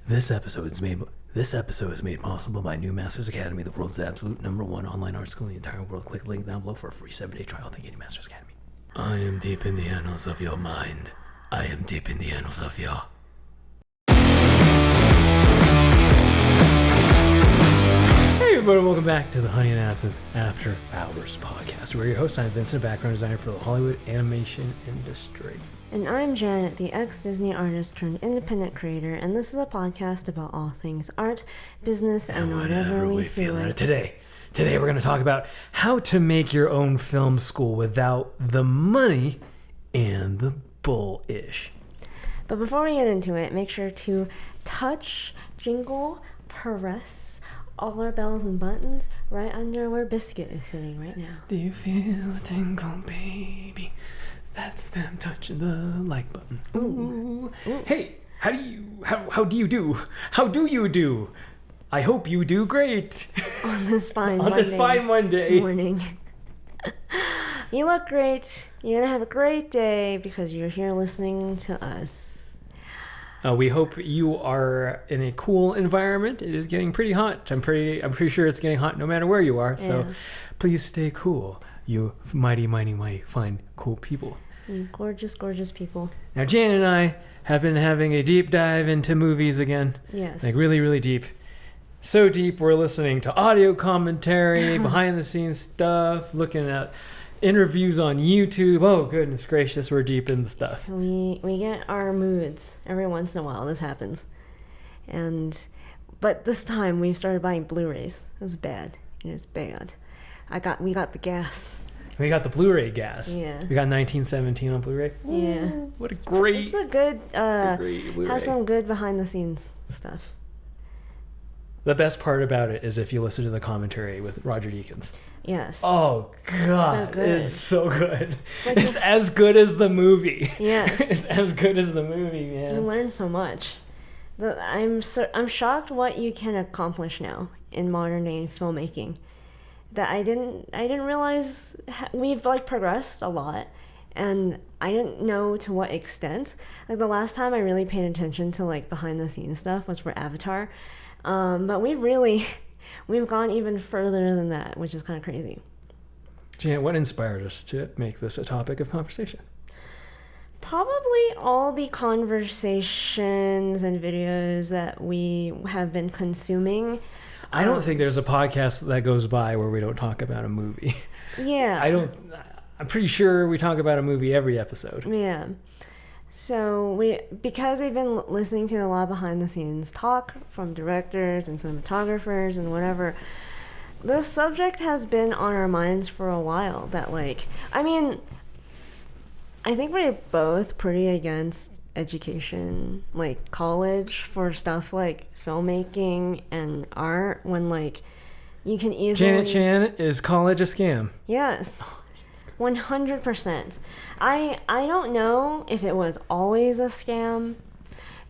This episode is made possible by New Masters Academy, the world's absolute #1 online art school in the entire world. Click the link down below for a free 7-day trial. Thank you, New Masters Academy. I am deep in the annals of your mind. I am deep in the annals of your... Hey everybody, welcome back to the Honey and Absinthe After Hours Podcast. We're your hosts. I'm Vincent, background designer for the Hollywood animation industry. And I'm Janet, the ex-Disney artist turned independent creator, and this is a podcast about all things art, business, and whatever we feel like. Today we're going to talk about how to make your own film school without the money and the bullish. But before we get into it, make sure to touch, jingle, press all our bells and buttons right under where Biscuit is sitting right now. Do you feel a tingle, baby? That's them touching the like button. Ooh. Hey, how do you do? How do you do? I hope you do great. On this fine Monday morning. You look great. You're gonna have a great day because you're here listening to us. We hope you are in a cool environment. It is getting pretty hot. I'm pretty sure it's getting hot no matter where you are. So please stay cool. You mighty fine, cool people. Gorgeous, gorgeous people. Now, Jan and I have been having a deep dive into movies again. Yes. Like really, really deep. So deep, we're listening to audio commentary, behind the scenes stuff, looking at interviews on YouTube. Oh, goodness gracious, we're deep in the stuff. We get our moods every once in a while. This happens. But this time we've started buying Blu-rays. It was bad. It is bad. We got the gas. We got the Blu-ray gas. Yeah. We got 1917 on Blu-ray. Yeah. What a great... It's a good... great Blu-ray. Has some good behind-the-scenes stuff. The best part about it is if you listen to the commentary with Roger Deakins. Yes. Oh, God. So good. It's so good. It's as good as the movie. Yes. It's as good as the movie, man. You learn so much. I'm shocked what you can accomplish now in modern day filmmaking. That I didn't realize we've progressed a lot, and I didn't know to what extent. Like the last time I really paid attention to behind the scenes stuff was for Avatar, but we've gone even further than that, which is kind of crazy. Jan, what inspired us to make this a topic of conversation? Probably all the conversations and videos that we have been consuming. I don't think there's a podcast that goes by where we don't talk about a movie. Yeah. I'm pretty sure we talk about a movie every episode. Yeah. So because we've been listening to a lot of behind the scenes talk from directors and cinematographers and whatever, this subject has been on our minds for a while. I think we're both pretty against education, college for stuff like filmmaking and art, when you can easily... Janet Chan, is college a scam? Yes, 100%. I don't know if it was always a scam.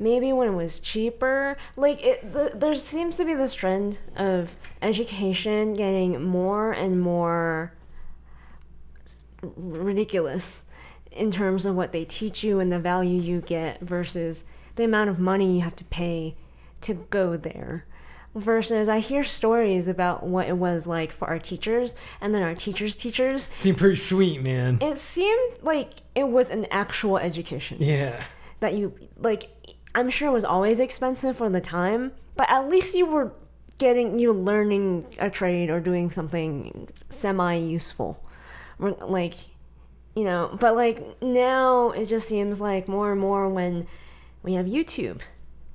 Maybe when it was cheaper. There seems to be this trend of education getting more and more ridiculous in terms of what they teach you and the value you get versus the amount of money you have to pay to go there. Versus I hear stories about what it was like for our teachers, and then our teachers' teachers. Seemed pretty sweet, man. It seemed like it was an actual education. Yeah. That I'm sure it was always expensive for the time, but at least you were learning a trade or doing something semi-useful. But now it just seems like more and more when we have YouTube.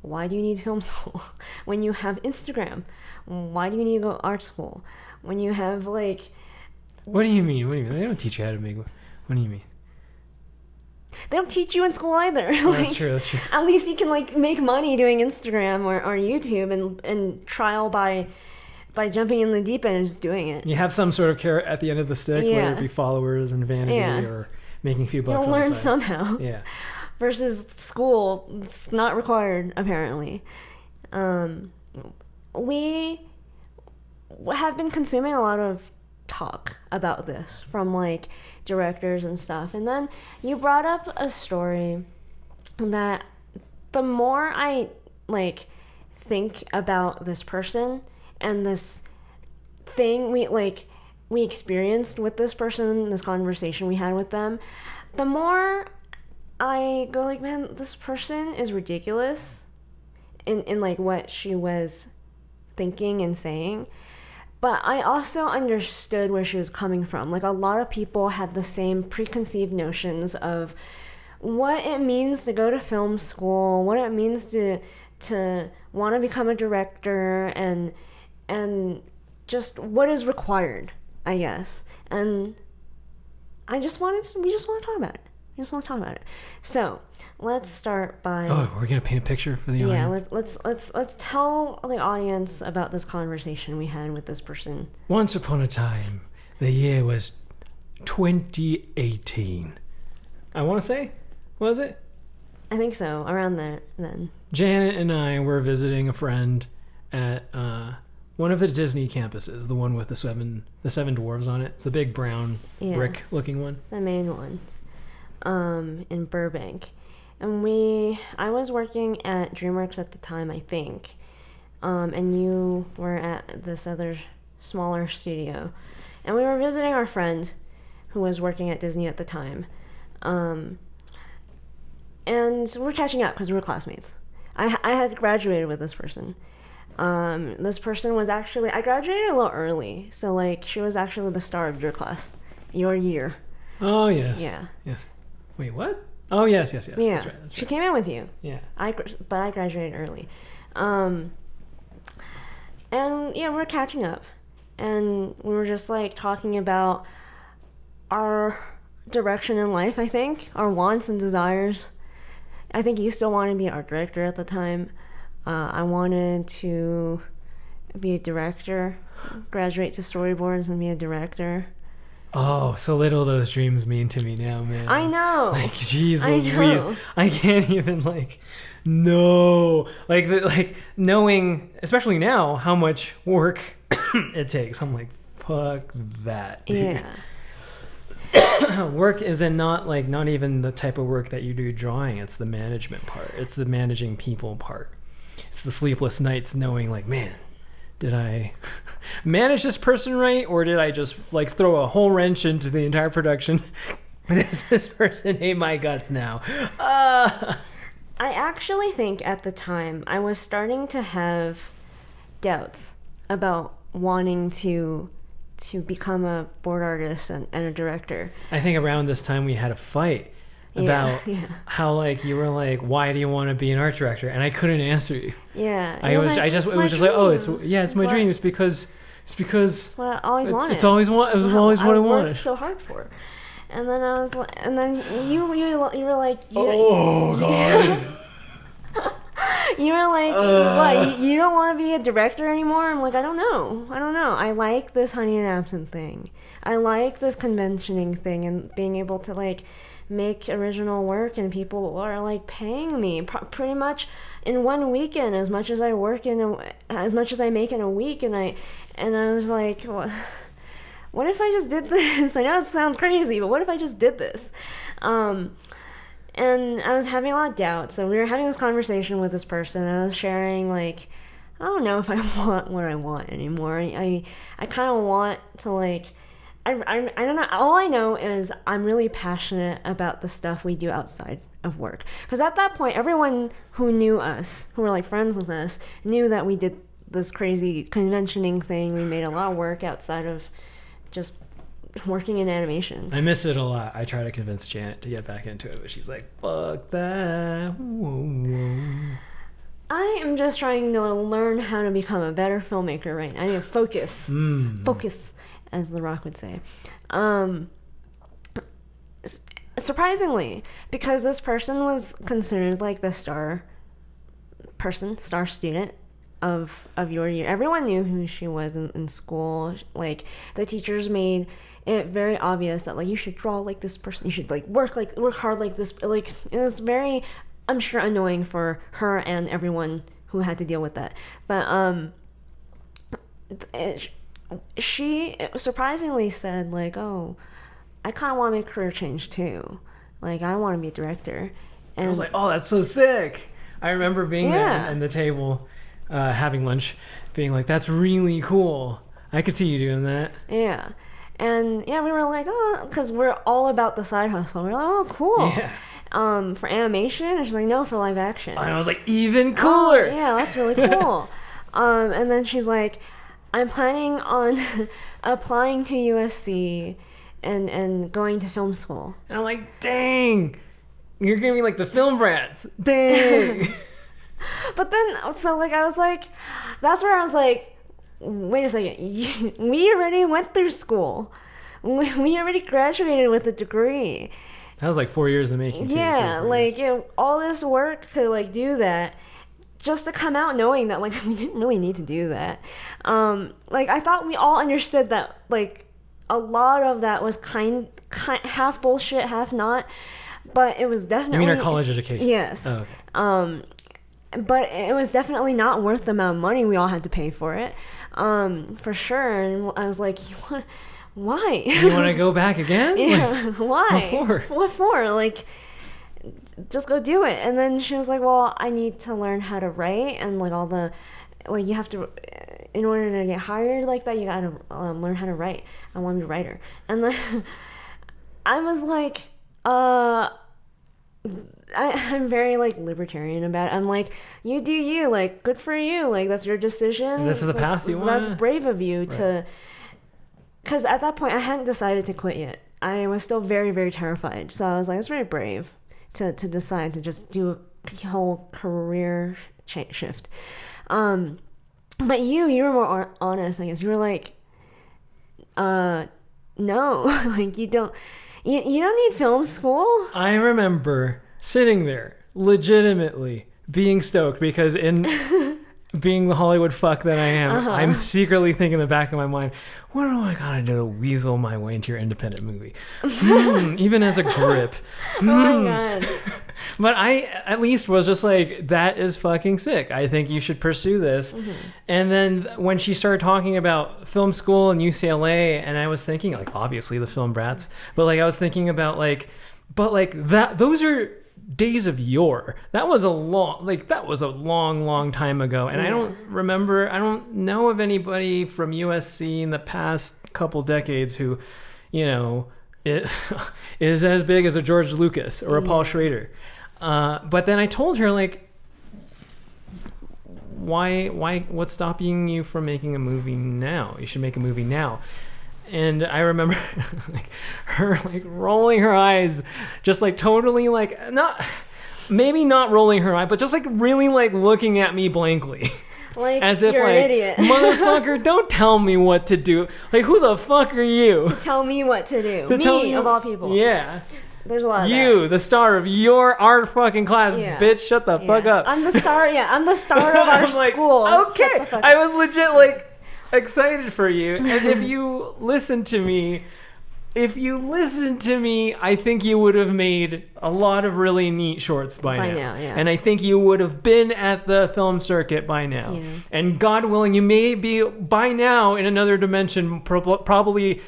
Why do you need film school? When you have Instagram, why do you need to go to art school? When you have What do you mean? They don't teach you how to make... What do you mean? They don't teach you in school either. Oh, that's true. At least you can make money doing Instagram or YouTube and trial by jumping in the deep end and just doing it. You have some sort of carrot at the end of the stick, whether it be followers and vanity or making a few bucks You'll on learn the side. somehow. Yeah. Versus school, it's not required, apparently. We have been consuming a lot of talk about this from directors and stuff, and then you brought up a story that the more I think about this person and this thing we experienced with this person, this conversation we had with them, the more I go like, man, this person is ridiculous in like what she was thinking and saying. But I also understood where she was coming from. Like, a lot of people had the same preconceived notions of what it means to go to film school, what it means to want to become a director, and just what is required, I guess. And we just want to talk about it. So let's start by. Oh, we're gonna paint a picture for the audience. Yeah, let's tell the audience about this conversation we had with this person. Once upon a time, the year was 2018. I want to say, was it? I think so. Around there then. Janet and I were visiting a friend at one of the Disney campuses, the one with the seven dwarves on it. It's the big brown brick-looking one. The main one. In Burbank. And I was working at DreamWorks at the time, I think. And you were at this other smaller studio. And we were visiting our friend who was working at Disney at the time. And we're catching up because we were classmates. I had graduated with this person. This person was actually, I graduated a little early. So like, she was actually the star of your class, your year. Oh, yes. Yeah. Yes. Wait, what? Oh, yes. Yeah. That's right. She came in with you. Yeah. But I graduated early. And yeah, we're catching up. And we were just like talking about our direction in life, I think. Our wants and desires. I think you still wanted to be art director at the time. I wanted to be a director, graduate to storyboards and be a director. Oh, so little those dreams mean to me now, man. I know. Like, jeez Louise. I can't even, like, no. Like, knowing, especially now, how much work it takes. I'm like, fuck that, dude. Yeah. Work is not even the type of work that you do drawing. It's the management part. It's the managing people part. It's the sleepless nights knowing, like, man, did I manage this person right, or did I just like throw a whole wrench into the entire production? This person ate my guts now. I actually think at the time I was starting to have doubts about wanting to become a board artist and a director. I think around this time we had a fight about how, like, you were like, why do you want to be an art director? And I couldn't answer you. Yeah. It was just like, oh, it's my dream. It's because it's what I always wanted. It's always what I wanted. Worked so hard for. And then I was like, and then you were like, oh god. You were like, what? You don't want to be a director anymore? I'm like, I don't know. I like this honey and absinthe thing. I like this conventioning thing and being able to like make original work, and people are like paying me pretty much in one weekend as much as I make in a week. And I was like, what if I just did this? I know it sounds crazy, but what if I just did this? And I was having a lot of doubt. So we were having this conversation with this person. And I was sharing, like, I don't know if I want what I want anymore. I kind of want to, like, I don't know. All I know is I'm really passionate about the stuff we do outside of work. Because at that point, everyone who knew us, who were, like, friends with us, knew that we did this crazy conventioning thing. We made a lot of work outside of just working in animation. I miss it a lot. I try to convince Janet to get back into it, but she's like, fuck that. Whoa. I am just trying to learn how to become a better filmmaker, right? I need to focus. Focus, as The Rock would say. Surprisingly, because this person was considered like the star student of your year. Everyone knew who she was in school. Like, the teachers made it very obvious that, like, you should draw like this person, you should like work hard like this. Like, it was very, I'm sure, annoying for her and everyone who had to deal with that. But she surprisingly said, like, oh, I kind of want to make a career change too. Like, I want to be a director. And I was like, oh, that's so sick. I remember being there in the table having lunch, being like, "That's really cool. I could see you doing that." Yeah. And yeah, we were like, oh, because we're all about the side hustle. We're like, oh, cool. Yeah. For animation? And she's like, no, for live action. And I was like, even cooler. Oh, yeah, that's really cool. And then she's like, I'm planning on applying to USC and going to film school. And I'm like, dang, you're gonna be like the film brats. Dang. But then, so like, I was like, that's where I was like, wait a second, we already went through school. We already graduated with a degree. That was like 4 years in the making. Yeah, like, you know, all this work to like do that, just to come out knowing that like we didn't really need to do that. Like, I thought we all understood that like a lot of that was kind half bullshit, half not, but it was definitely. You mean our college education? Yes. Oh, okay. But it was definitely not worth the amount of money we all had to pay for it, for sure. And I was like, why? You want to go back again? Yeah, like, why? What for? Like, just go do it. And then she was like, well, I need to learn how to write, and like all the, like, you have to, in order to get hired like that, you gotta learn how to write. I want to be a writer. And then I was like, I'm very like libertarian about it. I'm like, you do you, like, good for you, like, that's your decision. This is the path you want. That's brave of you to, because at that point I hadn't decided to quit yet. I was still very, very terrified. So I was like, it's very brave to decide to just do a whole career shift. But you were more honest, I guess. You were like, no, like, you don't need film school. I remember sitting there legitimately being stoked because in being the Hollywood fuck that I am, I'm secretly thinking in the back of my mind, what do I gotta do to weasel my way into your independent movie? Even as a grip. Oh my god. But I at least was just like, that is fucking sick. I think you should pursue this. And then when she started talking about film school and UCLA, and I was thinking, like, obviously the film brats, but like I was thinking about like, but like that, those are days of yore. That was a long time ago. And I don't know of anybody from USC in the past couple decades who, you know, it is as big as a George Lucas or a Paul Schrader. But then I told her, like, what's stopping you from making a movie now? You should make a movie now. And I remember like her like rolling her eyes, just like totally like maybe not rolling her eye, but just like really like looking at me blankly. Like, as if you're like, an idiot. Motherfucker, don't tell me what to do. Like, who the fuck are you? To tell me what to do. To tell me, of all people. Yeah. There's a lot of you, that. the star of our fucking class, bitch, shut the fuck up. I'm the star, I'm the star of our school. Like, okay. I was legit, like, excited for you. And if you listen to me, I think you would have made a lot of really neat shorts by now. Yeah. And I think you would have been at the film circuit by now. Yeah. And God willing, you may be by now in another dimension, probably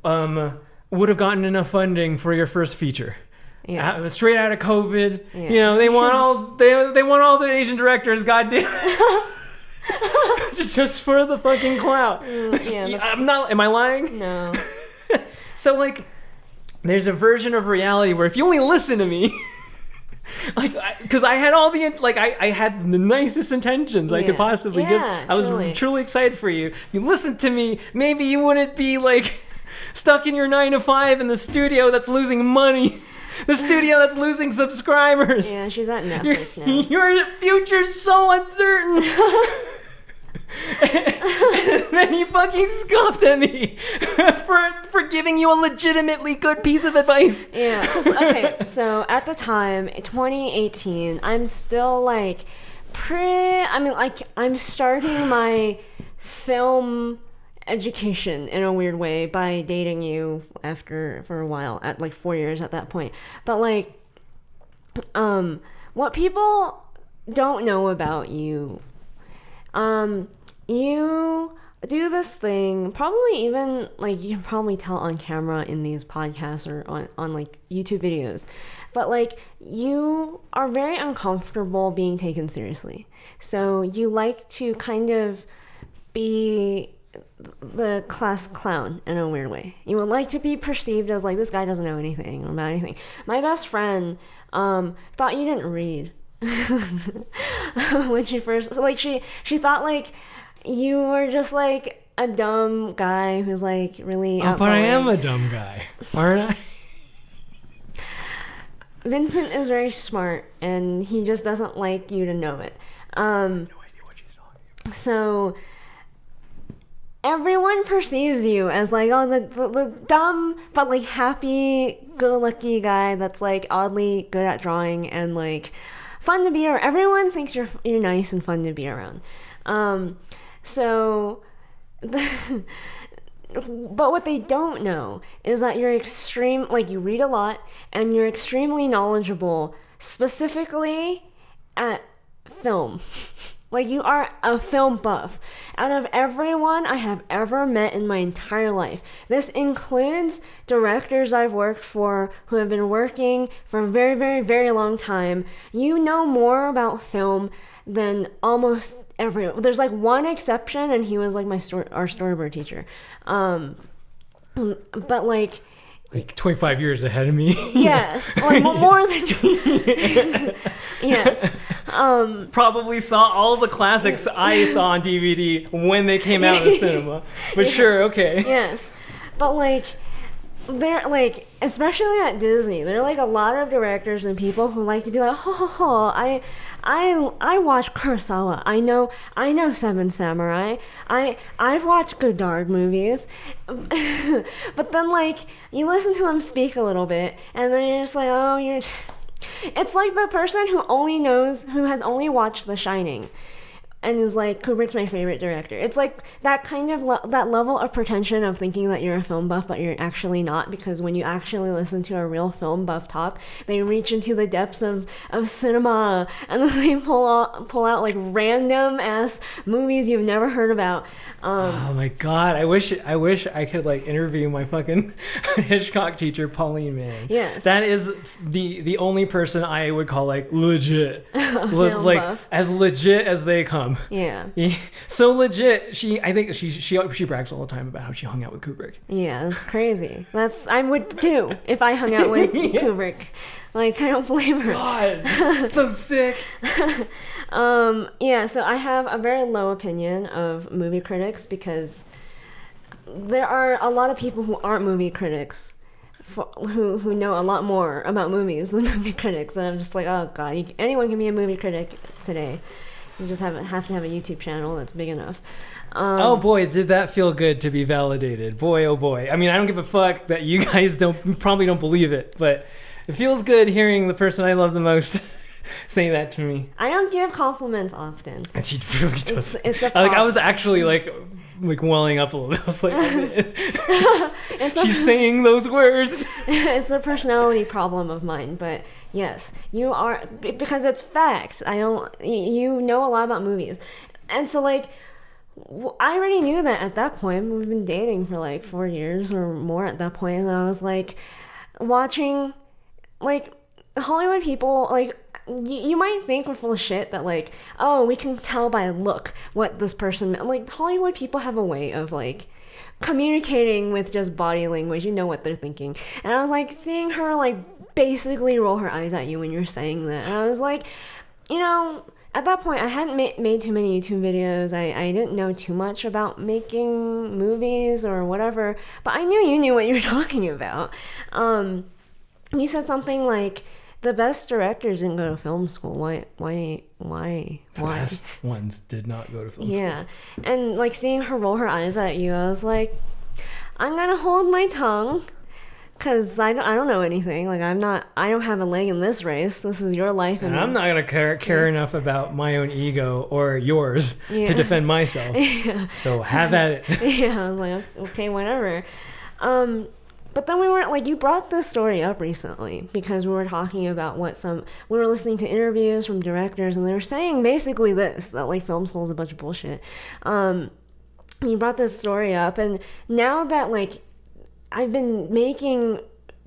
would have gotten enough funding for your first feature. Yeah. Straight out of COVID. Yeah. You know, they want all the Asian directors, goddamn. just for the fucking clout. Am I lying? No. So, like, there's a version of reality where if you only listen to me, like, because I had all the, like, I had the nicest intentions I could possibly give. I was truly excited for you. If you listened to me, maybe you wouldn't be, like, stuck in your 9-to-5 in the studio that's losing money. The studio that's losing subscribers. Yeah, she's at Netflix now. Your future's so uncertain. And then you fucking scoffed at me for giving you a legitimately good piece of advice. Yeah, okay, so at the time, 2018, I'm still like I'm starting my film education in a weird way by dating you for a while, at like 4 years at that point. But like, what people don't know about you, you do this thing, probably even like you can probably tell on camera in these podcasts or on like YouTube videos, but like you are very uncomfortable being taken seriously. So you like to kind of be the class clown in a weird way. You would like to be perceived as like, this guy doesn't know anything about anything. My best friend thought you didn't read when she first, so like she thought like you were just like a dumb guy who's like really outgoing. But I am a dumb guy, aren't I? Vincent is very smart and he just doesn't like you to know it. I have no idea what she's talking about. So everyone perceives you as like, oh, the dumb but like happy go lucky guy that's like oddly good at drawing and like fun to be around. Everyone thinks you're nice and fun to be around. So but what they don't know is that you're like you read a lot and you're extremely knowledgeable specifically at film. Like you are a film buff. Out of everyone I have ever met in my entire life, this includes directors I've worked for who have been working for a very, very, very long time. You know more about film than almost everyone. There's like one exception, and he was like our storyboard teacher. But like 25 years ahead of me. Yes, like more than yes. Probably saw all the classics I saw on DVD when they came out in the cinema. But sure, okay. Yes, but like they're like, especially at Disney, there are like a lot of directors and people who like to be like, I watch Kurosawa. I know Seven Samurai. I've watched Godard movies. But then like you listen to them speak a little bit and then you're just like, oh, it's like the person who has only watched The Shining and is like, Kubrick's my favorite director. It's like that kind of that level of pretension of thinking that you're a film buff, but you're actually not, because when you actually listen to a real film buff talk, they reach into the depths of cinema and then they pull out like random ass movies you've never heard about. Oh my god, I wish I could like interview my fucking Hitchcock teacher, Pauline, man. Yes. That is the only person I would call like legit. Like buff. As legit as they come. Yeah. So legit. I think she brags all the time about how she hung out with Kubrick. Yeah, that's crazy. I would too if I hung out with Kubrick. Like, I don't blame her. God, so sick. Yeah, so I have a very low opinion of movie critics because there are a lot of people who aren't movie critics who know a lot more about movies than movie critics. And I'm just like, oh god, anyone can be a movie critic today. You just have to have a YouTube channel that's big enough. Oh boy, did that feel good to be validated. Boy, oh boy. I mean, I don't give a fuck that you guys probably don't believe it, but it feels good hearing the person I love the most saying that to me. I don't give compliments often. And she really does. It's a I was actually like welling up a little bit. I was like, she's saying those words. It's a personality problem of mine, but yes, you are, because it's fact. You know a lot about movies. And so like, I already knew that at that point. We've been dating for like 4 years or more at that point, and I was like watching like Hollywood people, like you might think we're full of shit that like, oh, we can tell by look what this person meant. Like Hollywood people have a way of like communicating with just body language. You know what they're thinking. And I was like seeing her like basically roll her eyes at you when you're saying that, and I was like, you know, at that point I hadn't made too many YouTube videos. I didn't know too much about making movies or whatever, but I knew you knew what you were talking about. You said something like, the best directors didn't go to film school. Why? The best ones did not go to film school. Yeah. And like seeing her roll her eyes at you, I was like, I'm gonna hold my tongue, because I don't know anything. Like I don't have a leg in this race. This is your life. And I'm not gonna care enough about my own ego or yours to defend myself. Yeah. So have at it. Yeah, I was like, okay, whatever. But then you brought this story up recently because we were talking about we were listening to interviews from directors, and they were saying basically this, that like film school is a bunch of bullshit. you brought this story up, and now that like I've been making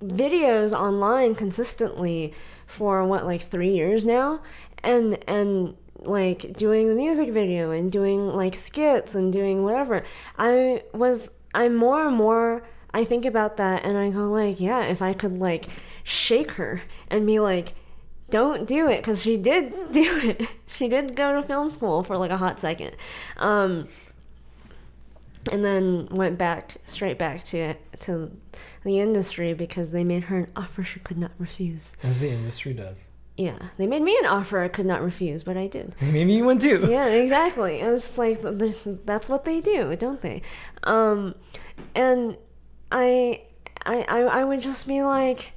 videos online consistently for like 3 years now, and like doing the music video and doing like skits and doing whatever, I'm more and more, I think about that and I go like, yeah, if I could like shake her and be like, don't do it, because she did do it. She did go to film school for like a hot second, and then went straight back to the industry because they made her an offer she could not refuse. As the industry does. Yeah, they made me an offer I could not refuse, but I did. Maybe you went too. Yeah, exactly. It was just like, that's what they do, don't they? And I would just be like,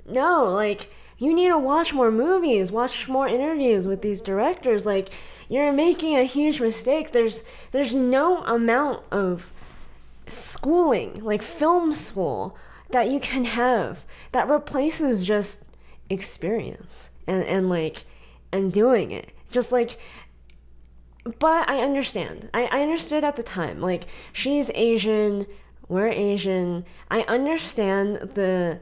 no, like, you need to watch more movies, watch more interviews with these directors. Like, you're making a huge mistake. There's no amount of schooling, like film school, that you can have that replaces just experience and doing it. Just like, but I understand. I understood at the time. Like, she's Asian, we're Asian. I understand the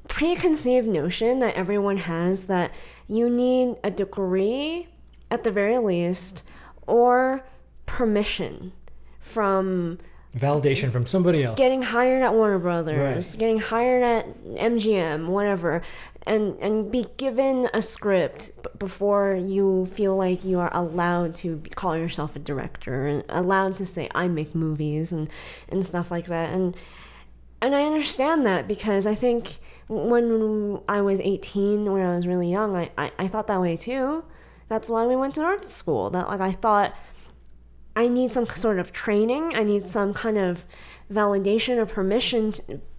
preconceived notion that everyone has that you need a degree at the very least, or permission from validation from somebody else, getting hired at Warner Brothers, right, getting hired at MGM, whatever, and be given a script before you feel like you are allowed to call yourself a director and allowed to say I make movies and stuff like that. And I understand that, because I think when I was 18, when I was really young, I thought that way too. That's why we went to art school. That, like, I thought I need some sort of training. I need some kind of validation or permission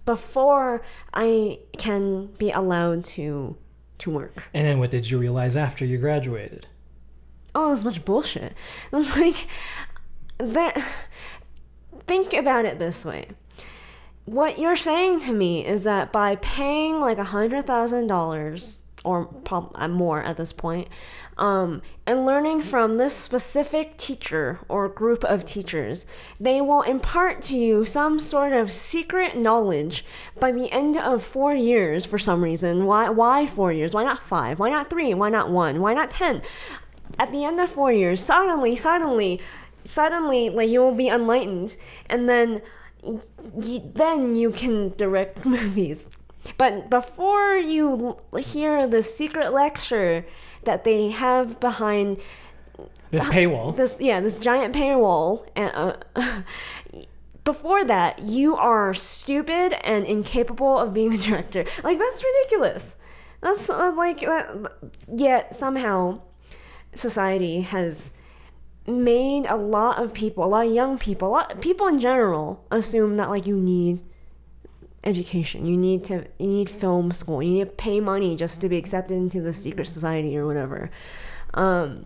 before I can be allowed to work. And then what did you realize after you graduated? Oh, there's much bullshit. It was like, think about it this way. What you're saying to me is that by paying like $100,000 or probably more at this point, and learning from this specific teacher or group of teachers, they will impart to you some sort of secret knowledge by the end of 4 years for some reason. Why 4 years? Why not 5? Why not 3? Why not 1? Why not 10? At the end of 4 years, suddenly, like, you will be enlightened, and then you can direct movies. But before you hear the secret lecture that they have behind this paywall, this giant paywall, and before that, you are stupid and incapable of being a director. Like, that's ridiculous. That's yet somehow society has made a lot of young people, people in general, assume that, like, you need education, you need film school, you need to pay money just to be accepted into the secret society or whatever. And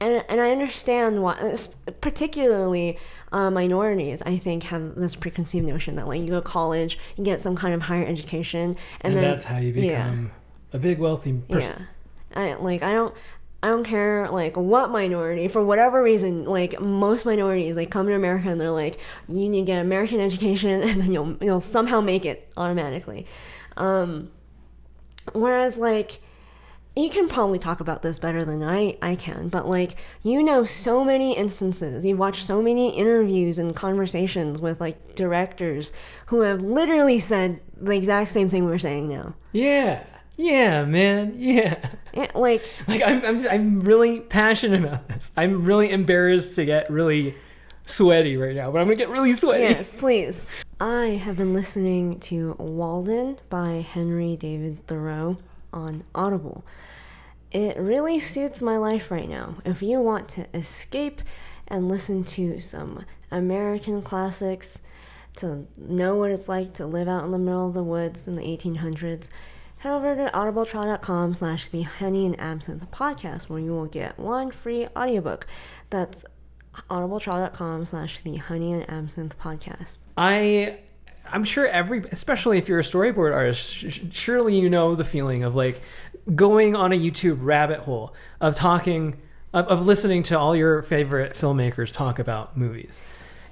I understand why, particularly minorities, I think, have this preconceived notion that, like, you go to college, you get some kind of higher education, and then that's how you become a big wealthy person. Yeah, I don't care, like, what minority, for whatever reason, like, most minorities, like, come to America and they're like, you need to get an American education and then you'll somehow make it automatically. Whereas, like, you can probably talk about this better than I can, but, like, you know so many instances, you've watched so many interviews and conversations with, like, directors who have literally said the exact same thing we're saying now. Yeah, man. Yeah. Like I'm really passionate about this. I'm really embarrassed to get really sweaty right now, but I'm gonna get really sweaty. Yes, please. I have been listening to Walden by Henry David Thoreau on Audible. It really suits my life right now. If you want to escape and listen to some American classics, to know what it's like to live out in the middle of the woods in the 1800s, head over to audibletrial.com/the Honey and Absinthe Podcast, where you will get one free audiobook. That's audibletrial.com/the Honey and Absinthe Podcast. I'm sure especially if you're a storyboard artist, surely you know the feeling of, like, going on a YouTube rabbit hole of talking of listening to all your favorite filmmakers talk about movies.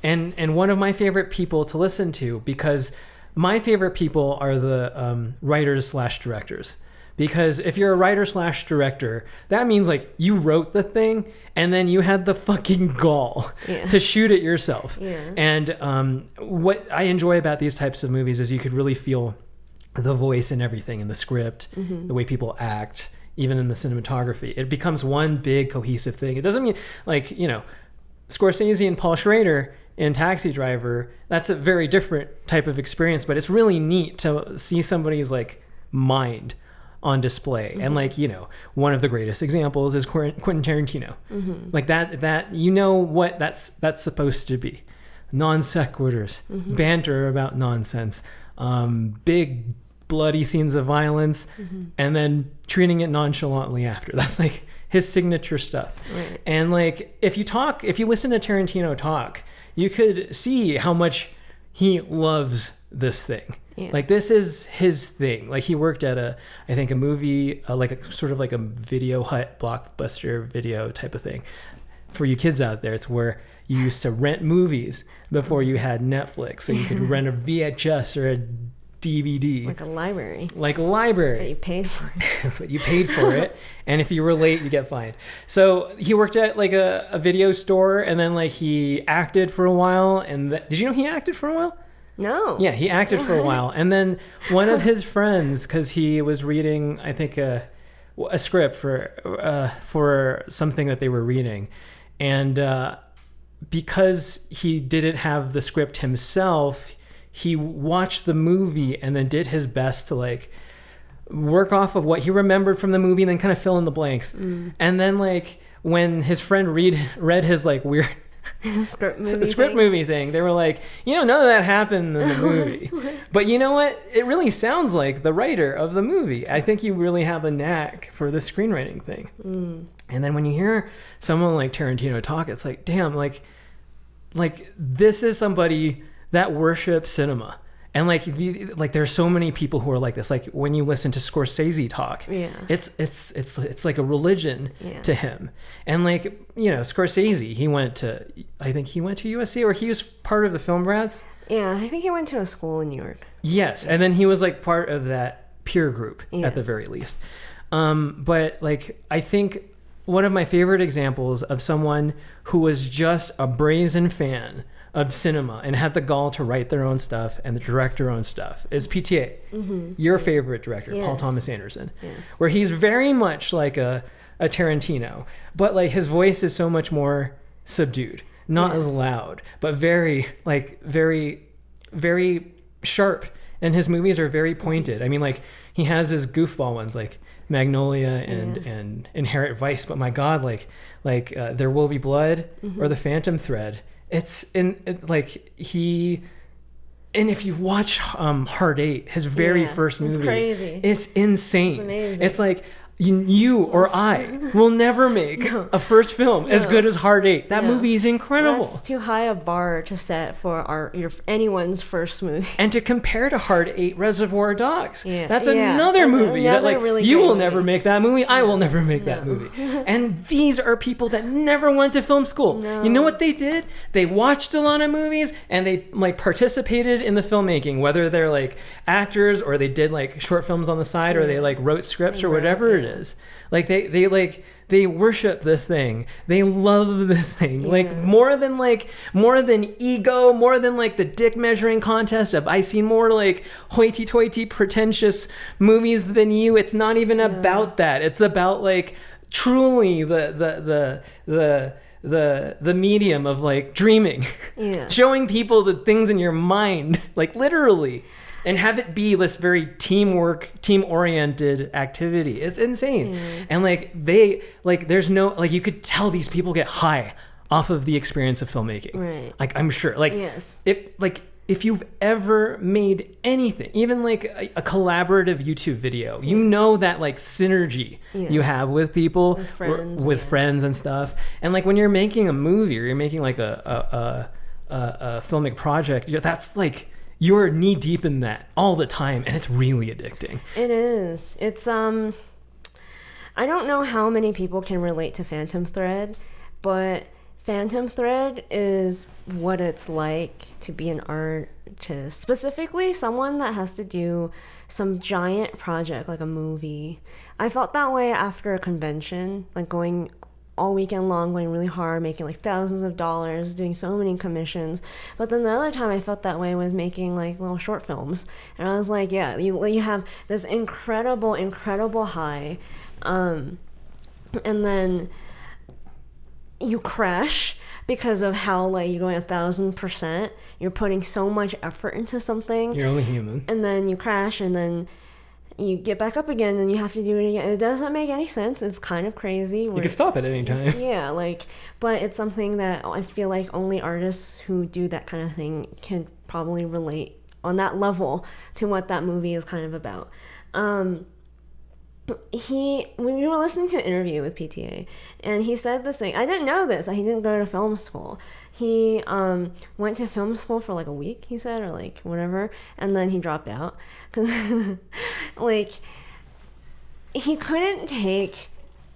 And one of my favorite people to listen to, because my favorite people are the writers/directors. Because if you're a writer/director, that means like you wrote the thing and then you had the fucking gall to shoot it yourself. Yeah. And what I enjoy about these types of movies is you could really feel the voice and everything in the script, the way people act, even in the cinematography. It becomes one big cohesive thing. It doesn't mean like, you know, Scorsese and Paul Schrader in Taxi Driver, that's a very different type of experience, but it's really neat to see somebody's like mind on display. And like, you know, one of the greatest examples is Quentin Tarantino. Like that you know what that's supposed to be. Non sequiturs, banter about nonsense, big bloody scenes of violence, and then treating it nonchalantly after. That's like his signature stuff. Right. And like if you listen to Tarantino talk, you could see how much he loves this thing. Yes. Like this is his thing. Like he worked at I think a movie, like a sort of like a Video Hut blockbuster video type of thing. For you kids out there, it's where you used to rent movies before you had Netflix, so you could rent a VHS or a DVD. Like a library. Like a library. But you paid for it. But you paid for it, and if you were late, you get fined. So he worked at like a video store, and then like he acted for a while. And did you know he acted for a while? No. Yeah, he acted for a while. And then one of his friends, because he was reading, I think, a script for something that they were reading. And because he didn't have the script himself, he watched the movie and then did his best to like work off of what he remembered from the movie and then kind of fill in the blanks. And then like when his friend read his like weird script movie thing, they were like, you know, none of that happened in the movie. But you know what? It really sounds like the writer of the movie. I think you really have a knack for the screenwriting thing. And then when you hear someone like Tarantino talk, it's like, damn, like this is somebody that worships cinema. And like there's so many people who are like this. Like when you listen to Scorsese talk, it's like a religion to him. And like, you know, Scorsese, I think he went to USC, or he was part of the Film Brats. Yeah, I think he went to a school in New York. Yes, and then he was like part of that peer group at the very least. But like I think one of my favorite examples of someone who was just a brazen fan of cinema and had the gall to write their own stuff and to direct their own stuff is PTA. Your favorite director, Paul Thomas Anderson, where he's very much like a Tarantino, but like his voice is so much more subdued, not as loud, but very sharp, and his movies are very pointed. I mean, like he has his goofball ones like Magnolia and Inherent Vice, but my God, like There Will Be Blood or The Phantom Thread. It's like he, and if you watch Hard 8, his very first movie, it's crazy. It's insane. It's amazing. It's like you or I will never make a first film as good as Hard 8. That movie is incredible. That's too high a bar to set for anyone's first movie. And to compare to Hard 8, Reservoir Dogs, that's another another movie that like really you will movie. never make that movie. I will never make that movie. And these are people that never went to film school. You know what they did? They watched a lot of movies and they like participated in the filmmaking, whether they're like actors or they did like short films on the side or they like wrote scripts or whatever it is. Like they worship this thing. They love this thing. Like more than ego, more than like the dick measuring contest of I see more like hoity-toity pretentious movies than you. It's not even about that. It's about like truly the medium of like dreaming. Showing people the things in your mind, like literally. And have it be this very team-oriented activity. It's insane. And like there's no, like you could tell these people get high off of the experience of filmmaking. Right. Like I'm sure. Like if you've ever made anything, even like a collaborative YouTube video, you know that like synergy you have with people, with friends and stuff. And like when you're making a movie or you're making like a filmic project, that's like, you're knee deep in that all the time, and it's really addicting. It is. It's I I don't know how many people can relate to Phantom Thread, but Phantom Thread is what it's like to be an artist, specifically someone that has to do some giant project like a movie. I felt that way after a convention, like going all weekend long, going really hard, making like thousands of dollars, doing so many commissions. But then the other time I felt that way was making like little short films, and I was like, yeah, you have this incredible high, and then you crash because of how like you're going 1,000%. You're putting so much effort into something. You're only human. And then you crash, and then you get back up again, and you have to do it again. It doesn't make any sense. It's kind of crazy. You can stop at any time. Yeah, like, but it's something that I feel like only artists who do that kind of thing can probably relate on that level to what that movie is kind of about. When we were listening to an interview with PTA, and he said this thing. I didn't know this. He didn't go to film school. He went to film school for like a week, he said, or like whatever, and then he dropped out because like he couldn't take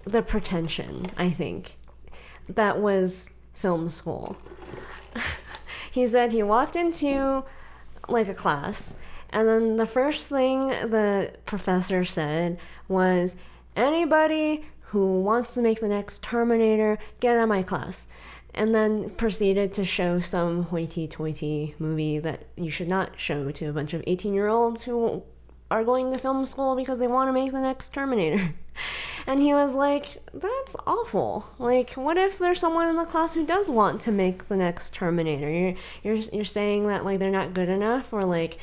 the pretension, I think, that was film school. He said he walked into like a class, and then the first thing the professor said was, anybody who wants to make the next Terminator, get out of my class. And then proceeded to show some hoity-toity movie that you should not show to a bunch of 18-year-olds who are going to film school because they want to make the next Terminator. And he was like, that's awful. Like, what if there's someone in the class who does want to make the next Terminator? You're saying that like they're not good enough, or like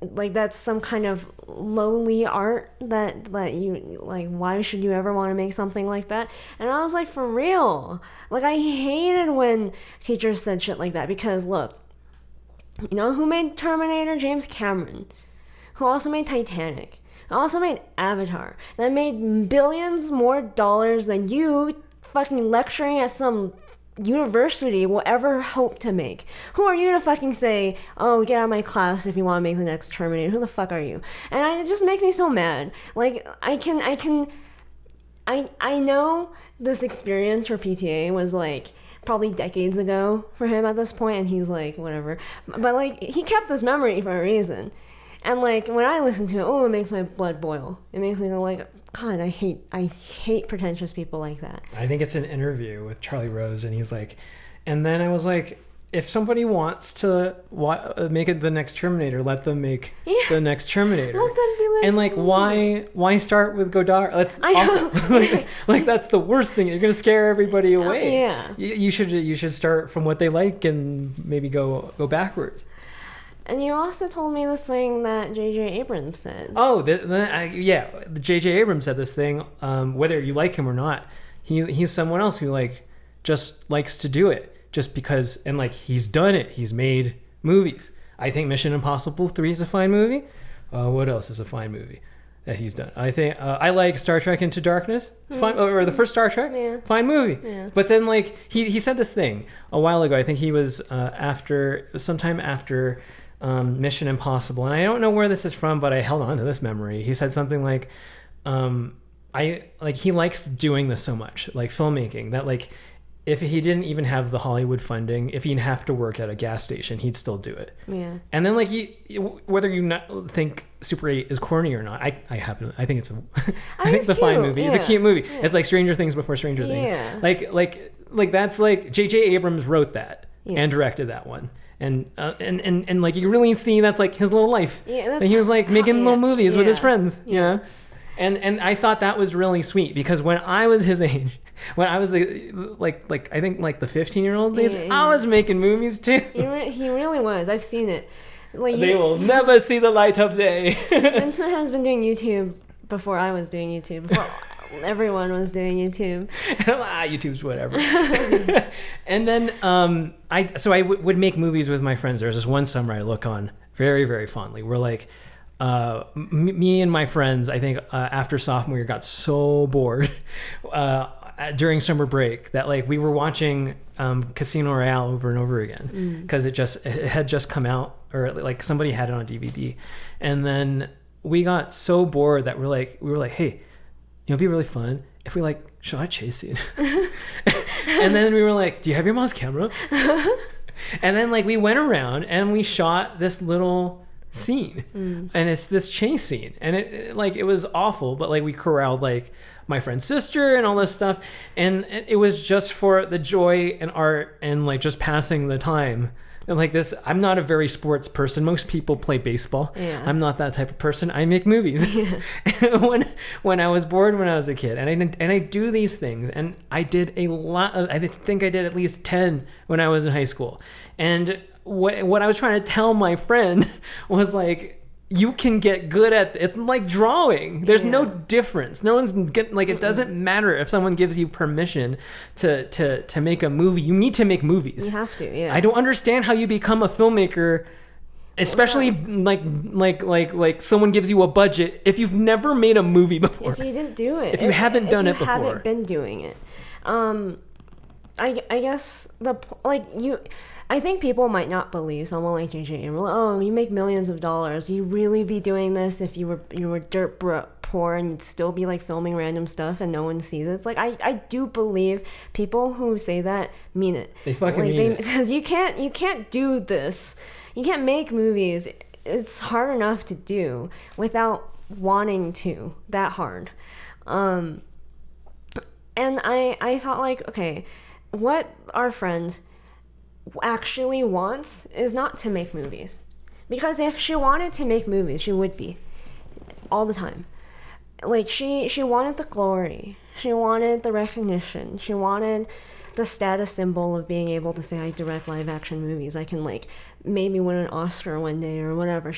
that's some kind of lowly art that you like, why should you ever want to make something like that? And I was like, for real, like I hated when teachers said shit like that, because look, you know who made Terminator? James Cameron, who also made Titanic, also made Avatar, that made billions more dollars than you fucking lecturing at some university will ever hope to make. Who are you to fucking say, oh, get out of my class if you want to make the next Terminator? Who the fuck are you? And it just makes me so mad. Like, I know this experience for PTA was like probably decades ago for him at this point, and he's like, whatever. But like, he kept this memory for a reason. And like, when I listen to it, it makes my blood boil. It makes me go like, God, I hate pretentious people like that. I think it's an interview with Charlie Rose, and he's like, and then I was like, if somebody wants to make it the next Terminator, let them make the next Terminator. Let them be like, and like, why start with Godard? That's awful. like that's the worst thing. You're gonna scare everybody away. Yeah. You should start from what they like and maybe go backwards. And you also told me this thing that J.J. Abrams said. Oh, J.J. Abrams said this thing. Whether you like him or not, he's someone else who like just likes to do it just because, and like he's done it. He's made movies. I think Mission Impossible 3 is a fine movie. What else is a fine movie that he's done? I think I like Star Trek Into Darkness. Fine, or the first Star Trek. Fine movie. Yeah. But then like he said this thing a while ago. I think he was sometime after Mission Impossible, and I don't know where this is from, but I held on to this memory. He said something like, he likes doing this so much, like filmmaking, that like if he didn't even have the Hollywood funding, if he'd have to work at a gas station, he'd still do it. Yeah. And then like whether you not think Super 8 is corny or not, I think it's a fine movie. Yeah. It's a cute movie. Yeah. It's like Stranger Things before Stranger Things. Like that's like J.J. Abrams wrote that and directed that one. And like you really see that's like his little life. Yeah, and he was like making little movies with his friends. Yeah. And I thought that was really sweet, because when I was his age, when I was like I think like the 15-year-old age, I was making movies too. He really was. I've seen it. Like, they will never see the light of day. Vincent has been doing YouTube before I was doing YouTube. Before everyone was doing YouTube. YouTube's whatever. And then I would make movies with my friends. There's this one summer I look on very, very fondly. We're like, me and my friends, I think after sophomore year, got so bored during summer break that like we were watching Casino Royale over and over again, because it had just come out, or like somebody had it on DVD. And then we got so bored that we were like, hey, it'd be really fun if we like shot a chase scene. And then we were like, do you have your mom's camera? And then like we went around and we shot this little scene, and it's this chase scene, and it was awful, but like we corralled like my friend's sister and all this stuff, and it was just for the joy and art and like just passing the time. And like this, I'm not a very sports person. Most people play baseball. Yeah. I'm not that type of person. I make movies. Yeah. when I was bored when I was a kid, and I do these things, and I did a lot of, I think I did at least 10 when I was in high school. And what I was trying to tell my friend was like, you can get good at it's like drawing. There's no difference. No one's get like it doesn't matter if someone gives you permission to make a movie. You need to make movies. You have to. Yeah. I don't understand how you become a filmmaker, especially like someone gives you a budget if you've never made a movie before. If you didn't do it. If you haven't done it before. If you haven't been doing it. I guess I think people might not believe someone like J.J. Abrams. Oh, you make millions of dollars. You really be doing this if you were dirt poor and you'd still be like filming random stuff and no one sees it. It's like I do believe people who say that mean it. They fucking mean it. Because you can't do this. You can't make movies. It's hard enough to do without wanting to. That hard. And I thought like, okay, what our friend actually wants is not to make movies, because if she wanted to make movies, she would be all the time. Like she wanted the glory, she wanted the recognition, she wanted the status symbol of being able to say, I direct live action movies, I can like maybe win an Oscar one day or whatever.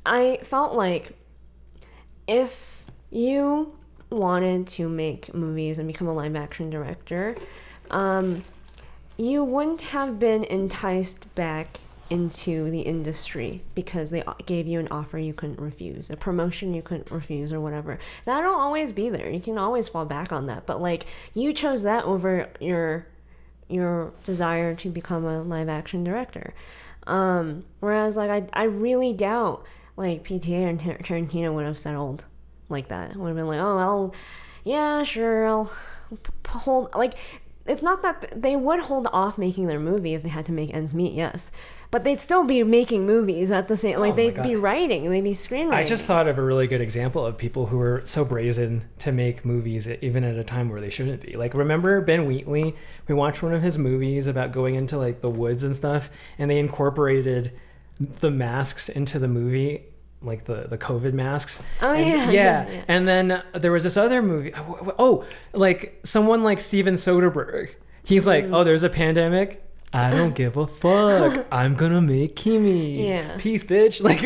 I felt like if you wanted to make movies and become a live action director, you wouldn't have been enticed back into the industry because they gave you an offer you couldn't refuse, a promotion you couldn't refuse, or whatever. That'll always be there. You can always fall back on that. But like, you chose that over your desire to become a live action director. Whereas like I really doubt like PTA and Tarantino would have settled like that. Would have been like, oh, I'll hold, like, it's not that they would hold off making their movie if they had to make ends meet, yes. But they'd still be making movies at the same, like, they'd be writing, they'd be screenwriting. I just thought of a really good example of people who were so brazen to make movies even at a time where they shouldn't be. Like, remember Ben Wheatley? We watched one of his movies about going into, like, the woods and stuff, and they incorporated the masks into the movie, like the COVID masks. Oh, and, yeah. And then there was this other movie. Like someone like Steven Soderbergh. He's like, oh, there's a pandemic. I don't give a fuck. I'm gonna make Kimi. Yeah. Peace, bitch. Like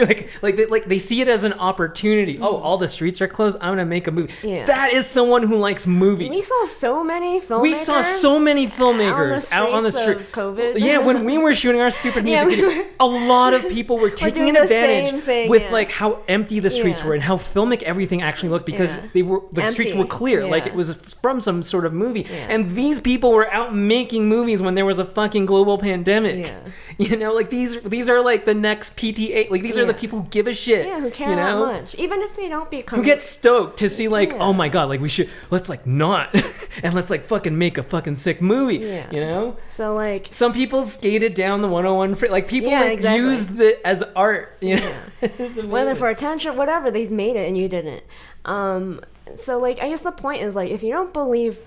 they see it as an opportunity. Oh, all the streets are closed. I'm gonna make a movie. Yeah. That is someone who likes movies. We saw so many filmmakers out on the street of COVID. Yeah, when we were shooting our stupid music video, a lot of people were taking advantage with like how empty the streets were and how filmic everything actually looked, because the streets were clear, like it was from some sort of movie. And these people were out making movies when there was a fucking global pandemic. You know, like these are like the next PTA. Like these are the people who give a shit. Yeah, who care that much, even if they don't become. Who get stoked to see like, oh my god, like let's like not, and let's like fucking make a fucking sick movie. Yeah. You know. So like some people skated down the 101 for like people used it as art. You know. Whether for attention, whatever, they made it and you didn't. So like I guess the point is like, if you don't believe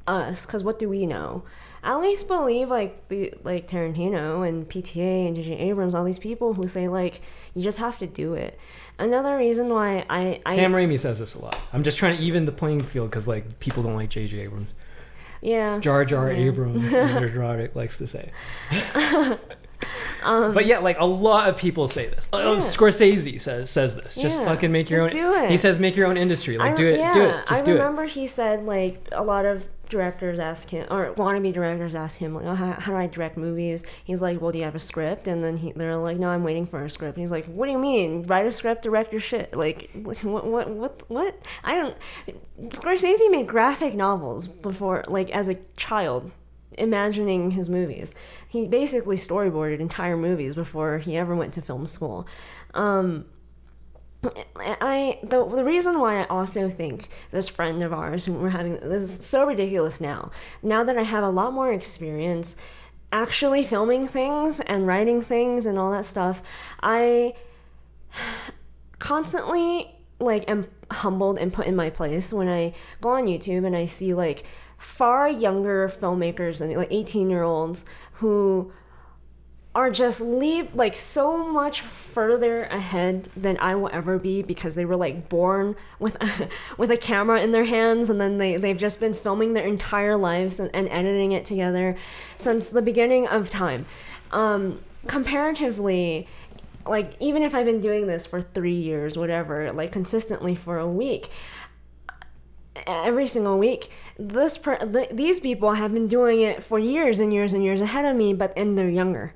us, because what do we know? At least believe like Tarantino and PTA and J.J. Abrams, all these people who say like, you just have to do it. Another reason why Sam Raimi says this a lot. I'm just trying to even the playing field because like people don't like J.J. Abrams. Yeah. Jar Jar Abrams, Mr. Roddick likes to say. But yeah, like a lot of people say this. Scorsese says this. Just fucking make your own. Do it. He says make your own industry. Like do it. Just do it. I remember he said like a lot of directors ask him, or wannabe directors ask him like, oh, how do I direct movies? He's like, well, do you have a script? And then they're like, no, I'm waiting for a script. And he's like, what do you mean? Write a script, direct your shit. Like what? I don't. Scorsese made graphic novels before, like as a child, imagining his movies. He basically storyboarded entire movies before he ever went to film school. The reason why I also think this friend of ours who we're having this is so ridiculous now that I have a lot more experience actually filming things and writing things and all that stuff, I constantly like am humbled and put in my place when I go on YouTube and I see like far younger filmmakers and like 18-year-olds who are just like so much further ahead than I will ever be, because they were like born with a camera in their hands, and then they've just been filming their entire lives and editing it together since the beginning of time. Comparatively, like even if I've been doing this for 3 years, whatever, like consistently for a week, every single week, these people have been doing it for years and years and years ahead of me, and they're younger.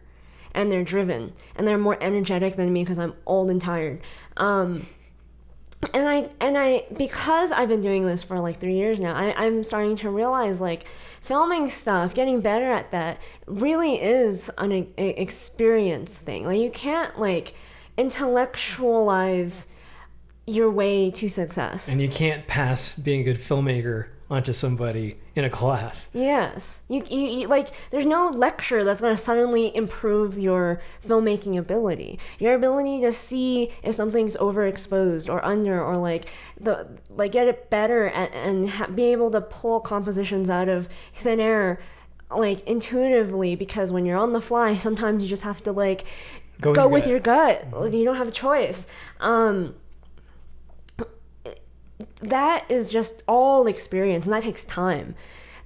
And they're driven, and they're more energetic than me because I'm old and tired. And I because I've been doing this for like 3 years now, I'm starting to realize like filming stuff, getting better at that really is an experience thing. Like you can't like intellectualize your way to success. And you can't pass being a good filmmaker onto somebody in a class. Yes. You like there's no lecture that's going to suddenly improve your filmmaking ability. Your ability to see if something's overexposed or under, or like get it better and be able to pull compositions out of thin air like intuitively, because when you're on the fly sometimes you just have to like go with your gut. Like, you don't have a choice. That is just all experience, and that takes time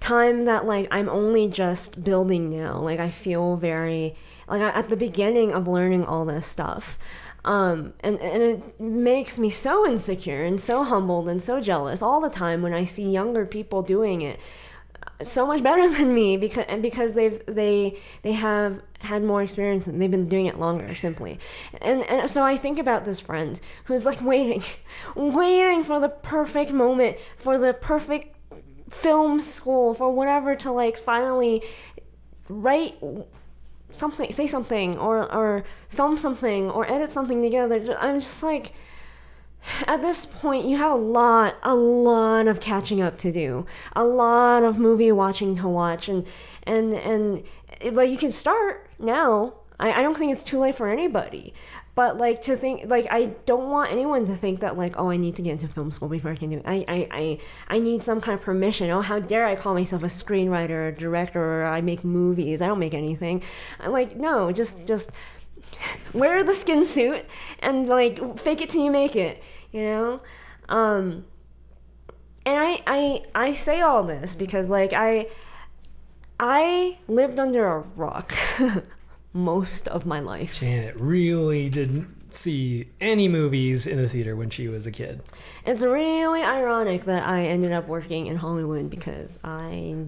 that like I'm only just building now. Like I feel very like at the beginning of learning all this stuff, and it makes me so insecure and so humbled and so jealous all the time when I see younger people doing it so much better than me, because they have had more experience and they've been doing it longer, simply. And so I think about this friend who's like waiting for the perfect moment, for the perfect film school, for whatever, to like finally write something, say something, or film something, or edit something together. I'm just like, at this point, you have a lot of catching up to do, a lot of movie watching to watch, and like you can start now. I don't think it's too late for anybody, but like to think, like I don't want anyone to think that like, oh, I need to get into film school before I can do it. I need some kind of permission. Oh, how dare I call myself a screenwriter or a director, or I make movies. I don't make anything. I'm like, no, just wear the skin suit and like fake it till you make it, you know? And I say all this because like I lived under a rock most of my life. Janet really didn't see any movies in the theater when she was a kid. It's really ironic that I ended up working in Hollywood, because I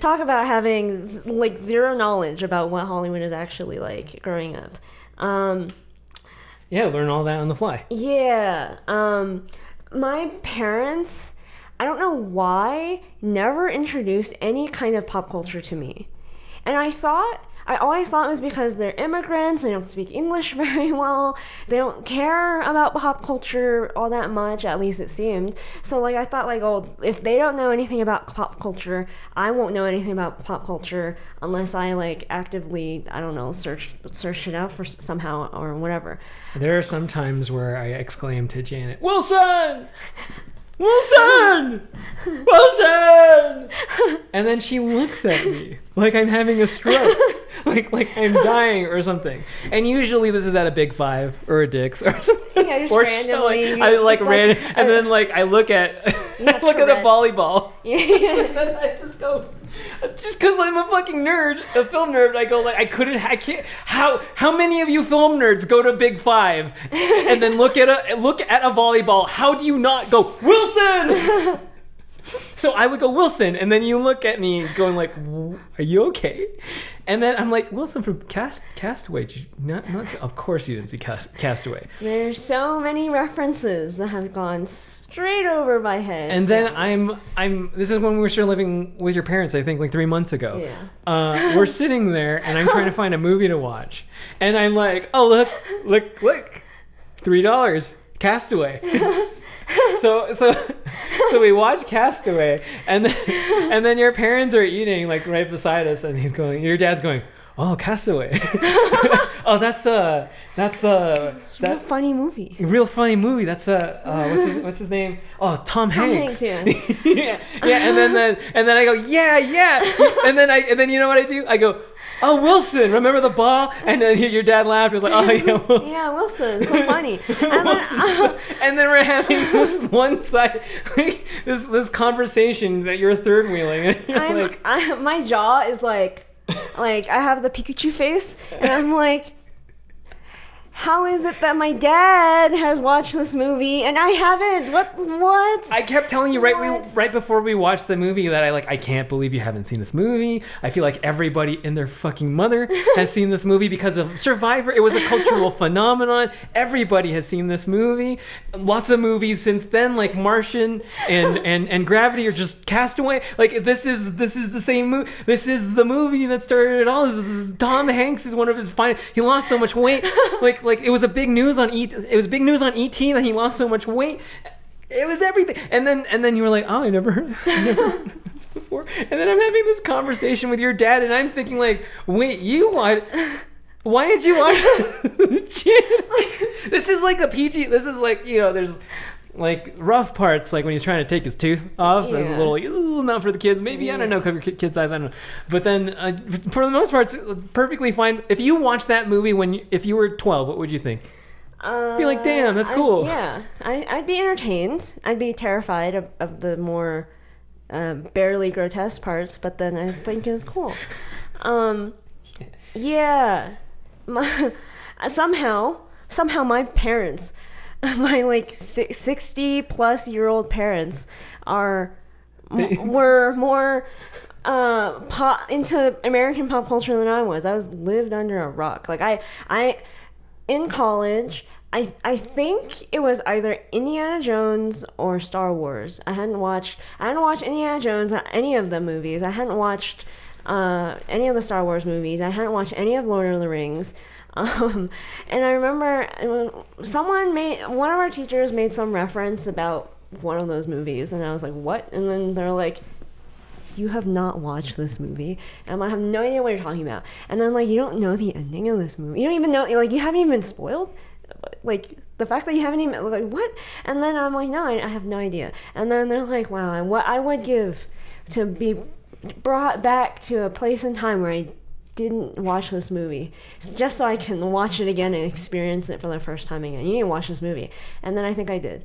talk about having like zero knowledge about what Hollywood is actually like growing up. Yeah, learn all that on the fly. Yeah. My parents, I don't know why, never introduced any kind of pop culture to me. And I always thought it was because they're immigrants, they don't speak English very well, they don't care about pop culture all that much, at least it seemed. So like I thought like, oh, if they don't know anything about pop culture, I won't know anything about pop culture unless I like actively, I don't know, search it out for somehow or whatever. There are some times where I exclaim to Janet, Wilson! Wilson! Wilson! And then she looks at me like I'm having a stroke, like I'm dying or something. And usually this is at a Big Five or a Dick's or something. Yeah, just randomly. I like ran, and then like I look at a volleyball. Yeah. I just go. Just because I'm a fucking nerd, a film nerd, I go like, I can't. How many of you film nerds go to Big Five and then look at a volleyball? How do you not go Wilson? So I would go Wilson, and then you look at me going like, "Are you okay?" And then I'm like, Wilson from Castaway. Not. Of course you didn't see Castaway. There's so many references that have gone straight over my head. And then I'm. This is when we were still living with your parents. I think like 3 months ago. Yeah. We're sitting there, and I'm trying to find a movie to watch, and I'm like, oh look. $3. Castaway. So we watch Castaway, and then your parents are eating like right beside us, and your dad's going, "Oh, Castaway." Oh, that's real funny movie. Real funny movie. That's what's his name? Oh, Tom Hanks. Yeah. yeah. And then I go, yeah. And then you know what I do? I go, "Oh, Wilson, remember the ball?" And then your dad laughed. He was like, "Oh, yeah, Wilson." Yeah, Wilson, so funny. And then we're having this one side, like, this conversation that you're third wheeling. And you're my jaw is like I have the Pikachu face, and I'm like, how is it that my dad has watched this movie and I haven't? What? I kept telling you right before we watched the movie that I can't believe you haven't seen this movie. I feel like everybody and their fucking mother has seen this movie because of Survivor. It was a cultural phenomenon. Everybody has seen this movie. Lots of movies since then, like Martian and Gravity, or just Castaway. Like this is the same movie. This is the movie that started it all. This is Tom Hanks is one of his finest. He lost so much weight. Like it was a big news on it was big news on ET that he lost so much weight. It was everything. And then you were like, "Oh, I never heard this before." And then I'm having this conversation with your dad, and I'm thinking like, "Wait, why did you watch this is like a PG. This is like, there's like rough parts, like when he's trying to take his tooth off. Yeah. It's a little like, ooh, not for the kids. Maybe, yeah. I don't know, cover your kid's eyes. I don't know. But then for the most part, it's perfectly fine. If you watched that movie if you were 12, what would you think? Be like, damn, that's cool. I'd be entertained. I'd be terrified of the more barely grotesque parts, but then I think it's cool. Yeah. Somehow my parents, my like 60 plus year old parents were more into American pop culture than I was. I lived under a rock. Like I in college, I think it was either Indiana Jones or Star Wars. I hadn't watched Indiana Jones, any of the movies. I hadn't watched any of the Star Wars movies. I hadn't watched any of Lord of the Rings. And I remember one of our teachers made some reference about one of those movies, and I was like, "What?" And then they're like, "You have not watched this movie." And I'm like, "I have no idea what you're talking about." And then like, "You don't know the ending of this movie. You don't even know, like, you haven't even been spoiled. Like the fact that you haven't even, like, what?" And then I'm like, "No, I have no idea." And then they're like, "Wow, what I would give to be brought back to a place in time where I didn't watch this movie, just so I can watch it again and experience it for the first time again. You need to watch this movie." And then I think I did.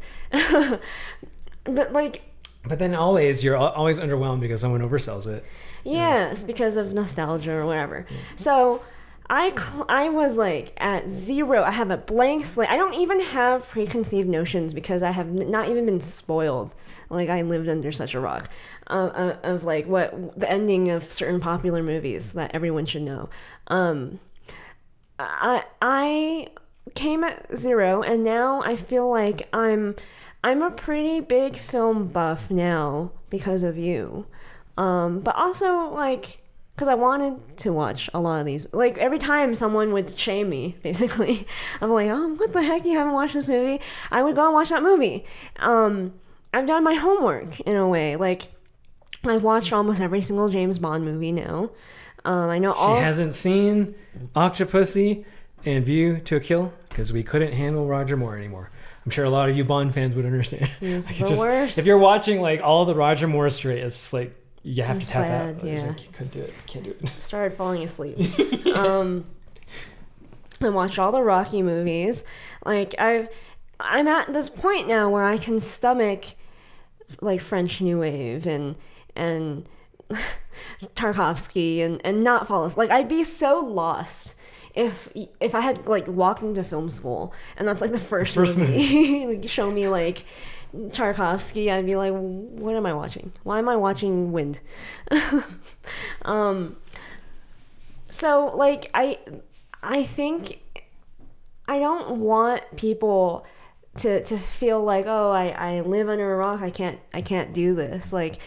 But then you're always underwhelmed because someone oversells it. Yes, because of nostalgia or whatever. So I was like at zero. I have a blank slate. I don't even have preconceived notions because I have not even been spoiled. Like, I lived under such a rock of like what the ending of certain popular movies that everyone should know. I came at zero, and now I feel like I'm a pretty big film buff now because of you. But also like, because I wanted to watch a lot of these. Like, every time someone would shame me, basically, I'm like, "Oh, what the heck, you haven't watched this movie?" I would go and watch that movie. I've done my homework, in a way. Like, I've watched almost every single James Bond movie now. I know all... She hasn't seen Octopussy and View to a Kill, because we couldn't handle Roger Moore anymore. I'm sure a lot of you Bond fans would understand. He's the worst. If you're watching, like, all the Roger Moore straight, it's just like, you have to tap out. Yeah. Like, you couldn't do it. Can't do it. Started falling asleep. I watched all the Rocky movies. Like, I'm at this point now where I can stomach like French New Wave and Tarkovsky and not fall asleep. Like, I'd be so lost if I had like walked into film school and that's like the first movie. Like, show me like Tarkovsky, I'd be like, what am I watching? Why am I watching Wind? So like I think I don't want people to feel like, oh, I live under a rock, I can't do this. Like,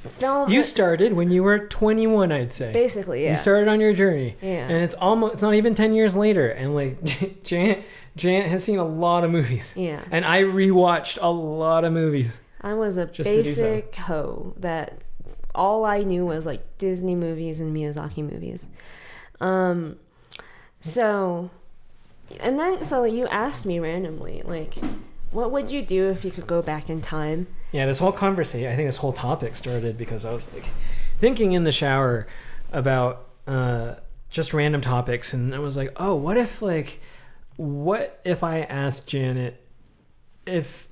film. You started when you were 21, I'd say. Basically, yeah. You started on your journey. Yeah. And it's not even 10 years later. And like Janet has seen a lot of movies. Yeah. And I rewatched a lot of movies. I was a basic hoe that all I knew was like Disney movies and Miyazaki movies. So you asked me randomly, like, what would you do if you could go back in time? Yeah, this whole conversation, I think this whole topic started because I was like thinking in the shower about just random topics, and I was like, oh, what if I asked Janet if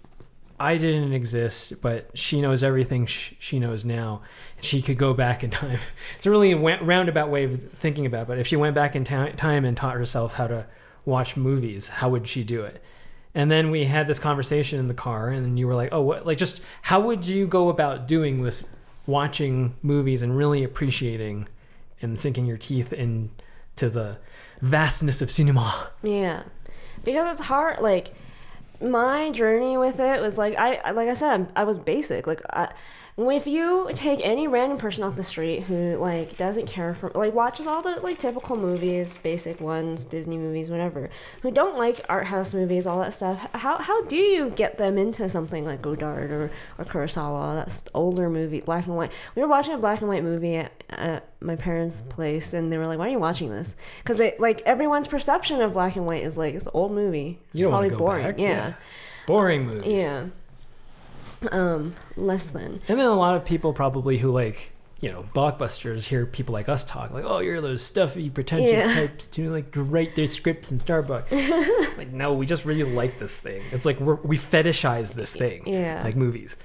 I didn't exist, but she knows everything she knows now, and she could go back in time. It's a really roundabout way of thinking about it, but if she went back in time and taught herself how to watch movies, how would she do it? And then we had this conversation in the car, and then you were like, oh, what, like, just how would you go about doing this, watching movies and really appreciating and sinking your teeth into the vastness of cinema? Yeah, because it's hard. Like, my journey with it was like I said, I was basic. Like, if you take any random person off the street who like doesn't care for, like, watches all the like typical movies, basic ones, Disney movies, whatever, who don't like art house movies, all that stuff, how do you get them into something like Godard or Kurosawa? That's older movie, black and white. We were watching a black and white movie at my parents' place, and they were like, why are you watching this? Because like everyone's perception of black and white is like, it's an old movie, it's you don't probably want to go boring. back. Yeah. Boring movies. Yeah. Less than. And then a lot of people probably who like, you know, blockbusters hear people like us talk like, oh, you're those stuffy, pretentious types to like to write their scripts in Starbucks. Like, no, we just really like this thing. It's like we fetishize this thing. Yeah. Like movies.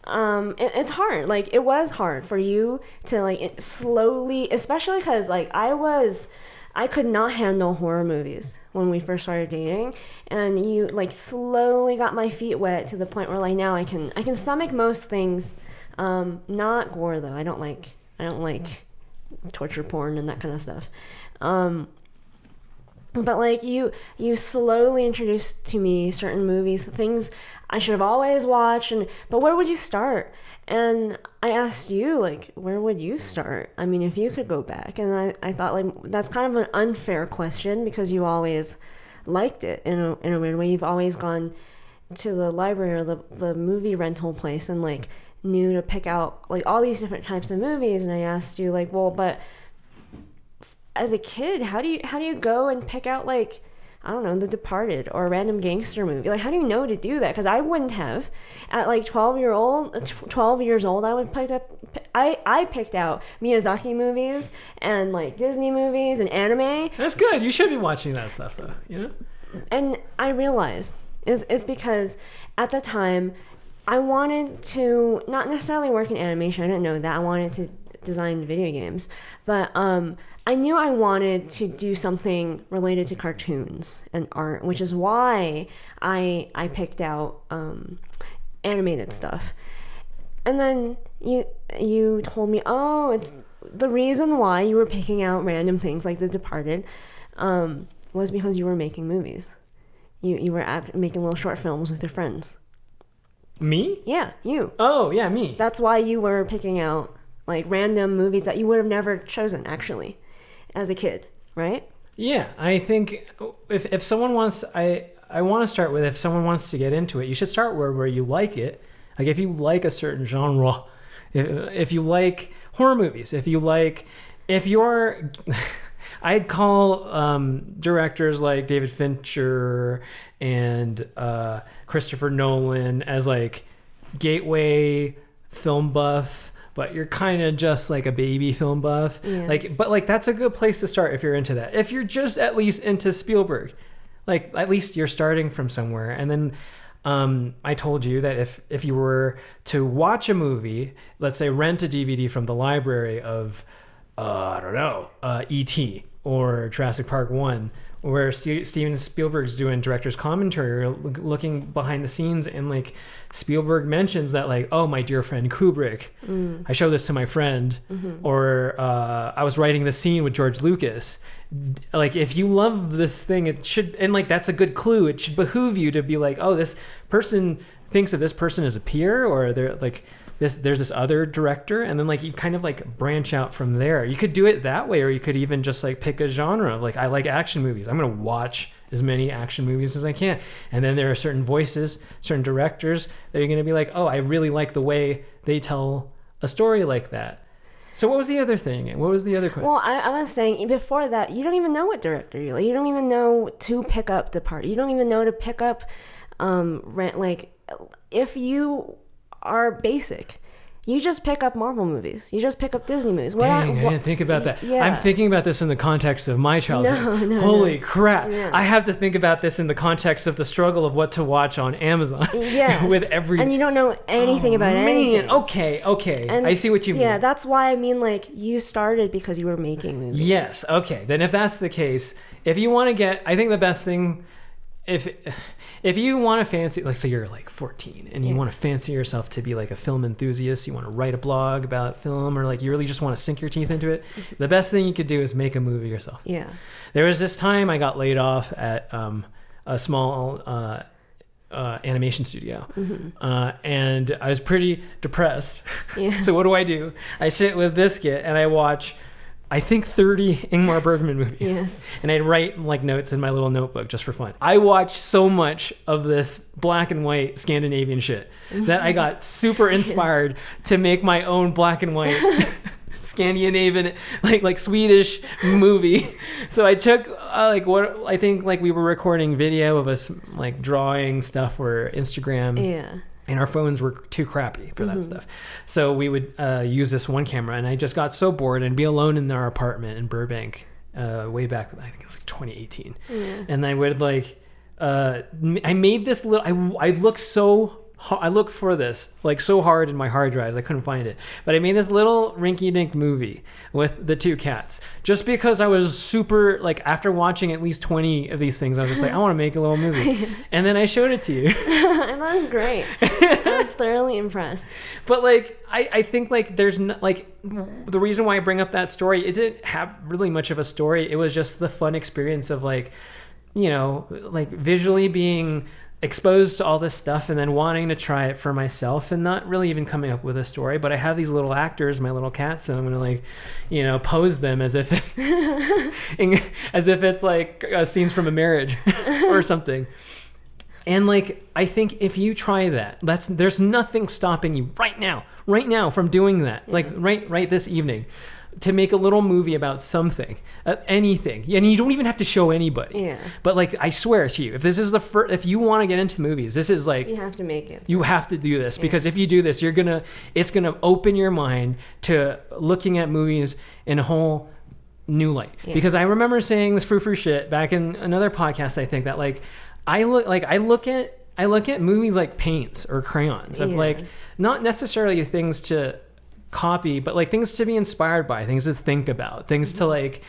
It's hard. Like, it was hard for you to like slowly, especially because like I could not handle horror movies when we first started dating, and you like slowly got my feet wet to the point where like now I can stomach most things. Not gore though. I don't like torture porn and that kind of stuff. But like you slowly introduced to me certain movies, things I should have always watched, but where would you start? And I asked you, like, where would you start? I mean, if you could go back. And I thought, like, that's kind of an unfair question because you always liked it in a weird way. You've always gone to the library or the movie rental place and, like, knew to pick out, like, all these different types of movies. And I asked you, like, well, but as a kid, how do you go and pick out, like, I don't know, The Departed or a random gangster movie? Like, how do you know to do that? Because I wouldn't have. At like 12 years old, I picked out Miyazaki movies and like Disney movies and anime. That's good. You should be watching that stuff though, you know? And I realized it's because at the time I wanted to not necessarily work in animation. I didn't know that. I wanted to design video games. But I knew I wanted to do something related to cartoons and art, which is why I picked out animated stuff. And then you told me, oh, it's the reason why you were picking out random things like The Departed was because you were making movies. You were making little short films with your friends. Me? Yeah, you. Oh, yeah, me. That's why you were picking out like random movies that you would have never chosen actually as a kid, right? Yeah, I think if someone wants, I want to start with, if someone wants to get into it, you should start where you like it. Like if you like a certain genre, if you like horror movies, if you're, I'd call directors like David Fincher and Christopher Nolan as like gateway film buff, but you're kind of just like a baby film buff. Yeah. But that's a good place to start if you're into that. If you're just at least into Spielberg, like at least you're starting from somewhere. And then I told you that if you were to watch a movie, let's say rent a DVD from the library of, I don't know, E.T. or Jurassic Park 1, where Steven Spielberg's doing director's commentary, looking behind the scenes, and like Spielberg mentions that like, oh, my dear friend Kubrick, I showed this to my friend, or I was writing the scene with George Lucas. Like if you love this thing, it should, and like that's a good clue. It should behoove you to be like, oh, this person thinks of this person as a peer, or they're like there's this other director, and then like you kind of like branch out from there. You could do it that way, or you could even just like pick a genre of like, I like action movies, I'm gonna watch as many action movies as I can. And then there are certain voices, certain directors that you're gonna be like, oh, I really like the way they tell a story like that. So what was the other thing? What was the other question? Well, I was saying before that, you don't even know what director you like. You don't even know to pick up the part. You don't even know to pick up, like, if you are basic, you just pick up Marvel movies. You just pick up Disney movies. Dang, I didn't think about that. Yeah. I'm thinking about this in the context of my childhood. No, Holy crap. Yeah. I have to think about this in the context of the struggle of what to watch on Amazon. Yes. With every... And you don't know anything about anything. Okay. And I see what you mean. Yeah, that's why I mean, like, you started because you were making movies. Yes, okay. Then if that's the case, if you want to get... I think the best thing... If you want to fancy, like, say you're like 14 and you want to fancy yourself to be like a film enthusiast, you want to write a blog about film, or like you really just want to sink your teeth into it, the best thing you could do is make a movie yourself. Yeah. There was this time I got laid off at a small animation studio, and I was pretty depressed. Yes. So what do? I sit with Biscuit and I watch, I think, 30 Ingmar Bergman movies. Yes. And I'd write like notes in my little notebook just for fun. I watched so much of this black and white Scandinavian shit that I got super inspired to make my own black and white Scandinavian, like Swedish movie. So I took like what I think, like we were recording video of us like drawing stuff for Instagram. Yeah. And our phones were too crappy for that stuff. So we would use this one camera, and I just got so bored and be alone in our apartment in Burbank way back, I think it was like 2018. Yeah. And I would like, I made this little, I looked for this like so hard in my hard drives, I couldn't find it. But I made this little rinky-dink movie with the two cats, just because I was super, like, after watching at least 20 of these things, I was just like, I want to make a little movie. And then I showed it to you. And that was great. I was thoroughly impressed. But like, I think like there's like, the reason why I bring up that story, it didn't have really much of a story. It was just the fun experience of like, you know, like visually being exposed to all this stuff and then wanting to try it for myself and not really even coming up with a story. But I have these little actors, my little cats, and I'm gonna like, you know, pose them as if it's like scenes from a marriage or something. And like, I think if you try that, there's nothing stopping you right now from doing that. Yeah. Like right this evening, to make a little movie about something, anything, and you don't even have to show anybody. Yeah. But like, I swear to you, if this is if you want to get into movies, this is like, you have to make it. You have to do this, because if you do this, it's gonna open your mind to looking at movies in a whole new light. Yeah. Because I remember saying this frou-frou shit back in another podcast, I think, that like, I look at movies like paints or crayons of like, not necessarily things to copy, but like things to be inspired by, things to think about, things to like,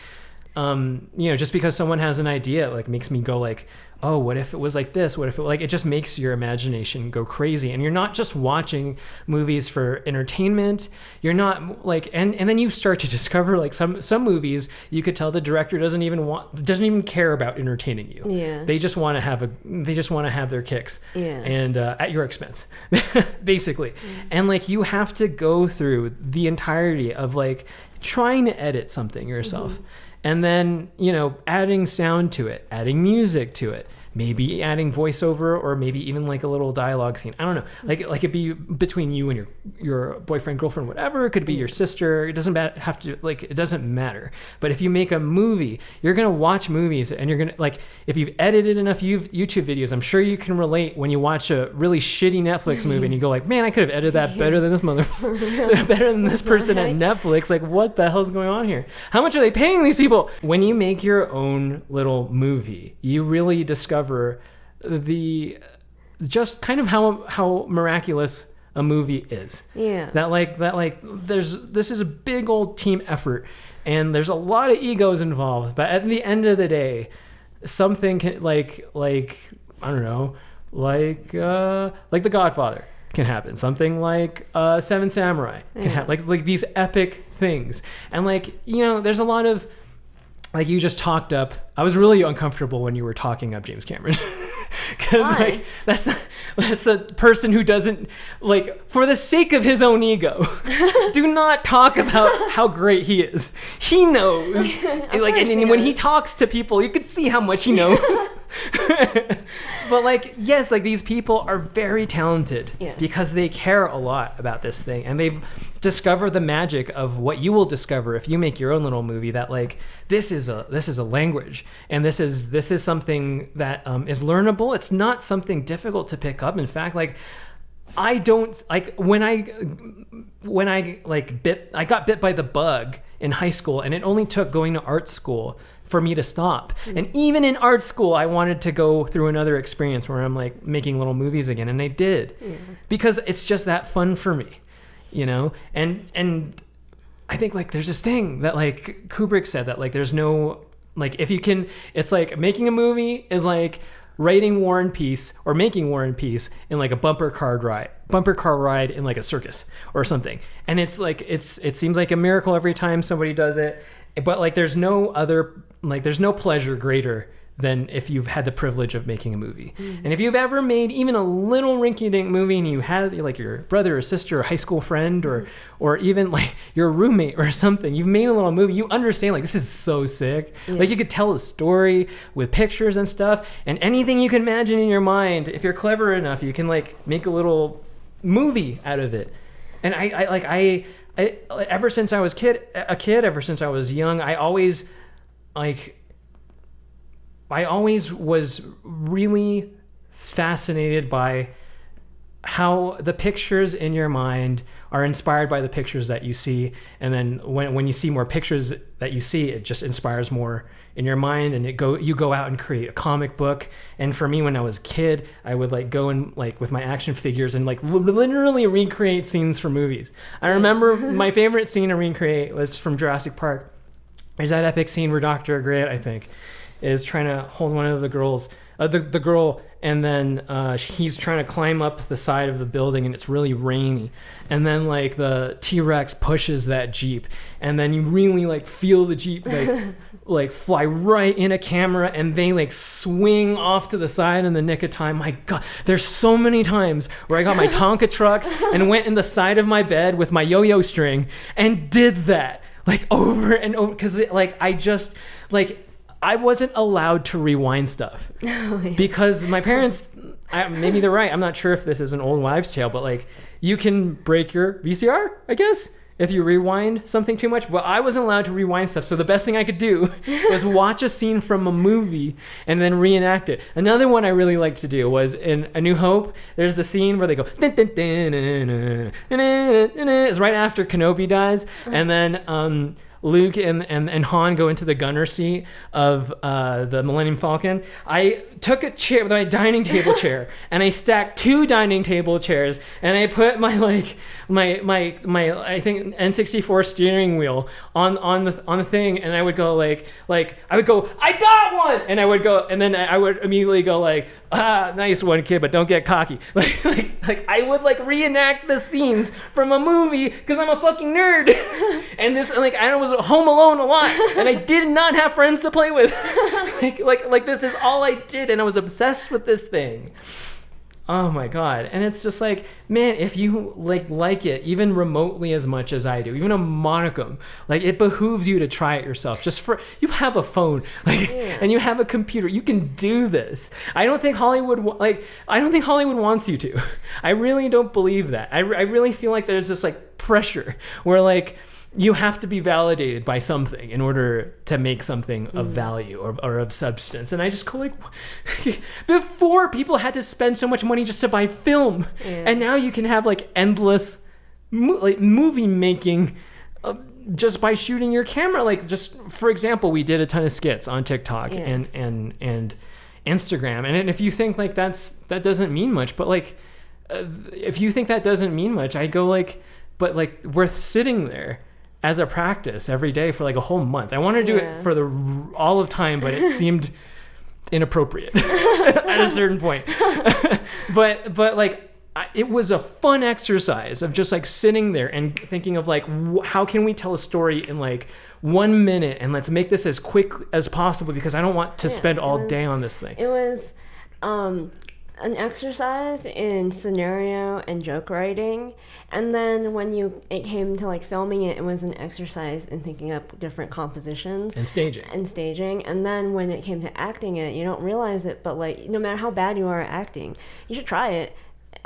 you know, just because someone has an idea, like, makes me go like, oh, what if it was like this? What if it just makes your imagination go crazy? And you're not just watching movies for entertainment. You're not like, and then you start to discover like some movies, you could tell the director doesn't even care about entertaining you. Yeah. They just want to have their kicks. Yeah. And at your expense, basically. And like, you have to go through the entirety of like trying to edit something yourself. And then, you know, adding sound to it, adding music to it, maybe adding voiceover, or maybe even like a little dialogue scene. I don't know. Like it'd be between you and your boyfriend, girlfriend, whatever. It could be your sister. It doesn't have to, like, it doesn't matter. But if you make a movie, you're going to watch movies, and you're going to, like, if you've edited enough YouTube videos, I'm sure you can relate when you watch a really shitty Netflix movie and you go like, man, I could have edited that better than this better than this person at Netflix. Like, what the hell's going on here? How much are they paying these people? When you make your own little movie, you really discover just kind of how miraculous a movie is. Yeah. This is a big old team effort, and there's a lot of egos involved, but at the end of the day, something can, like I don't know, like The Godfather can happen. Something like Seven Samurai can happen. Like these epic things. And like, you know, there's a lot of, like, you just talked up. I was really uncomfortable when you were talking up James Cameron. because like that's a person who doesn't, like, for the sake of his own ego, do not talk about how great he is. He knows. Like, and when he talks to people, you could see how much he knows. But like, yes, like these people are very talented because they care a lot about this thing, and they've discovered the magic of what you will discover if you make your own little movie, that like this is a language, and this is something that is learnable. It's not something difficult to pick up. In fact, like I don't like when I got bit by the bug in high school, and it only took going to art school for me to stop. And even in art school, I wanted to go through another experience where I'm like making little movies again, and I did because it's just that fun for me, you know. And I think like there's this thing that like Kubrick said, that like there's no, like, if you can, it's like making a movie is like writing War and Peace or making War and Peace in like a bumper car ride in like a circus or something. And it's like it seems like a miracle every time somebody does it, but like there's no pleasure greater than if you've had the privilege of making a movie. And if you've ever made even a little rinky-dink movie, and you had like your brother or sister or high school friend or even like your roommate or something, you've made a little movie, you understand like this is so sick. Like you could tell a story with pictures and stuff, and anything you can imagine in your mind, if you're clever enough, you can like make a little movie out of it. And I ever since I was ever since I was young, I always was really fascinated by how the pictures in your mind are inspired by the pictures that you see. And then when you see more pictures that you see, it just inspires more in your mind, and you go out and create a comic book. And for me, when I was a kid, I would like go and like with my action figures and like literally recreate scenes from movies. I remember my favorite scene to recreate was from Jurassic Park. There's that epic scene where Dr. Grant, I think, is trying to hold one of the girls, the girl, and then he's trying to climb up the side of the building, and it's really rainy. And then like the T-Rex pushes that Jeep, and then you really like feel the Jeep like fly right in a camera, and they like swing off to the side in the nick of time. My God, there's so many times where I got my Tonka trucks and went in the side of my bed with my yo-yo string and did that like over and over, because like I just like I wasn't allowed to rewind stuff because my parents, maybe they're right, I'm not sure if this is an old wives' tale, but like you can break your VCR, I guess, if you rewind something too much. But I wasn't allowed to rewind stuff, so the best thing I could do was watch a scene from a movie and then reenact it. Another one I really liked to do was in A New Hope. There's the scene where they go it's right after Kenobi dies, and then Luke and Han go into the gunner seat of the Millennium Falcon. I took a chair, my dining table chair, and I stacked 2 dining table chairs, and I put my I think N64 steering wheel on the thing, and I would go like I would go, I got one, and I would go, and then I would immediately go like, nice one, kid, but don't get cocky. Like I would like reenact the scenes from a movie because I'm a fucking nerd. And this, like, I was home alone a lot, and I did not have friends to play with. like this is all I did, and I was obsessed with this thing. Oh my God. And it's just like, man, if you like it even remotely as much as I do, even a modicum, like it behooves you to try it yourself. Just for, you have a phone, and you have a computer, you can do this. I don't think Hollywood wants you to. I really don't believe that. I really feel like there's this like pressure where like you have to be validated by something in order to make something of value or of substance. And I just go like, before people had to spend so much money just to buy film, and now you can have like endless movie making just by shooting your camera. Like, just for example, we did a ton of skits on TikTok and Instagram, and if you think like that doesn't mean much, but like if you think that doesn't mean much, I go like, but like we're sitting there as a practice every day for like a whole month. I wanted to do it for all of time, but it seemed inappropriate at a certain point. but like it was a fun exercise of just like sitting there and thinking of like, how can we tell a story in like 1 minute, and let's make this as quick as possible because I don't want to spend all day on this thing. It was an exercise in scenario and joke writing, and then when it came to like filming it, it was an exercise in thinking up different compositions and staging. And then when it came to acting it, you don't realize it, but like no matter how bad you are at acting, you should try it.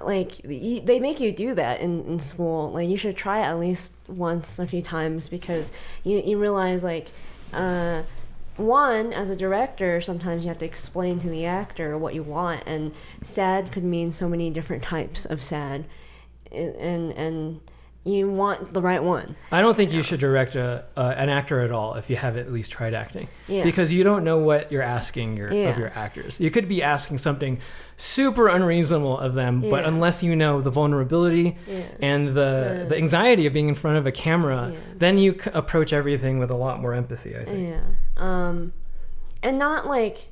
Like they make you do that in school. Like you should try it at least once, a few times, because you realize like one, as a director, sometimes you have to explain to the actor what you want, and sad could mean so many different types of sad, and you want the right one. I don't think you should direct an actor at all if you haven't at least tried acting, because you don't know what you're asking of your actors. You could be asking something super unreasonable of them, but unless you know the vulnerability and the anxiety of being in front of a camera, then you approach everything with a lot more empathy, I think. And not like,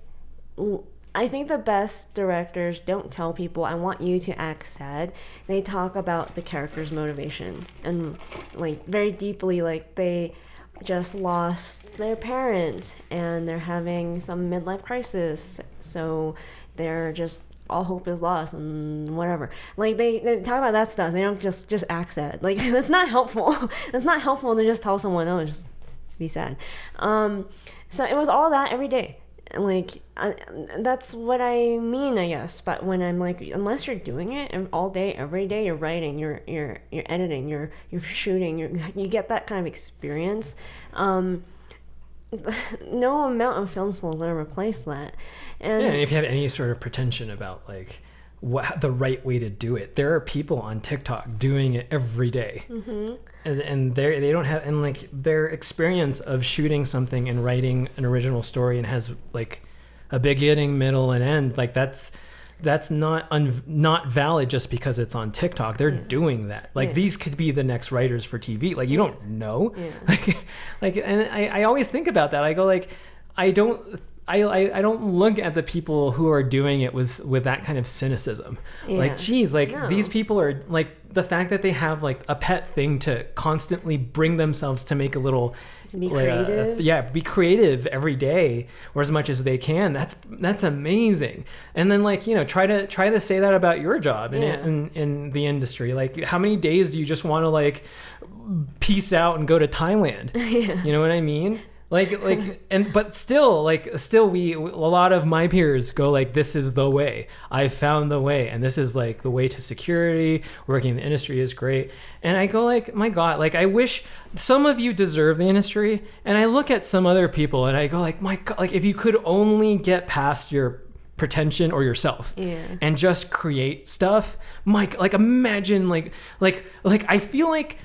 I think the best directors don't tell people, I want you to act sad. They talk about the character's motivation, and like very deeply, like they just lost their parent and they're having some midlife crisis, so they're just all hope is lost and whatever. Like they talk about that stuff. They don't just act sad. Like that's not helpful. It's not helpful to just tell someone, oh, just be sad. So it was all that every day. Like that's what I mean, I guess. But when I'm like, unless you're doing it all day, every day, you're writing, you're editing, you're shooting, you get that kind of experience. No amount of film school will ever replace that. And if you have any sort of pretension about like what the right way to do it, there are people on TikTok doing it every day, and they don't have, and like their experience of shooting something and writing an original story and has like a beginning, middle, and end, like that's not valid just because it's on TikTok. They're doing that. Like these could be the next writers for TV. Like you don't know. Like and I always think about that. I go like, I don't look at the people who are doing it with that kind of cynicism. Like, geez, like these people are like, the fact that they have like a pet thing to constantly bring themselves to make a little, to be creative. Be creative every day or as much as they can. That's amazing. And then like, try to say that about your job in the industry. Like how many days do you just want to like peace out and go to Thailand? You know what I mean? But still we a lot of my peers go like, this is the way. I found the way, and this is like the way to security. Working in the industry is great. And I go like, my God, like I wish some of you deserve the industry. And I look at some other people and I go like, my God, like if you could only get past your pretension or yourself and just create stuff, Mike, like imagine like I feel like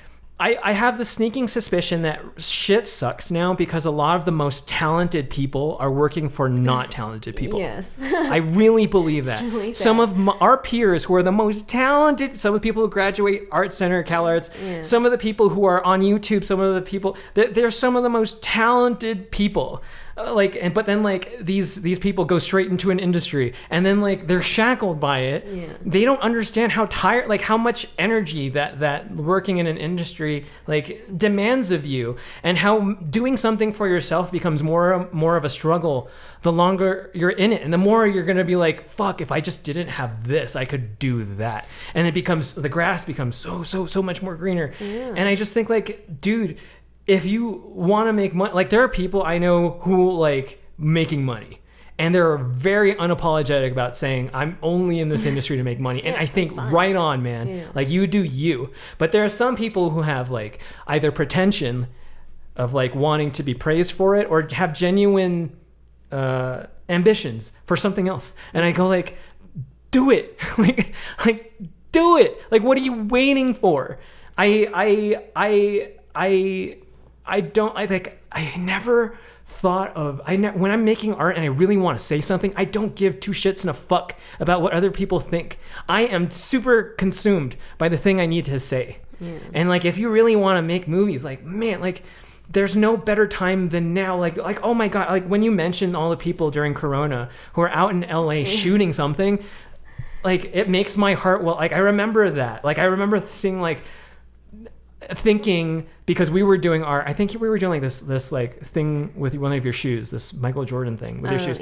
I have the sneaking suspicion that shit sucks now because a lot of the most talented people are working for not talented people. Yes. I really believe that. Really sad. Some of our peers who are the most talented, some of the people who graduate Art Center, Cal Arts, some of the people who are on YouTube, some of the people, they're some of the most talented people. But then like these people go straight into an industry and then like they're shackled by it. They don't understand how tired, like how much energy that working in an industry like demands of you, and how doing something for yourself becomes more of a struggle the longer you're in it, and the more you're gonna be like, fuck, if I just didn't have this, I could do that, and the grass becomes so much more greener. And I just think like, dude, if you want to make money, like there are people I know who like making money and they're very unapologetic about saying, I'm only in this industry to make money. And I think right on, man, like you do you. But there are some people who have like either pretension of like wanting to be praised for it or have genuine ambitions for something else. And I go like, do it. like do it. Like, what are you waiting for? I never thought of, when I'm making art and I really want to say something, I don't give two shits and a fuck about what other people think. I am super consumed by the thing I need to say. And like, if you really want to make movies, like, man, like there's no better time than now. Like, oh my God, like when you mentioned all the people during Corona who are out in LA shooting something, like it makes my heart, well, like I remember that. Like I remember seeing like, thinking, because we were doing art, I think we were doing like this like thing with one of your shoes, this Michael Jordan thing with your shoes.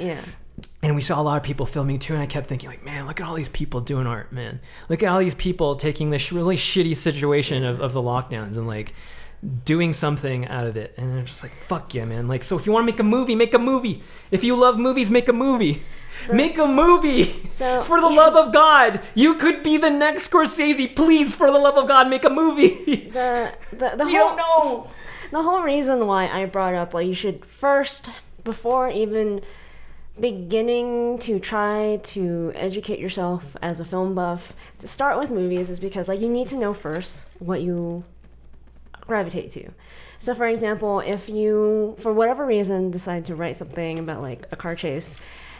And we saw a lot of people filming too, and I kept thinking, like, man, look at all these people doing art, man. Look at all these people taking this really shitty situation of the lockdowns and like doing something out of it. And I'm just like, fuck yeah, man. Like, so if you want to make a movie, make a movie. If you love movies, make a movie. Make a movie. So, for the love of God. You could be the next Scorsese. Please, for the love of God, make a movie. The you don't know. The whole reason why I brought up, like, you should first, before even beginning to try to educate yourself as a film buff, to start with movies is because, like, you need to know first what you gravitate to. So, for example, if you, for whatever reason, decide to write something about, like, a car chase,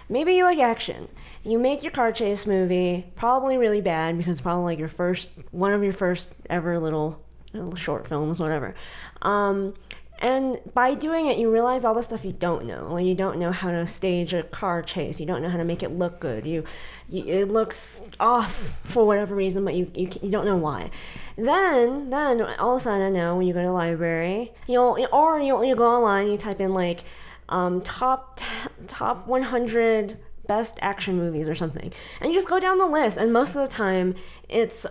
maybe you like action. You make your car chase movie, probably really bad because it's probably like one of your first ever little short films, whatever. And by doing it, you realize all the stuff you don't know. Like, you don't know how to stage a car chase. You don't know how to make it look good. It looks off for whatever reason, but you don't know why. Then all of a sudden, now when you go to the library, you'll go online, you type in like top 100 best action movies or something, and you just go down the list. And most of the time, it's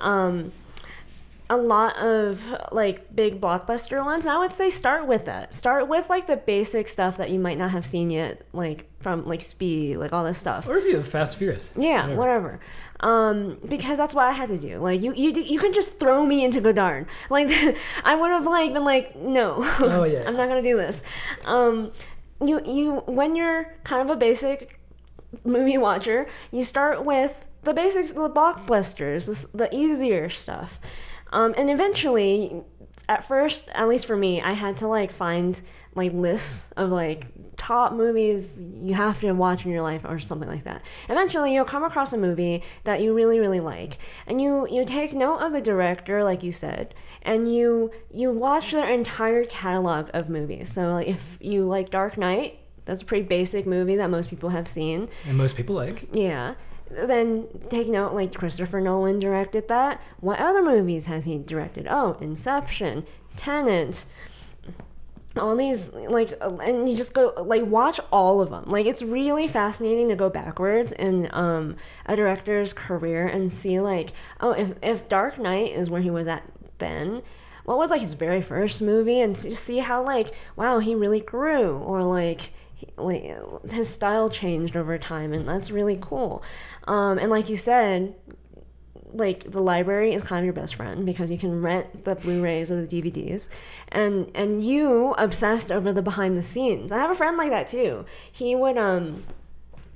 a lot of like big blockbuster ones. I would say start with that. Start with like the basic stuff that you might not have seen yet, like from like Speed, like all this stuff. Or if you have Fast Furious. Yeah, whatever. Because that's what I had to do. Like you can just throw me into Godard. Like I would have like been like, no, oh, yeah. I'm not gonna do this. You when you're kind of a basic movie watcher, you start with the basics, the blockbusters, the easier stuff. And eventually, at first, at least for me, I had to like find like lists of like top movies you have to watch in your life or something like that. Eventually, you'll come across a movie that you really, really like, and you take note of the director, like you said, and you watch their entire catalog of movies. So like, if you like Dark Knight, that's a pretty basic movie that most people have seen. And most people like. Yeah. Then take note, like Christopher Nolan directed that. What other movies has he directed? Oh, Inception, Tenet, all these, like, and you just go, like, watch all of them. Like, it's really fascinating to go backwards in a director's career and see, like, oh, if Dark Knight is where he was at then, what was, like, his very first movie? And see how, like, wow, he really grew, or, like his style changed over time, and that's really cool. And like you said, like the library is kind of your best friend because you can rent the Blu-rays or the DVDs, and you obsessed over the behind the scenes. I have a friend like that too. He would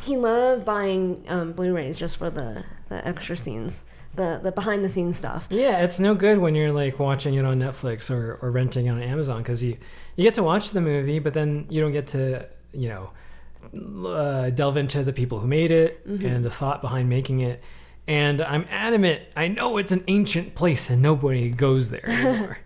he loved buying Blu-rays just for the extra scenes, the behind the scenes stuff. Yeah, it's no good when you're like watching it on Netflix or renting on Amazon, because you get to watch the movie, but then you don't get to delve into the people who made it and the thought behind making it. And I'm adamant, I know it's an ancient place and nobody goes there anymore,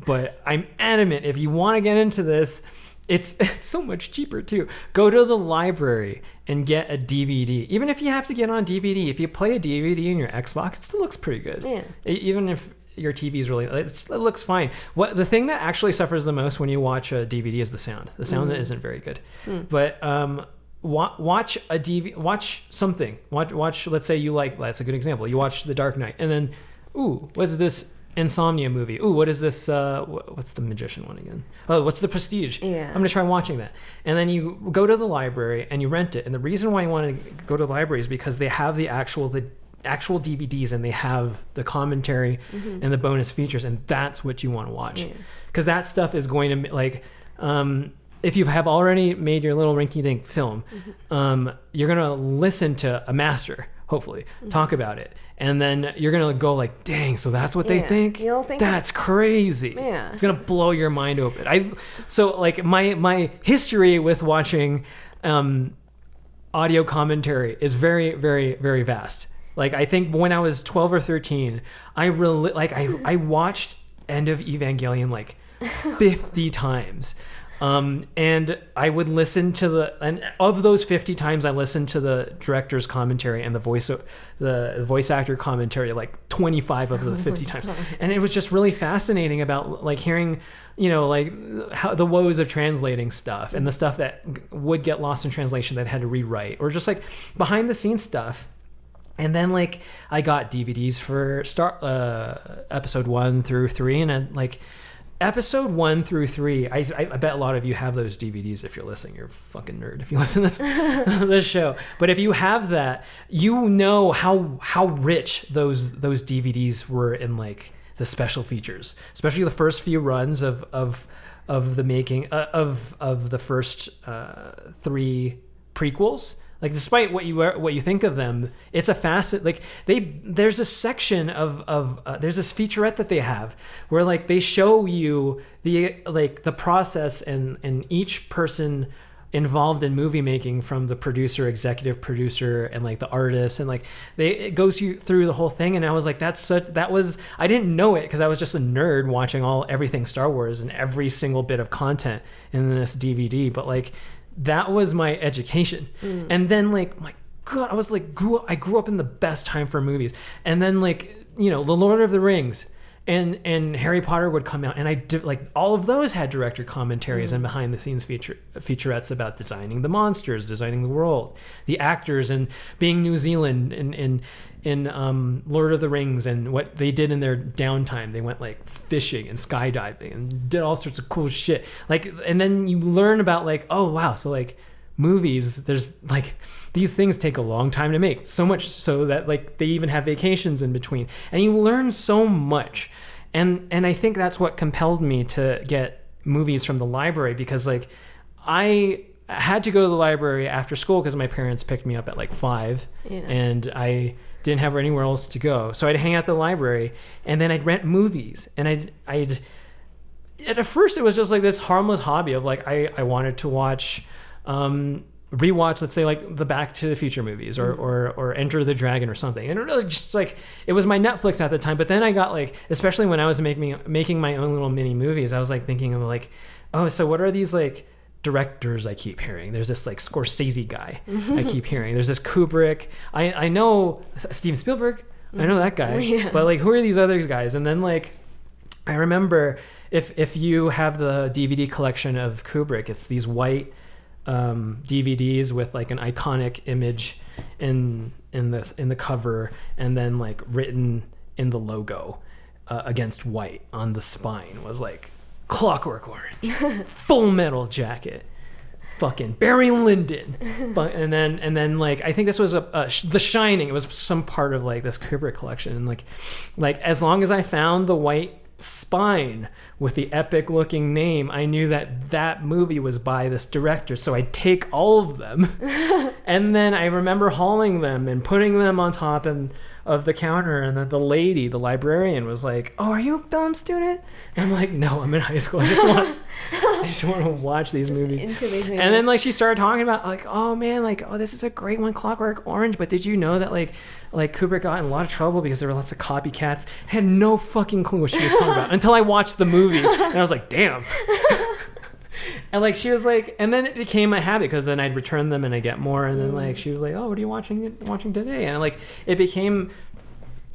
but I'm adamant, if you want to get into this, it's so much cheaper too. Go to the library and get a DVD. Even if you have to get on DVD, if you play a DVD in your Xbox, it still looks pretty good. Yeah. Even if your TV is really, it looks fine. The thing that actually suffers the most when you watch a DVD is the sound. The sound isn't very good. But watch a DVD, watch something. Watch. Let's say you like. That's a good example. You watch The Dark Knight, and then, ooh, what's this Insomnia movie? Ooh, what is this? What's the Magician one again? Oh, what's The Prestige? Yeah. I'm gonna try watching that. And then you go to the library and you rent it. And the reason why you want to go to the library is because they have the actual DVDs, and they have the commentary and the bonus features, and that's what you want to watch, because that stuff is going to, like, if you have already made your little rinky-dink film, you're going to listen to a master, hopefully, talk about it, and then you're going to go like, dang, so that's what they think? You'll think that's crazy. Yeah. It's going to blow your mind open. So like my history with watching audio commentary is very, very, very vast. Like, I think when I was 12 or 13, I watched End of Evangelion like 50 times. And I would listen to and of those 50 times, I listened to the director's commentary and the voice actor commentary like 25 of the 50 times. And it was just really fascinating about like hearing, like how the woes of translating stuff and the stuff that would get lost in translation that had to rewrite, or just like behind the scenes stuff. And then like I got DVDs for episode 1 through 3, and like episode 1 through 3, I bet a lot of you have those DVDs. If you're listening, you're a fucking nerd if you listen to this show. But if you have that, you know how rich those DVDs were in like the special features, especially the first few runs of the making of the first 3 prequels. Like, despite what you think of them, it's a facet. Like there's a section there's this featurette that they have where like they show you the process and each person involved in movie making, from the producer, executive producer, and like the artist, and like it goes you through the whole thing. And I was like, I didn't know it because I was just a nerd watching everything Star Wars and every single bit of content in this DVD, but like that was my education. And then like, my God, I was like, I grew up in the best time for movies. And then like, The Lord of the Rings and Harry Potter would come out, and I did like all of those had director commentaries and behind the scenes featurettes about designing the monsters, designing the world, the actors, and being New Zealand in Lord of the Rings, and what they did in their downtime. They went like fishing and skydiving and did all sorts of cool shit. Like, and then you learn about like, oh wow, so like movies, there's like these things take a long time to make, so much so that like they even have vacations in between, and you learn so much. And I think that's what compelled me to get movies from the library, because like I had to go to the library after school because my parents picked me up at like 5, and I didn't have anywhere else to go. So I'd hang out at the library, and then I'd rent movies. And I'd at first it was just like this harmless hobby of like, I wanted to watch, rewatch, let's say like the Back to the Future movies or Enter the Dragon or something. And it really just like, it was my Netflix at the time. But then I got like, especially when I was making my own little mini movies, I was like thinking of like, oh, so what are these like directors I keep hearing? There's this like Scorsese guy I keep hearing. There's this Kubrick. I know Steven Spielberg. I know that guy. But like, who are these other guys? And then like, I remember if you have the DVD collection of Kubrick, it's these white DVDs with like an iconic image in the cover, and then like written in the logo against white on the spine was like Clockwork Orange, Full Metal Jacket, fucking Barry Lyndon, and then like I think this was The Shining. It was some part of like this Kubrick collection, and like as long as I found the white spine with the epic looking name, I knew that movie was by this director. So I'd take all of them and then I remember hauling them and putting them on top of the counter, and then the librarian was like, "Oh, are you a film student?" And I'm like, "No, I'm in high school. I just want to watch these movies." Into these movies. And then like she started talking about like, "Oh man, like, oh, this is a great one, Clockwork Orange, but did you know that like Kubrick got in a lot of trouble because there were lots of copycats?" I had no fucking clue what she was talking about until I watched the movie, and I was like, "Damn." And like she was like, and then it became a habit because then I'd return them and I get more, and then like she was like, "Oh, what are you watching today?" And like it became,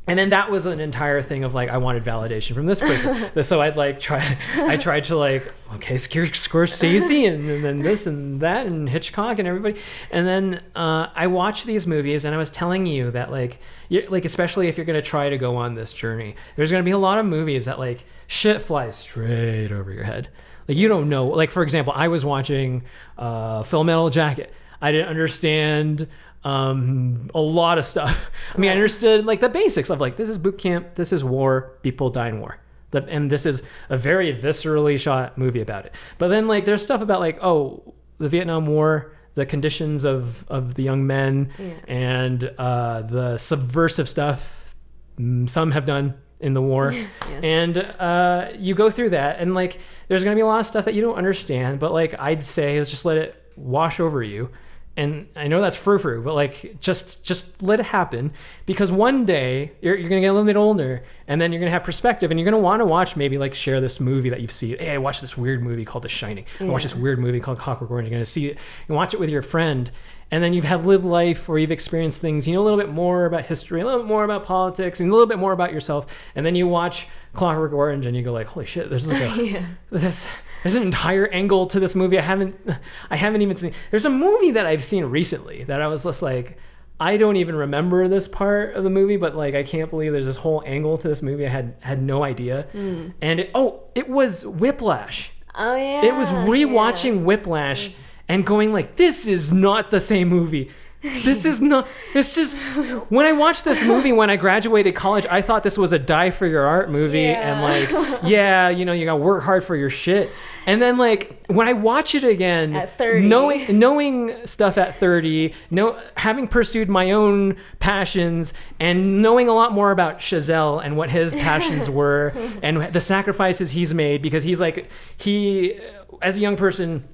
and then that was an entire thing of like I wanted validation from this person. So I tried to like, okay, Scorsese and then this and that and Hitchcock and everybody, and then I watched these movies, and I was telling you that like especially if you're gonna try to go on this journey, there's gonna be a lot of movies that like shit flies straight over your head. Like you don't know. Like for example, I was watching Full Metal Jacket. I didn't understand a lot of stuff. I mean, I understood like the basics of like, this is boot camp, this is war, people die in war, and this is a very viscerally shot movie about it. But then like there's stuff about like, oh, the Vietnam War, the conditions of the young men, and the subversive stuff some have done in the war. And you go through that, and like there's gonna be a lot of stuff that you don't understand, but like I'd say let's just let it wash over you, and I know that's frou-frou, but like just let it happen, because one day you're gonna get a little bit older, and then you're gonna have perspective, and you're gonna want to watch, maybe like share this movie that you've seen. Hey, I watched this weird movie called The Shining. I watched this weird movie called Clockwork Orange. You're gonna see it. You watch it with your friend, and then you have lived life, or you've experienced things. You know a little bit more about history, a little bit more about politics, and a little bit more about yourself. And then you watch Clockwork Orange, and you go like, holy shit, there's like a there's an entire angle to this movie I haven't even seen. There's a movie that I've seen recently that I was just like, I don't even remember this part of the movie, but like I can't believe there's this whole angle to this movie. I had no idea. And it was Whiplash. Oh yeah. It was rewatching Whiplash and going like, this is not the same movie. This is not, it's just, when I watched this movie when I graduated college, I thought this was a die for your art movie, and like, yeah, you know, you gotta work hard for your shit. And then like, when I watch it again, at 30, knowing stuff at 30, having pursued my own passions, and knowing a lot more about Chazelle and what his passions were, and the sacrifices he's made, because he, as a young person,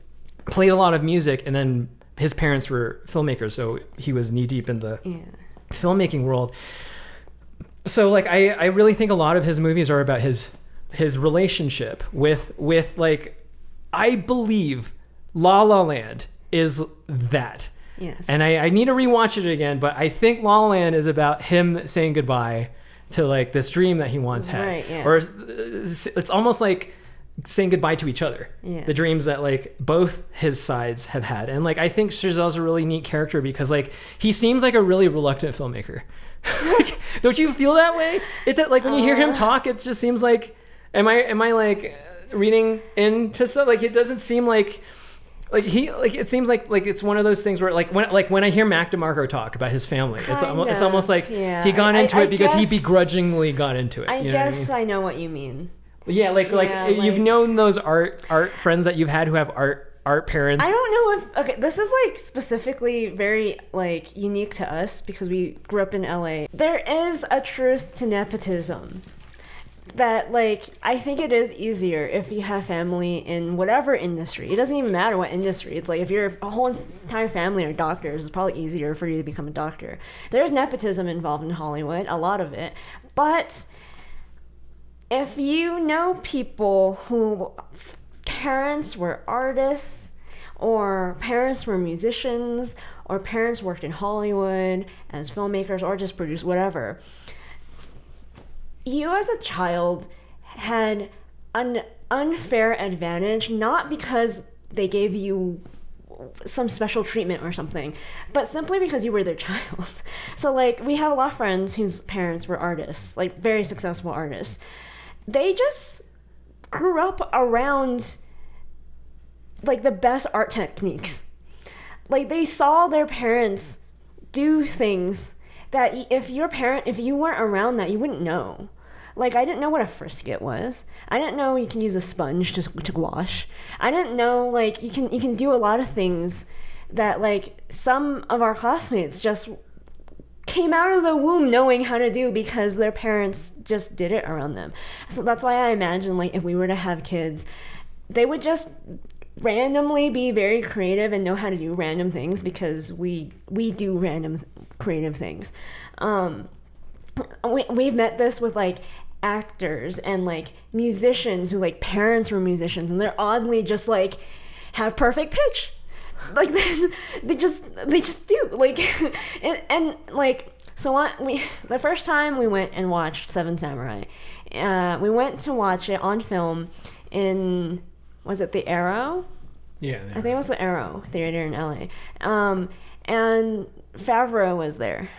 played a lot of music, and then his parents were filmmakers, so he was knee deep in the filmmaking world. So like I really think a lot of his movies are about his relationship with like, I believe La La Land is that. Yes. And I need to rewatch it again, but I think La La Land is about him saying goodbye to like this dream that he once had. Right, yeah. Or it's almost like saying goodbye to each other. Yes. The dreams that like both his sides have had. And like I think Chazelle's a really neat character, because like he seems like a really reluctant filmmaker. Don't you feel that way? It's like when you hear him talk, it just seems like, am I like reading into stuff? Like it doesn't seem like it seems like it's one of those things where like when I hear Mac DeMarco talk about his family, it's almost like he got into it because he begrudgingly got into it. I guess I know what you mean. Yeah, like you've known those art friends that you've had who have art parents. I don't know if this is like specifically very like unique to us because we grew up in LA. There is a truth to nepotism that like I think it is easier if you have family in whatever industry. It doesn't even matter what industry. It's like if your whole entire family are doctors, it's probably easier for you to become a doctor. There's nepotism involved in Hollywood, a lot of it, but if you know people who parents were artists, or parents were musicians, or parents worked in Hollywood as filmmakers, or just produced whatever, you as a child had an unfair advantage, not because they gave you some special treatment or something, but simply because you were their child. So like we have a lot of friends whose parents were artists, like very successful artists. They just grew up around like the best art techniques. Like they saw their parents do things that if you weren't around that, you wouldn't know. Like I didn't know what a frisket was. I didn't know you can use a sponge to gouache. I didn't know like you can do a lot of things that like some of our classmates just came out of the womb knowing how to do because their parents just did it around them. So that's why I imagine like if we were to have kids, they would just randomly be very creative and know how to do random things because we do random creative things. We've met this with like actors and like musicians who like parents were musicians and they're oddly just like have perfect pitch. Like they just do like and like so the first time we went and watched Seven Samurai, we went to watch it on film in, was it the Arrow? Yeah, I think it was the Arrow Theater in LA. And Favreau was there,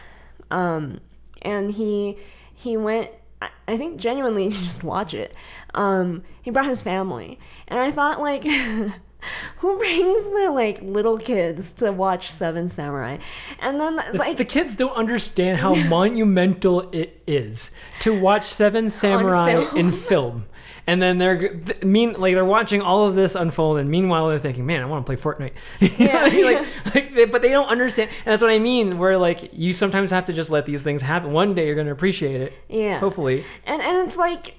and he went. I think genuinely to just watch it. He brought his family, and I thought like. Who brings their like little kids to watch Seven Samurai? And then like the kids don't understand how monumental it is to watch Seven Samurai in film. And then they're watching all of this unfold, and meanwhile they're thinking, "Man, I want to play Fortnite." But they don't understand. And that's what I mean. Where like you sometimes have to just let these things happen. One day you're going to appreciate it. Yeah. Hopefully. And it's like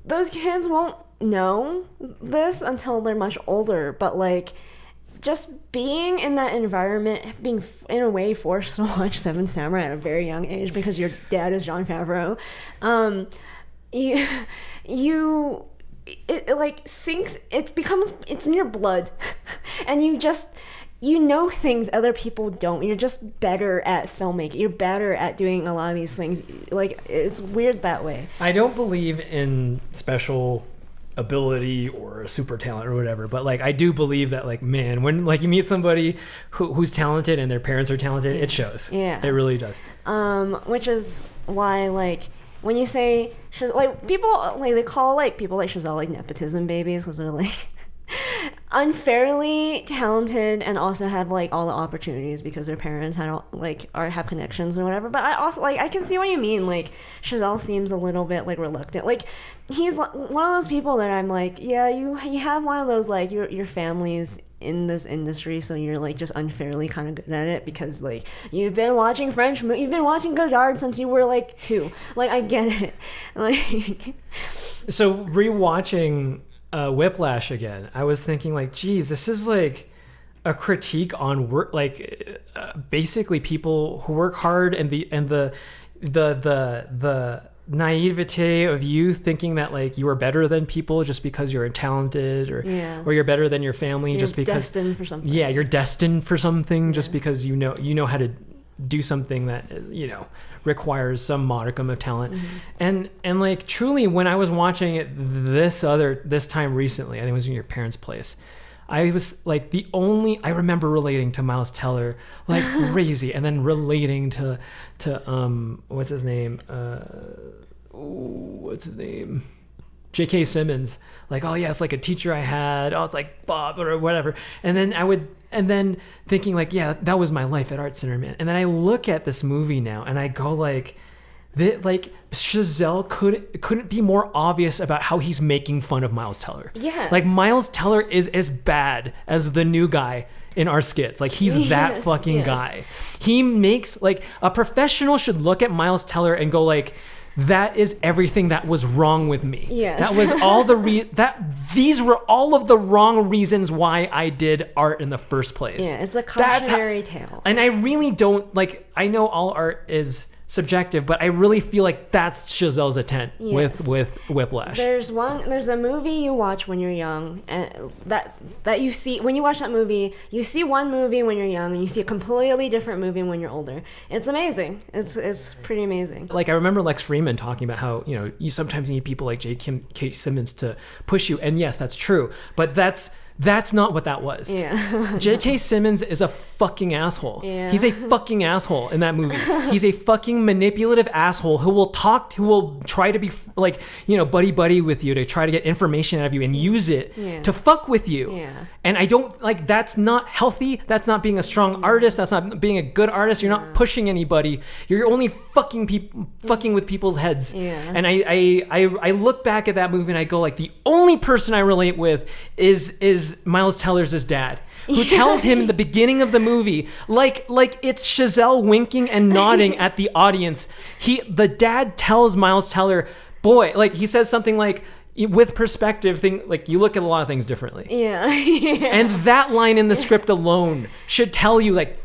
those kids won't know this until they're much older, but like just being in that environment, being in a way forced to watch Seven Samurai at a very young age because your dad is Jon Favreau, it like sinks, it's in your blood, and you know things other people don't. You're just better at filmmaking. You're better at doing a lot of these things. Like, it's weird that way. I don't believe in special ability or super talent or whatever, but like I do believe that, like, man, when like you meet somebody who's talented and their parents are talented, it shows. Yeah, it really does. Which is why, like, when you say like people, like they call like people like Chazelle like nepotism babies because they're like unfairly talented and also have like all the opportunities because their parents had like have connections or whatever. But I also like, I can see what you mean. Like, Chazelle seems a little bit like reluctant. Like, he's one of those people that I'm like, yeah, you have one of those like your family's in this industry, so you're like just unfairly kind of good at it because like you've been watching Godard since you were like 2. Like, I get it. Like, so rewatching Whiplash again, I was thinking like, geez, this is like a critique on work, like basically people who work hard and the naivete of you thinking that like you are better than people just because you're talented or you're better than your family you're just because destined for something. Yeah, you're destined for something just because you know how to do something that requires some modicum of talent. And like truly, when I was watching it this time recently, I think it was in your parents' place, I was like I remember relating to Miles Teller like crazy, and then relating to what's his name? J.K. Simmons. Like, oh yeah, it's like a teacher I had. Oh, it's like Bob or whatever. And then thinking like, yeah, that was my life at Art Center, man. And then I look at this movie now and I go like Chazelle couldn't be more obvious about how he's making fun of Miles Teller. Yes. Like, Miles Teller is as bad as the new guy in our skits. Like, he's that fucking guy. He makes, like, a professional should look at Miles Teller and go like, that is everything that was wrong with me. Yes. That was all these were all of the wrong reasons why I did art in the first place. Yeah, it's a cautionary tale. And I really don't, like, I know all art is subjective, but I really feel like that's Chazelle's intent with Whiplash. There's a movie you watch when you're young, and that you see when you watch that movie, you see one movie when you're young and you see a completely different movie when you're older. It's amazing. It's pretty amazing. Like, I remember Lex Freeman talking about how, you sometimes need people like J.K. Simmons to push you, and yes, that's true, but that's not what that was. Yeah. J.K. Simmons is a fucking asshole. Yeah. He's a fucking asshole in that movie. He's a fucking manipulative asshole who will try to be like, buddy with you to try to get information out of you and use it to fuck with you. Yeah. And I don't, like, that's not healthy. That's not being a strong artist. That's not being a good artist. You're not pushing anybody. You're only fucking with people's heads. Yeah. And I look back at that movie and I go like, the only person I relate with is Miles Teller's dad, who tells him in the beginning of the movie, like it's Chazelle winking and nodding at the audience. The dad tells Miles Teller, boy, like, he says something like, with perspective, like, you look at a lot of things differently. Yeah. And that line in the script alone should tell you, like,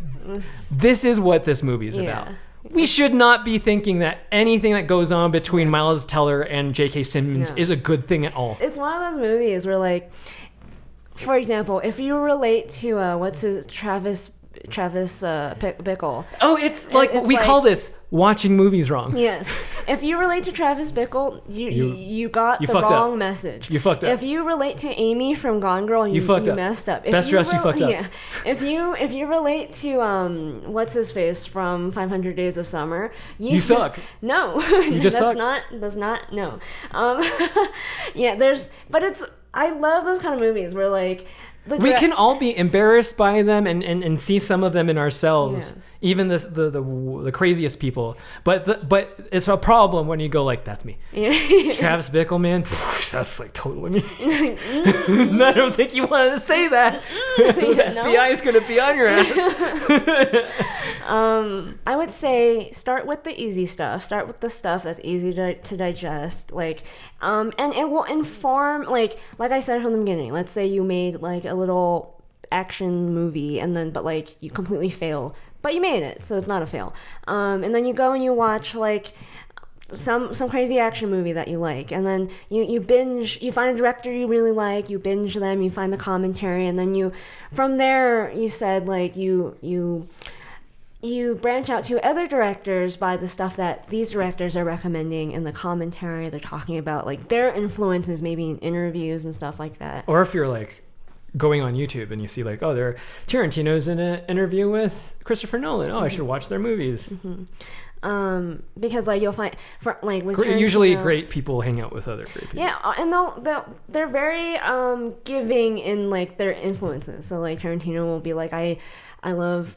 this is what this movie is about. We should not be thinking that anything that goes on between Miles Teller and J.K. Simmons is a good thing at all. It's one of those movies where, like, for example, if you relate to Travis Bickle. Oh, it's like we call this watching movies wrong. Yes. If you relate to Travis Bickle, you got the wrong message. You fucked up. If you relate to Amy from Gone Girl, you messed up. Best dressed, you fucked up. Yeah. If you relate to what's his face from 500 Days of Summer, you suck. No. You just suck. That's not no. I love those kind of movies where, like, we can all be embarrassed by them and see some of them in ourselves, even the craziest people. But it's a problem when you go like, that's me. Yeah. Travis Bickle, man, that's like totally me. I don't think you wanted to say that. The FBI is going to be on your ass. I would say start with the easy stuff. Start with the stuff that's easy to digest. Like, and it will inform, like I said from the beginning, let's say you made like a little action movie, and then but like you completely fail, but you made it, so it's not a fail. And then you go and you watch like some crazy action movie that you like, and then you binge, you find a director you really like, you binge them, you find the commentary, and then you from there you said like you branch out to other directors by the stuff that these directors are recommending in the commentary. They're talking about like their influences maybe in interviews and stuff like that. Or if you're like going on YouTube and you see like, oh, Tarantino's in an interview with Christopher Nolan. Oh, I should watch their movies. Because like you'll find for like with usually great people hang out with other great people. Yeah, and they're very giving in like their influences. So like Tarantino will be like, I love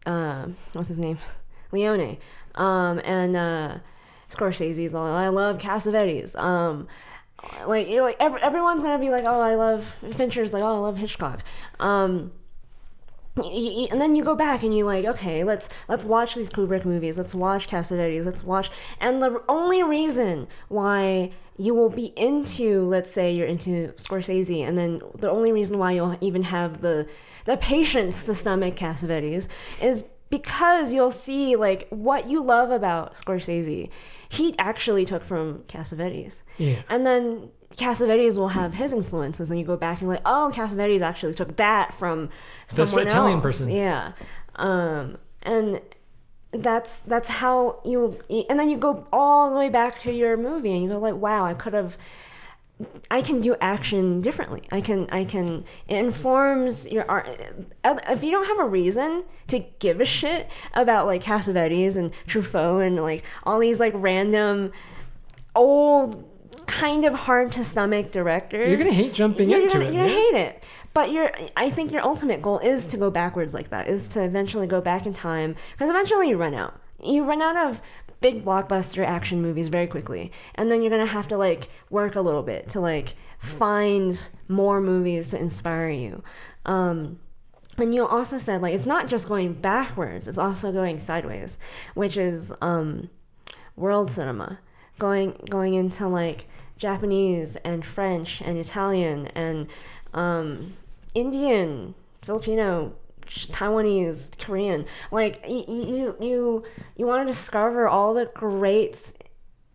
what's his name, Leone, and Scorsese's all, I love Cassavetes. Like everyone's gonna be like, oh, I love Fincher's, like, oh, I love Hitchcock. And then you go back and you like, okay, let's watch these Kubrick movies, let's watch Cassavetes, let's watch. And the only reason why you will be into, let's say you're into Scorsese, and then the only reason why you'll even have the patience to stomach Cassavetes is because you'll see like what you love about Scorsese he actually took from Cassavetes. Yeah. And then Cassavetes will have his influences, and you go back and like, oh, Cassavetes actually took that from someone else. Italian person. Yeah. And that's how you, and then you go all the way back to your movie and you go like, wow, I can do action differently. It informs your art. If you don't have a reason to give a shit about like Cassavetes and Truffaut and like all these like random old kind of hard to stomach directors, you're gonna hate jumping into it. You're gonna hate it. But I think your ultimate goal is to go backwards like that, is to eventually go back in time, because eventually you run out. You run out of big blockbuster action movies very quickly, and then you're gonna have to like work a little bit to like find more movies to inspire you. And you also said like it's not just going backwards, it's also going sideways, which is world cinema, going into like Japanese and French and Italian and Indian, Filipino, Taiwanese, Korean. Like you want to discover all the greats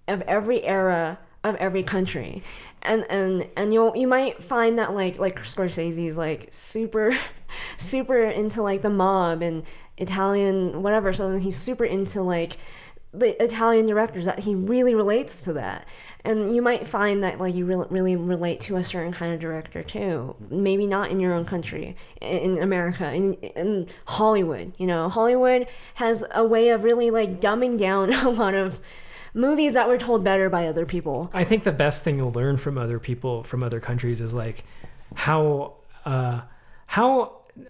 of every era of every country, and you might find that like Scorsese's like super into like the mob and Italian whatever, so then he's super into like the Italian directors, that he really relates to that. And you might find that like you really relate to a certain kind of director too, maybe not in your own country, in America, in Hollywood. You know, Hollywood has a way of really like dumbing down a lot of movies that were told better by other people. I think the best thing you'll learn from other people from other countries is like how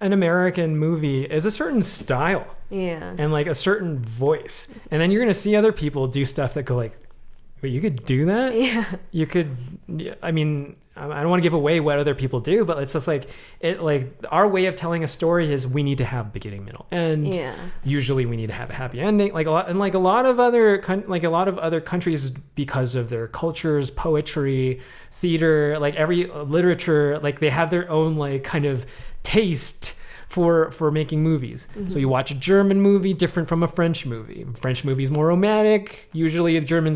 an American movie is a certain style, yeah, and like a certain voice, and then you're gonna see other people do stuff that go like, wait, you could do that? Yeah. You could, I mean, I don't want to give away what other people do, but it's just like, our way of telling a story is we need to have beginning, middle, end. Yeah. Usually we need to have a happy ending. Like a lot of other countries, because of their cultures, poetry, theater, like every literature, like they have their own like kind of taste for making movies. Mm-hmm. So you watch a German movie different from a French movie. French movie is more romantic. Usually the German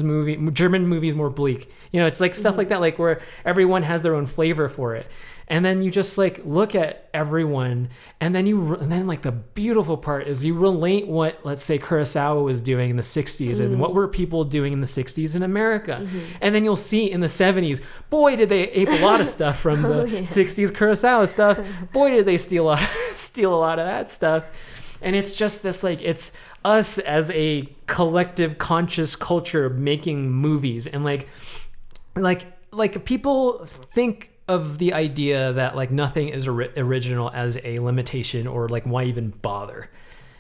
movie is more bleak. You know, it's like stuff like that, like where everyone has their own flavor for it. And then you just like look at everyone, and then like the beautiful part is you relate what, let's say, Kurosawa was doing in the 60s and what were people doing in the 60s in America. Mm-hmm. And then you'll see in the 70s, boy, did they ape a lot of stuff from the 60s Kurosawa stuff. Boy, did they steal a lot of that stuff. And it's just this, like, it's us as a collective conscious culture making movies. And like people think of the idea that like nothing is original as a limitation, or like why even bother.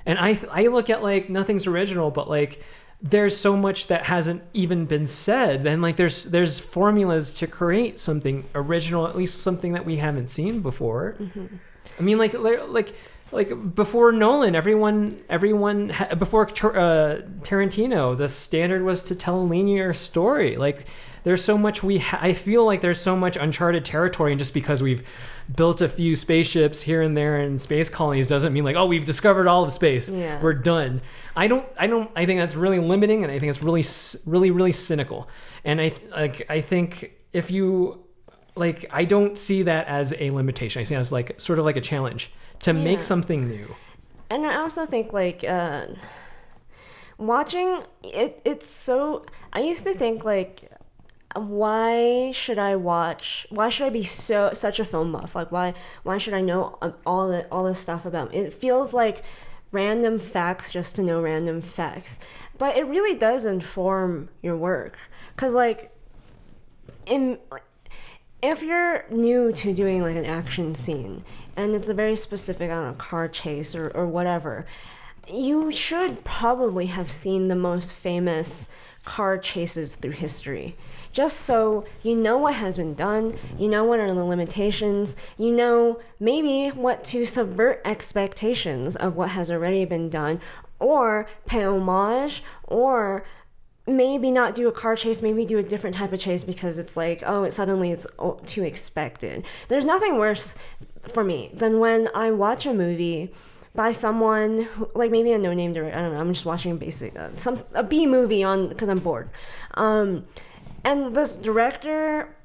And I look at like nothing's original, but like there's so much that hasn't even been said, and like there's formulas to create something original, at least something that we haven't seen before. I mean, like before Nolan, before Tarantino, the standard was to tell a linear story. Like there's so much I feel like there's so much uncharted territory, and just because we've built a few spaceships here and there in space colonies doesn't mean like, oh, we've discovered all of space. Yeah. We're done. I think that's really limiting, and I think it's really cynical. And I think if you like, I don't see that as a limitation. I see it as like sort of like a challenge to make something new. And I also think like watching it's so, I used to think like, why should I be such a film buff? Like why should I know all this stuff about it? It feels like random facts just to know random facts, but it really does inform your work. Because like if you're new to doing like an action scene and it's a very specific, I don't know, car chase or whatever, you should probably have seen the most famous car chases through history, just so you know what has been done, you know what are the limitations, you know maybe what to subvert expectations of what has already been done, or pay homage, or maybe not do a car chase, maybe do a different type of chase because it's like, oh, it's too expected. There's nothing worse for me than when I watch a movie by someone who, like maybe a no-name director, I don't know, I'm just watching a B movie on because I'm bored, and this director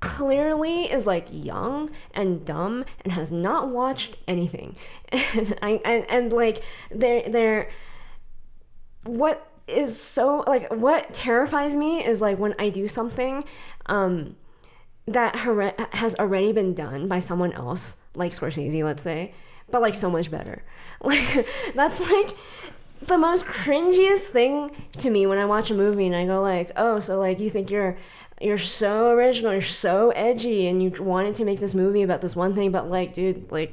clearly is like young and dumb and has not watched anything, and like they're what is so like, what terrifies me is like when I do something that has already been done by someone else, like Scorsese, let's say, but like so much better. Like that's like the most cringiest thing to me when I watch a movie and I go like, oh, so like you think you're so original, you're so edgy, and you wanted to make this movie about this one thing, but like, dude, like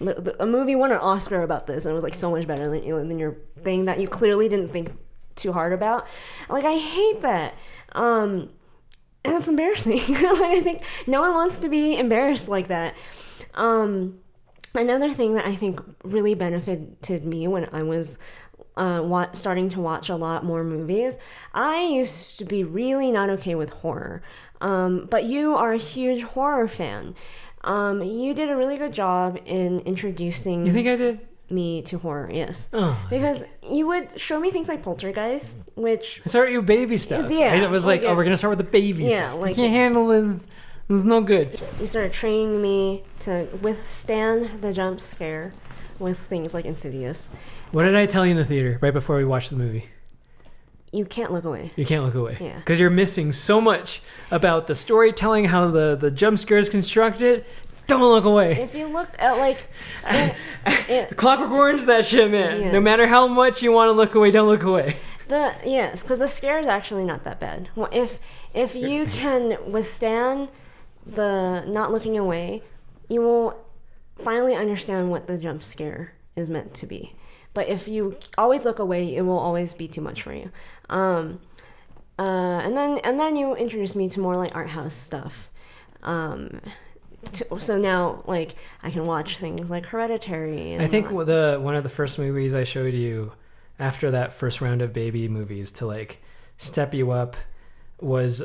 a movie won an Oscar about this and it was like so much better than your thing that you clearly didn't think too hard about. Like I hate that. And it's embarrassing. Like, I think no one wants to be embarrassed like that. Another thing that I think really benefited me when I was starting to watch a lot more movies, I used to be really not okay with horror. But you are a huge horror fan. You did a really good job in introducing... You think I did? Me to horror, yes. Oh. Because you would show me things like Poltergeist, which... I started you baby stuff. Yeah. I was like, oh, we're going to start with the baby stuff. Like, I can't handle this. This is no good. You started training me to withstand the jump scare with things like Insidious. What did I tell you in the theater right before we watched the movie? You can't look away. You can't look away. Yeah. Because you're missing so much about the storytelling, how the jump scare is constructed. Don't look away. If you look at like... Clockwork Orange, that shit, man. Yes. No matter how much you want to look away, don't look away. Yes, because the scare is actually not that bad. If you can withstand the not looking away, you will finally understand what the jump scare is meant to be. But if you always look away, it will always be too much for you. And then you introduced me to more like art house stuff. So now, like, I can watch things like Hereditary. And I think one of the first movies I showed you after that first round of baby movies to like step you up was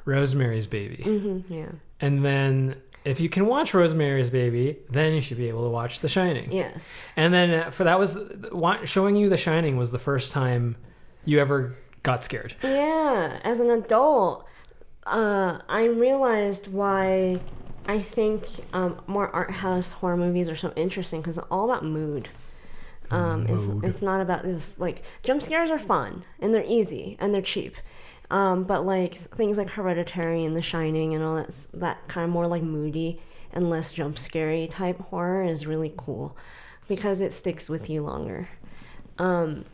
Rosemary's Baby. Mm-hmm, yeah. And then if you can watch Rosemary's Baby, then you should be able to watch The Shining. Yes. And then showing you The Shining was the first time you ever got scared. Yeah. As an adult, I realized why I think more art house horror movies are so interesting, because it's all about mood. It's not about this, like, jump scares are fun and they're easy and they're cheap. But like things like Hereditary and The Shining and all that kind of more like moody and less jump scary type horror is really cool because it sticks with you longer. The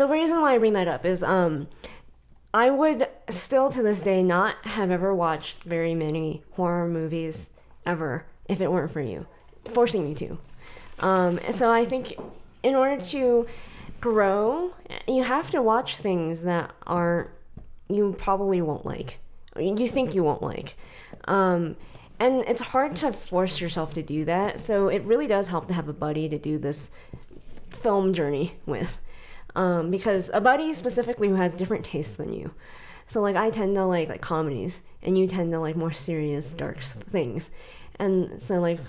reason why I bring that up is I would still to this day not have ever watched very many horror movies ever if it weren't for you forcing me to. So I think in order to grow, you have to watch things that you probably won't like. You think you won't like. And it's hard to force yourself to do that. So it really does help to have a buddy to do this film journey with. Because a buddy specifically who has different tastes than you. So like I tend to like comedies, and you tend to like more serious, dark things. And so like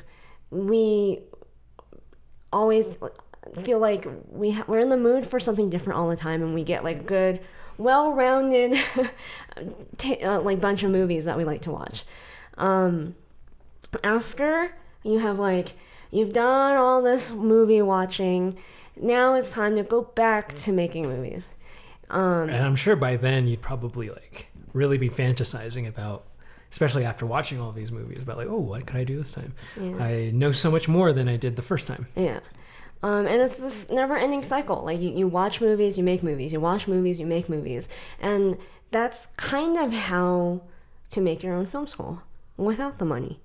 we always feel like we're in the mood for something different all the time, and we get like good, well-rounded like bunch of movies that we like to watch. After you have like you've done all this movie watching, now it's time to go back to making movies. And I'm sure by then you'd probably like really be fantasizing about, especially after watching all these movies, about like, oh, what could I do this time? Yeah. I know so much more than I did the first time. Yeah. And it's this never-ending cycle. Like you watch movies, you make movies. You watch movies, you make movies. And that's kind of how to make your own film school without the money.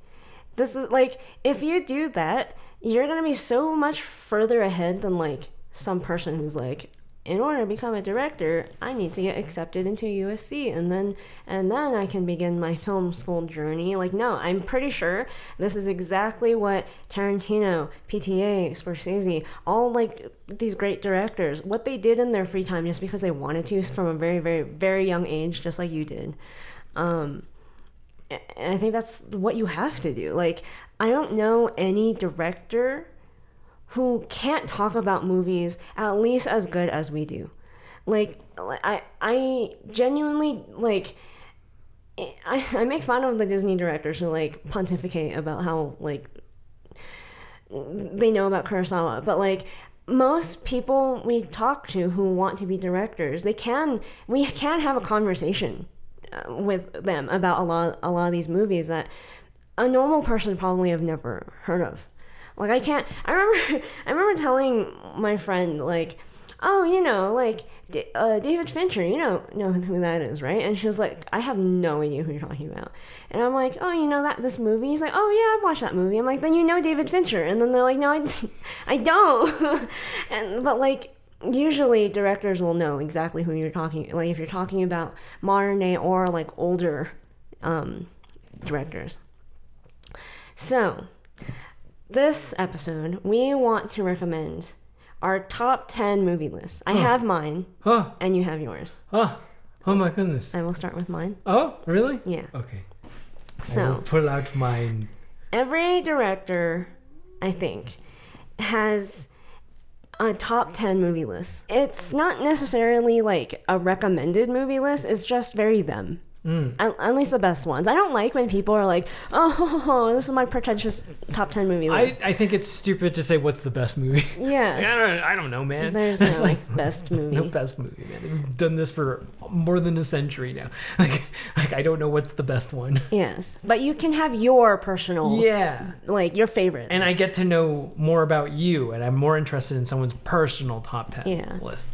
This is like, if you do that, you're going to be so much further ahead than like some person who's like, in order to become a director, I need to get accepted into USC, and then I can begin my film school journey. Like, no, I'm pretty sure this is exactly what Tarantino, PTA, Scorsese, all like these great directors, what they did in their free time just because they wanted to from a very, very, very young age, just like you did. And I think that's what you have to do. Like, I don't know any director who can't talk about movies at least as good as we do. Like I genuinely, like, I make fun of the Disney directors who like pontificate about how like they know about Kurosawa, but like most people we talk to who want to be directors, we can have a conversation with them about a lot of these movies that a normal person probably have never heard of. Like I remember telling my friend like, oh, you know, like David Fincher, you know who that is, right? And she was like, I have no idea who you're talking about. And I'm like, oh, you know this movie? He's like, oh yeah, I've watched that movie. I'm like, then you know David Fincher. And then they're like, no, I don't. But like usually directors will know exactly who you're talking. Like if you're talking about modern day or like older directors. So this episode, we want to recommend our top 10 movie lists. I have mine, and you have yours. Oh my goodness. I will start with mine. Oh, really? Yeah. Okay. So, I will pull out mine. Every director, I think, has a top 10 movie list. It's not necessarily like a recommended movie list, it's just very them. At least the best ones. I don't like when people are like, oh, this is my pretentious top 10 movie list. I think it's stupid to say what's the best movie. Yes. I don't know, man. There's no like best movie. There's no best movie, man. We've done this for more than a century now. Like I don't know what's the best one. Yes, but you can have your personal, like your favorites. And I get to know more about you, and I'm more interested in someone's personal top 10 list.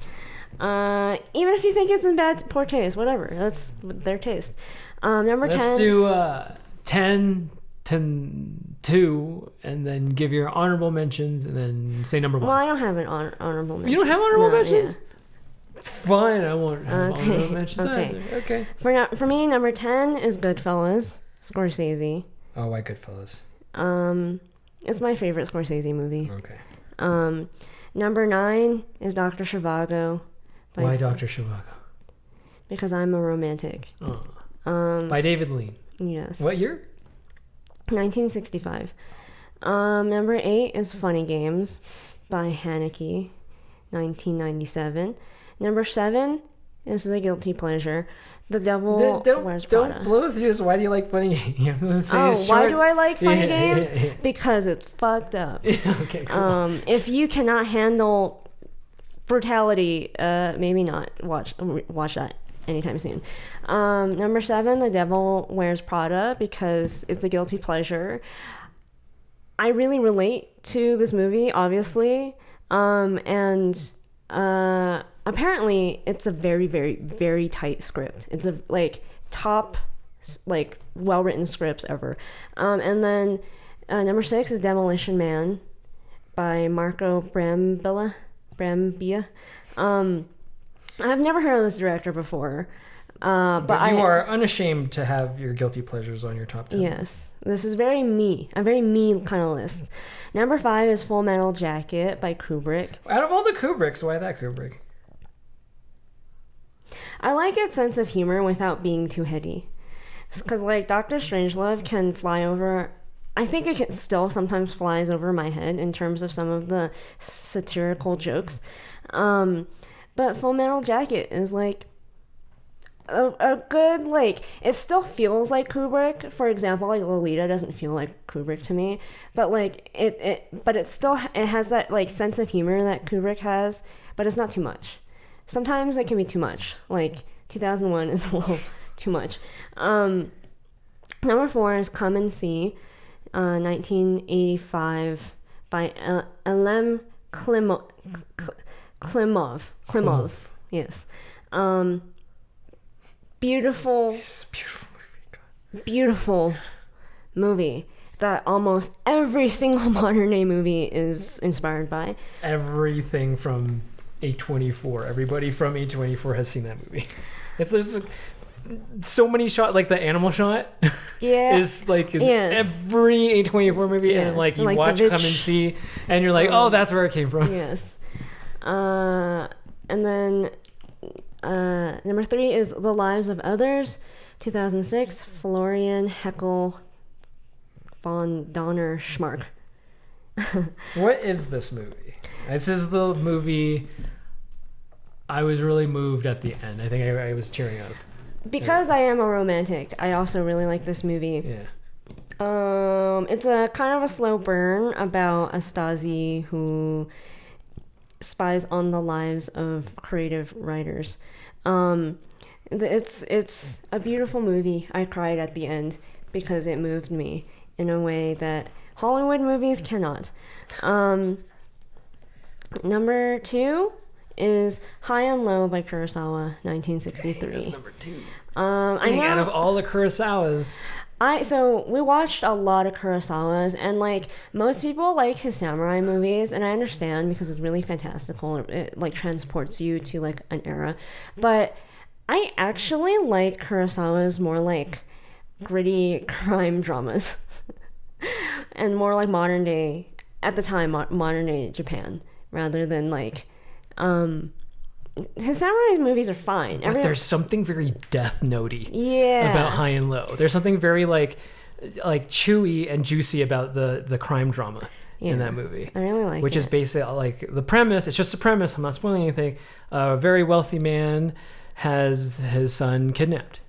Even if you think it's in poor taste, whatever, that's their taste. Number 10. Let's do 10 to 2, and then give your honorable mentions, and then say number 1. Well, I don't have an honorable mention. You don't have honorable mentions? Yeah. Fine, I won't have honorable mentions either. Okay. For me, number 10 is Goodfellas, Scorsese. Oh, why Goodfellas? It's my favorite Scorsese movie. Okay. Number 9 is Dr. Zhivago. Why Dr. Zhivago? Because I'm a romantic. By David Lean. Yes. What year? 1965. Number 8 is Funny Games by Haneke, 1997. Number 7 is The Guilty Pleasure. The Devil Wears Prada. Don't blow through this. Why do you like Funny Games? Why do I like Funny Games? Because it's fucked up. Okay, cool. If you cannot handle brutality, maybe not watch that anytime soon. Number 7, The Devil Wears Prada, because it's a guilty pleasure. I really relate to this movie, obviously, and apparently it's a very, very, very tight script. It's a top well-written scripts ever. And then number 6 is Demolition Man by Marco Brambilla. Brambilla. I've never heard of this director before. But you are unashamed to have your guilty pleasures on your top 10. Yes. This is a very me kind of list. Number 5 is Full Metal Jacket by Kubrick. Out of all the Kubricks, why that Kubrick? I like its sense of humor without being too heady. Because, like, Dr. Strangelove can fly over... I think it still sometimes flies over my head in terms of some of the satirical jokes. But Full Metal Jacket is, like... A good, like, it still feels like Kubrick. For example, like Lolita doesn't feel like Kubrick to me, but like it has that like sense of humor that Kubrick has, but it's not too much. Sometimes it can be too much. Like 2001 is a little too much. Number 4 is Come and See, 1985 by Elem Klimov. Yes. Beautiful movie that almost every single modern day movie is inspired by. Everything from A24. Everybody from A24 has seen that movie. There's so many shots, like the animal shot. Yeah, is like in every A24 movie, and like you watch Come and See, and you're like, oh, that's where it came from. Yes, and then. Number 3 is The Lives of Others, 2006, Florian, Heckle, von Donnersmarck. What is this movie? This is the movie I was really moved at the end. I think I was tearing up. Because I am a romantic, I also really like this movie. Yeah. It's a kind of a slow burn about a Stasi who spies on the lives of creative writers. It's a beautiful movie. I cried at the end because it moved me in a way that Hollywood movies cannot. Number 2 is High and Low by Kurosawa, 1963. That's number 2. I know, out of all the Kurosawas. So we watched a lot of Kurosawas, and like most people like his samurai movies, and I understand because it's really fantastical. It like transports you to like an era, but I actually like Kurosawa's more like gritty crime dramas, and more like modern day, at the time, modern day Japan, rather than like his samurai movies are fine. But there's something very Death Note-y yeah. about High and Low. There's something very like chewy and juicy about the crime drama in that movie. I really like it. Which is basically like the premise. It's just a premise. I'm not spoiling anything. A very wealthy man has his son kidnapped.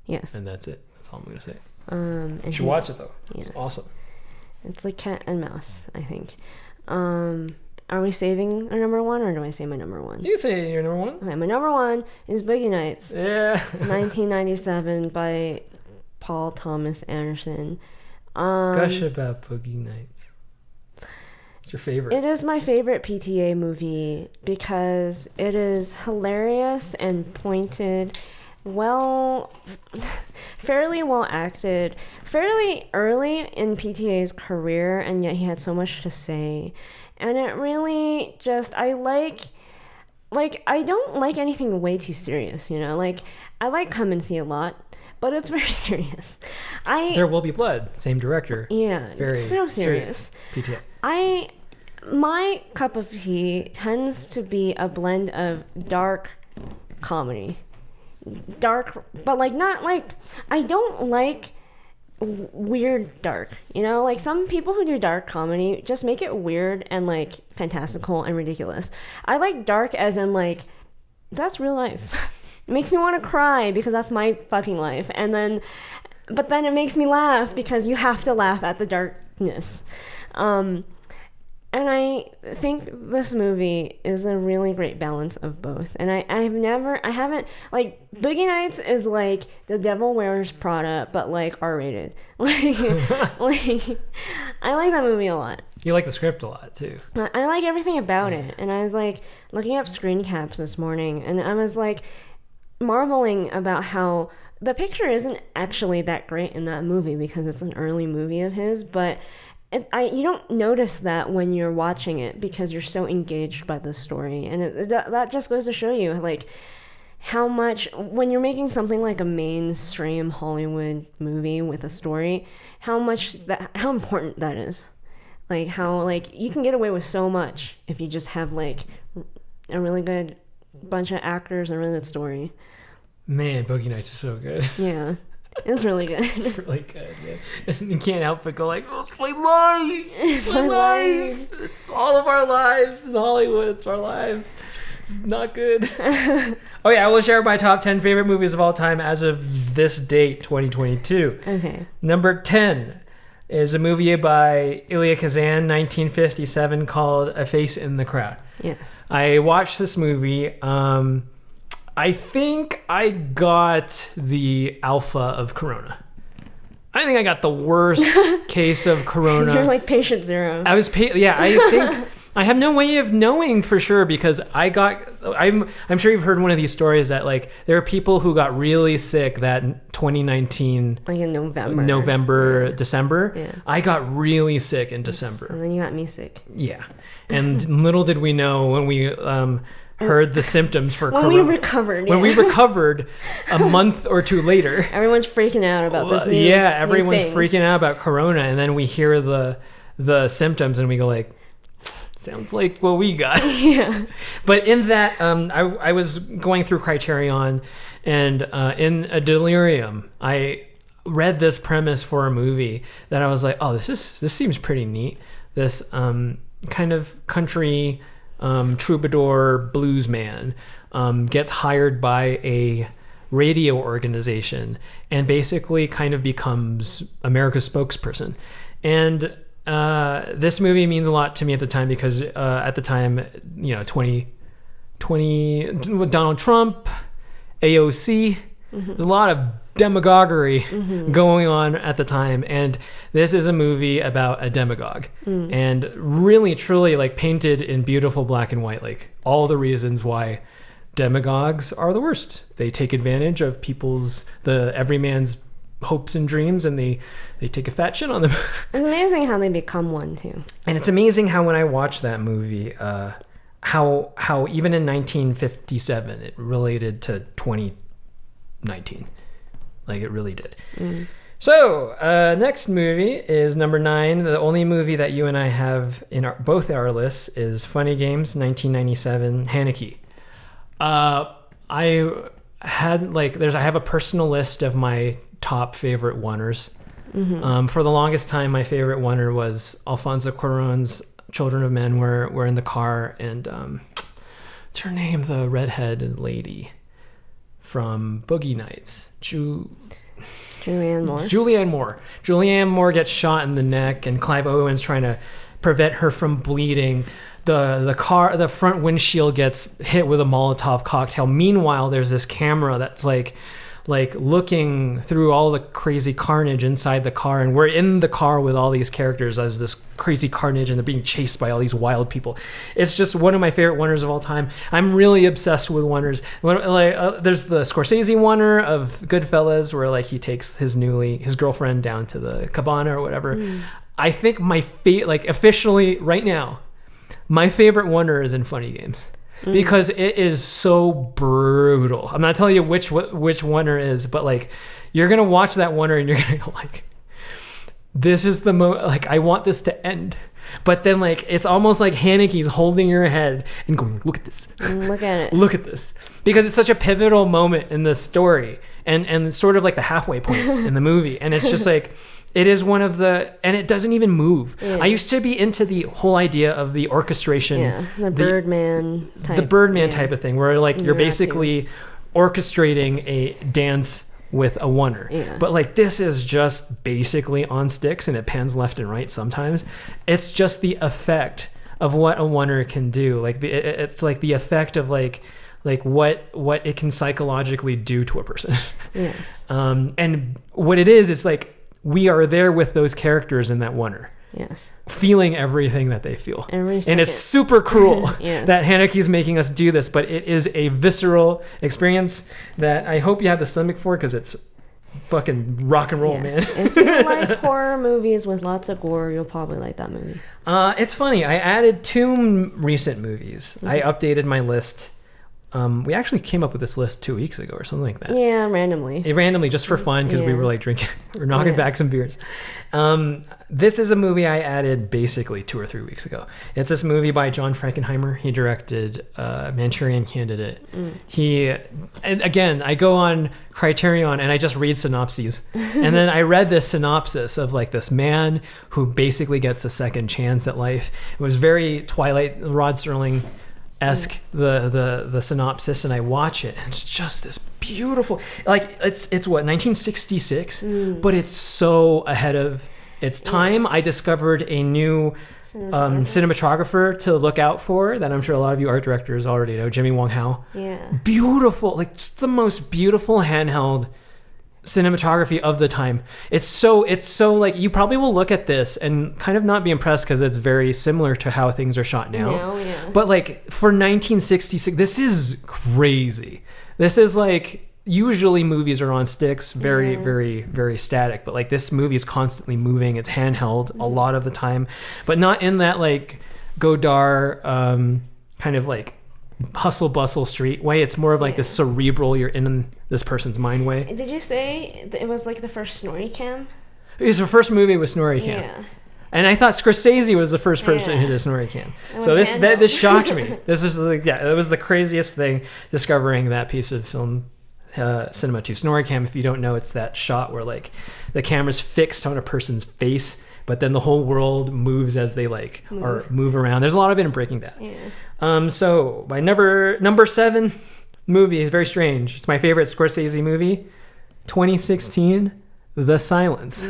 Yes. And that's it. That's all I'm going to say. You should watch it though. Yes. It's awesome. It's like cat and mouse, I think. Are we saving our number 1, or do I say my number 1? You can say your number 1. Okay, my number 1 is Boogie Nights. Yeah. 1997 by Paul Thomas Anderson. Gush about Boogie Nights. It's your favorite. It is my favorite PTA movie because it is hilarious and pointed, fairly well acted, fairly early in PTA's career, and yet he had so much to say. And it really just, I don't like anything way too serious, you know? Like, I like Come and See a lot, but it's very serious. There Will Be Blood, same director. Yeah, very so serious. PTA. My cup of tea tends to be a blend of dark comedy. Dark, but like not like, I don't like weird dark, you know? Like some people who do dark comedy just make it weird and like fantastical and ridiculous. I like dark as in like, that's real life. It makes me want to cry because that's my fucking life. But then it makes me laugh because you have to laugh at the darkness. And I think this movie is a really great balance of both. And I haven't, like, Boogie Nights is like The Devil Wears Prada, but like R-rated. Like, I like that movie a lot. You like the script a lot, too. I like everything about it. And I was like looking up screen caps this morning, and I was like marveling about how the picture isn't actually that great in that movie because it's an early movie of his, but you don't notice that when you're watching it because you're so engaged by the story, and that just goes to show you like how much when you're making something like a mainstream Hollywood movie with a story, how important that is. Like how like you can get away with so much if you just have like a really good bunch of actors and a really good story. Man, Boogie Nights is so good. Yeah. It's really good. It's really good, yeah. And you can't help but go like, oh, it's my life! It's my life! It's all of our lives in Hollywood. It's our lives. It's not good. Oh yeah, I will share my top 10 favorite movies of all time as of this date, 2022. Okay. Number 10 is a movie by Elia Kazan, 1957, called A Face in the Crowd. Yes. I watched this movie. I think I got the alpha of Corona. I think I got the worst case of Corona. You're like patient zero. I think I have no way of knowing for sure because I'm sure you've heard one of these stories that like there are people who got really sick that 2019 like in November, December. Yeah. I got really sick in December. And then you got me sick. Yeah. And little did we know when we heard the symptoms for Corona. When we recovered a month or two later. Everyone's freaking out about this new everyone's thing. freaking out about Corona, and then we hear the symptoms and we go like, sounds like what we got. Yeah. But in that, I was going through Criterion, and in a delirium, I read this premise for a movie that I was like, oh, this seems pretty neat. This kind of country troubadour blues man gets hired by a radio organization and basically kind of becomes America's spokesperson. And this movie means a lot to me at the time because at the time, 2020 Donald Trump, AOC, there's a lot of demagoguery going on at the time, and this is a movie about a demagogue and really truly like painted in beautiful black and white, like all the reasons why demagogues are the worst. They take advantage of everyman's hopes and dreams, and they take a fat shit on them. It's amazing how they become one too. And it's amazing how when I watched that movie, how even in 1957 it related to 2019. Like it really did. So next movie is number 9. The only movie that you and I have in both our lists is Funny Games, 1997, Haneke. I have a personal list of my top favorite oneers. For the longest time, my favorite oneer was Alfonso Cuarón's Children of Men. We're in the car, and what's her name? The redhead lady from Boogie Nights. Julianne Moore. Julianne Moore gets shot in the neck, and Clive Owen's trying to prevent her from bleeding. The front windshield gets hit with a Molotov cocktail. Meanwhile, there's this camera that's like looking through all the crazy carnage inside the car, and we're in the car with all these characters as this crazy carnage, and they're being chased by all these wild people. It's just one of my favorite oneers of all time. I'm really obsessed with oneers. There's the Scorsese oneer of Goodfellas, where like he takes his girlfriend down to the cabana or whatever. I think my officially right now, my favorite oneer is in Funny Games. Because it is so brutal. I'm not telling you which oneer is, but like you're gonna watch that oneer and you're gonna go like, this is the I want this to end. But then like it's almost like Haneke's holding your head and going, look at this. Look at it. Look at this. Because it's such a pivotal moment in the story and sort of like the halfway point in the movie. And it's just like it is one of and it doesn't even move. Yeah. I used to be into the whole idea of the orchestration. Yeah, the Birdman type. The Birdman type of thing, where like you're basically orchestrating a dance with a oneer. Yeah. But like this is just basically on sticks and it pans left and right sometimes. It's just the effect of what a oneer can do. Like it's like the effect of like what it can psychologically do to a person. Yes. And what it is like we are there with those characters in that oneer. Yes. Feeling everything that they feel. And it's super cruel yes. that Haneke's making us do this, but it is a visceral experience that I hope you have the stomach for, because it's fucking rock and roll, Yeah. man. If you like horror movies with lots of gore, you'll probably like that movie. It's funny. I added 2 recent movies. I updated my list. We actually came up with this list 2 weeks ago or something like that. Yeah, randomly. Randomly, just for fun, because we were like drinking, we're knocking back some beers. This is a movie I added basically 2 or 3 weeks ago. It's this movie by John Frankenheimer. He directed Manchurian Candidate. And again, I go on Criterion and I just read synopses. And then I read this synopsis of like this man who basically gets a second chance at life. It was very Twilight, Rod Serling-esque, the synopsis, and I watch it and it's just this beautiful, like it's what, 1966, but it's so ahead of its time. I discovered a new cinematographer to look out for that I'm sure a lot of you art directors already know, Jimmy Wong Howe. Beautiful, like just the most beautiful handheld cinematography of the time. It's so like, you probably will look at this and kind of not be impressed because it's very similar to how things are shot now. But like for 1966, this is crazy. This is like, usually movies are on sticks, very, very, very static, but like this movie is constantly moving. It's handheld a lot of the time, but not in that like Godard kind of like hustle bustle street way. It's more of like this cerebral, you're in this person's mind way. Did you say it was like the first Snorri cam? It was the first movie with Snorri cam. And I thought Scorsese was the first person who did Snorri cam. So this shocked me. This is like, it was the craziest thing discovering that piece of film cinema too. Snorri cam, if you don't know, it's that shot where like the camera's fixed on a person's face, but then the whole world moves as they like or move around. There's a lot of it in Breaking Bad. So my number 7 movie is very strange. It's my favorite Scorsese movie, 2016, The Silence.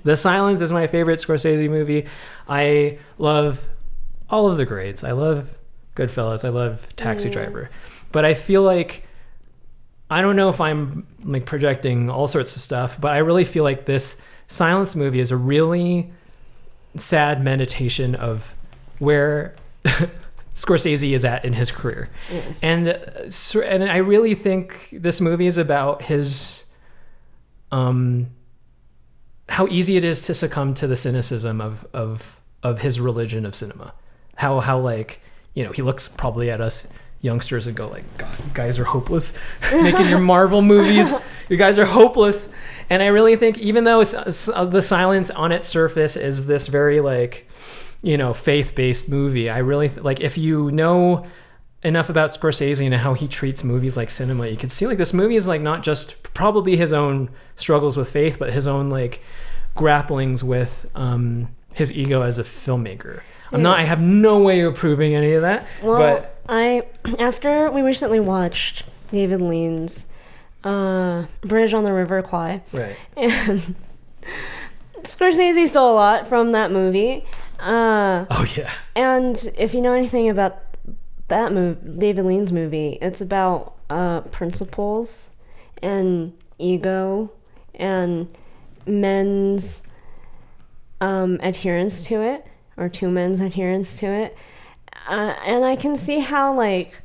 The Silence is my favorite Scorsese movie. I love all of the grades. I love Goodfellas. I love Taxi Driver. But I feel like, I don't know if I'm like projecting all sorts of stuff, but I really feel like this Silence movie is a really sad meditation of where Scorsese is at in his career. And I really think this movie is about his how easy it is to succumb to the cynicism of his religion of cinema. How like, you know, he looks probably at us youngsters and go like, God, you guys are hopeless making your Marvel movies. You guys are hopeless. And I really think, even though The Silence on its surface is this very like, you know, faith-based movie, I really like, if you know enough about Scorsese and how he treats movies like cinema, you can see like this movie is like not just probably his own struggles with faith, but his own like grapplings with his ego as a filmmaker. I have no way of proving any of that. Well, but after we recently watched David Lean's Bridge on the River Kwai, and Scorsese stole a lot from that movie. And if you know anything about that movie, David Lean's movie, it's about principles and ego and men's adherence to it, or two men's adherence to it. And I can see how, like,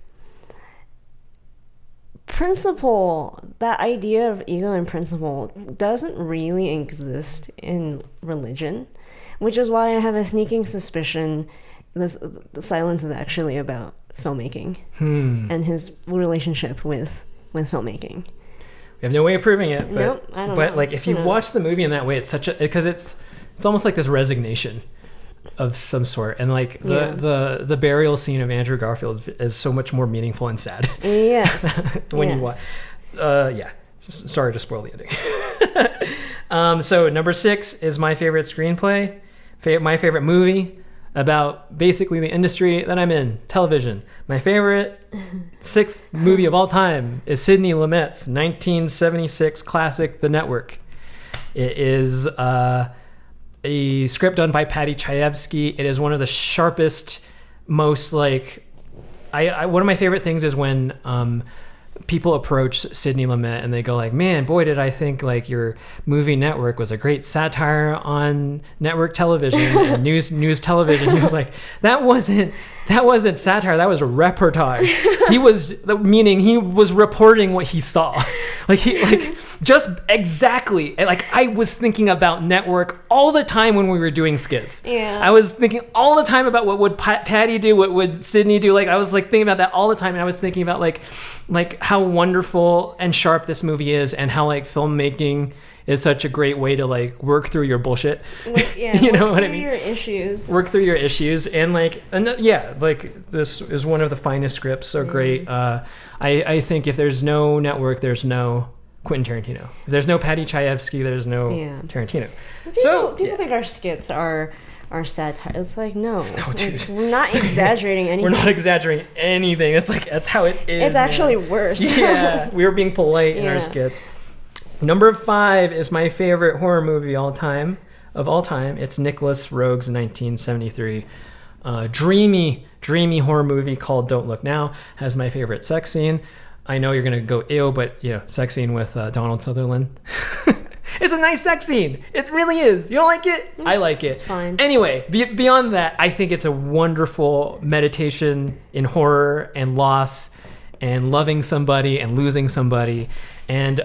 principle, that idea of ego and principle doesn't really exist in religion, which is why I have a sneaking suspicion the Silence is actually about filmmaking and his relationship with filmmaking. We have no way of proving it, but, nope, I don't but know. like, if you watch the movie in that way, it's such a, because it's almost like this resignation of some sort, and like the burial scene of Andrew Garfield is so much more meaningful and sad. Yes. When you watch, sorry to spoil the ending. So number 6 is my favorite screenplay, my favorite movie about basically the industry that I'm in, television. My favorite 6th movie of all time is Sidney Lumet's 1976 classic, The Network. It is a script done by Patty Chayefsky. It is one of the sharpest, most like, one of my favorite things is when people approach Sidney Lumet and they go like, man, boy, did I think like your movie Network was a great satire on network television and news television. He was like, that wasn't That wasn't satire. That was a reportage. He was reporting what he saw. Just exactly. Like, I was thinking about Network all the time when we were doing skits. Yeah. I was thinking all the time about what would Patty do, what would Sydney do. Like, I was like thinking about that all the time, and I was thinking about like how wonderful and sharp this movie is, and how like filmmaking is such a great way to like work through your bullshit. Yeah, you know what I mean? Your issues. Work through your issues, and like this is one of the finest scripts. So great. I think if there's no Network, there's no Quentin Tarantino. If there's no Patty Chayefsky, there's no Tarantino. People think our skits are satire. It's like, no, we're not exaggerating anything. We're not exaggerating anything. It's like, that's how it is. It's actually worse. Yeah, we were being polite in our skits. Number 5 is my favorite horror movie of all time. It's Nicholas Roeg's 1973 dreamy horror movie called Don't Look Now. Has my favorite sex scene. I know you're gonna go ew, but sex scene with Donald Sutherland. It's a nice sex scene. It really is. You don't like it? I like it. It's fine. Anyway, beyond that, I think it's a wonderful meditation in horror and loss and loving somebody and losing somebody. And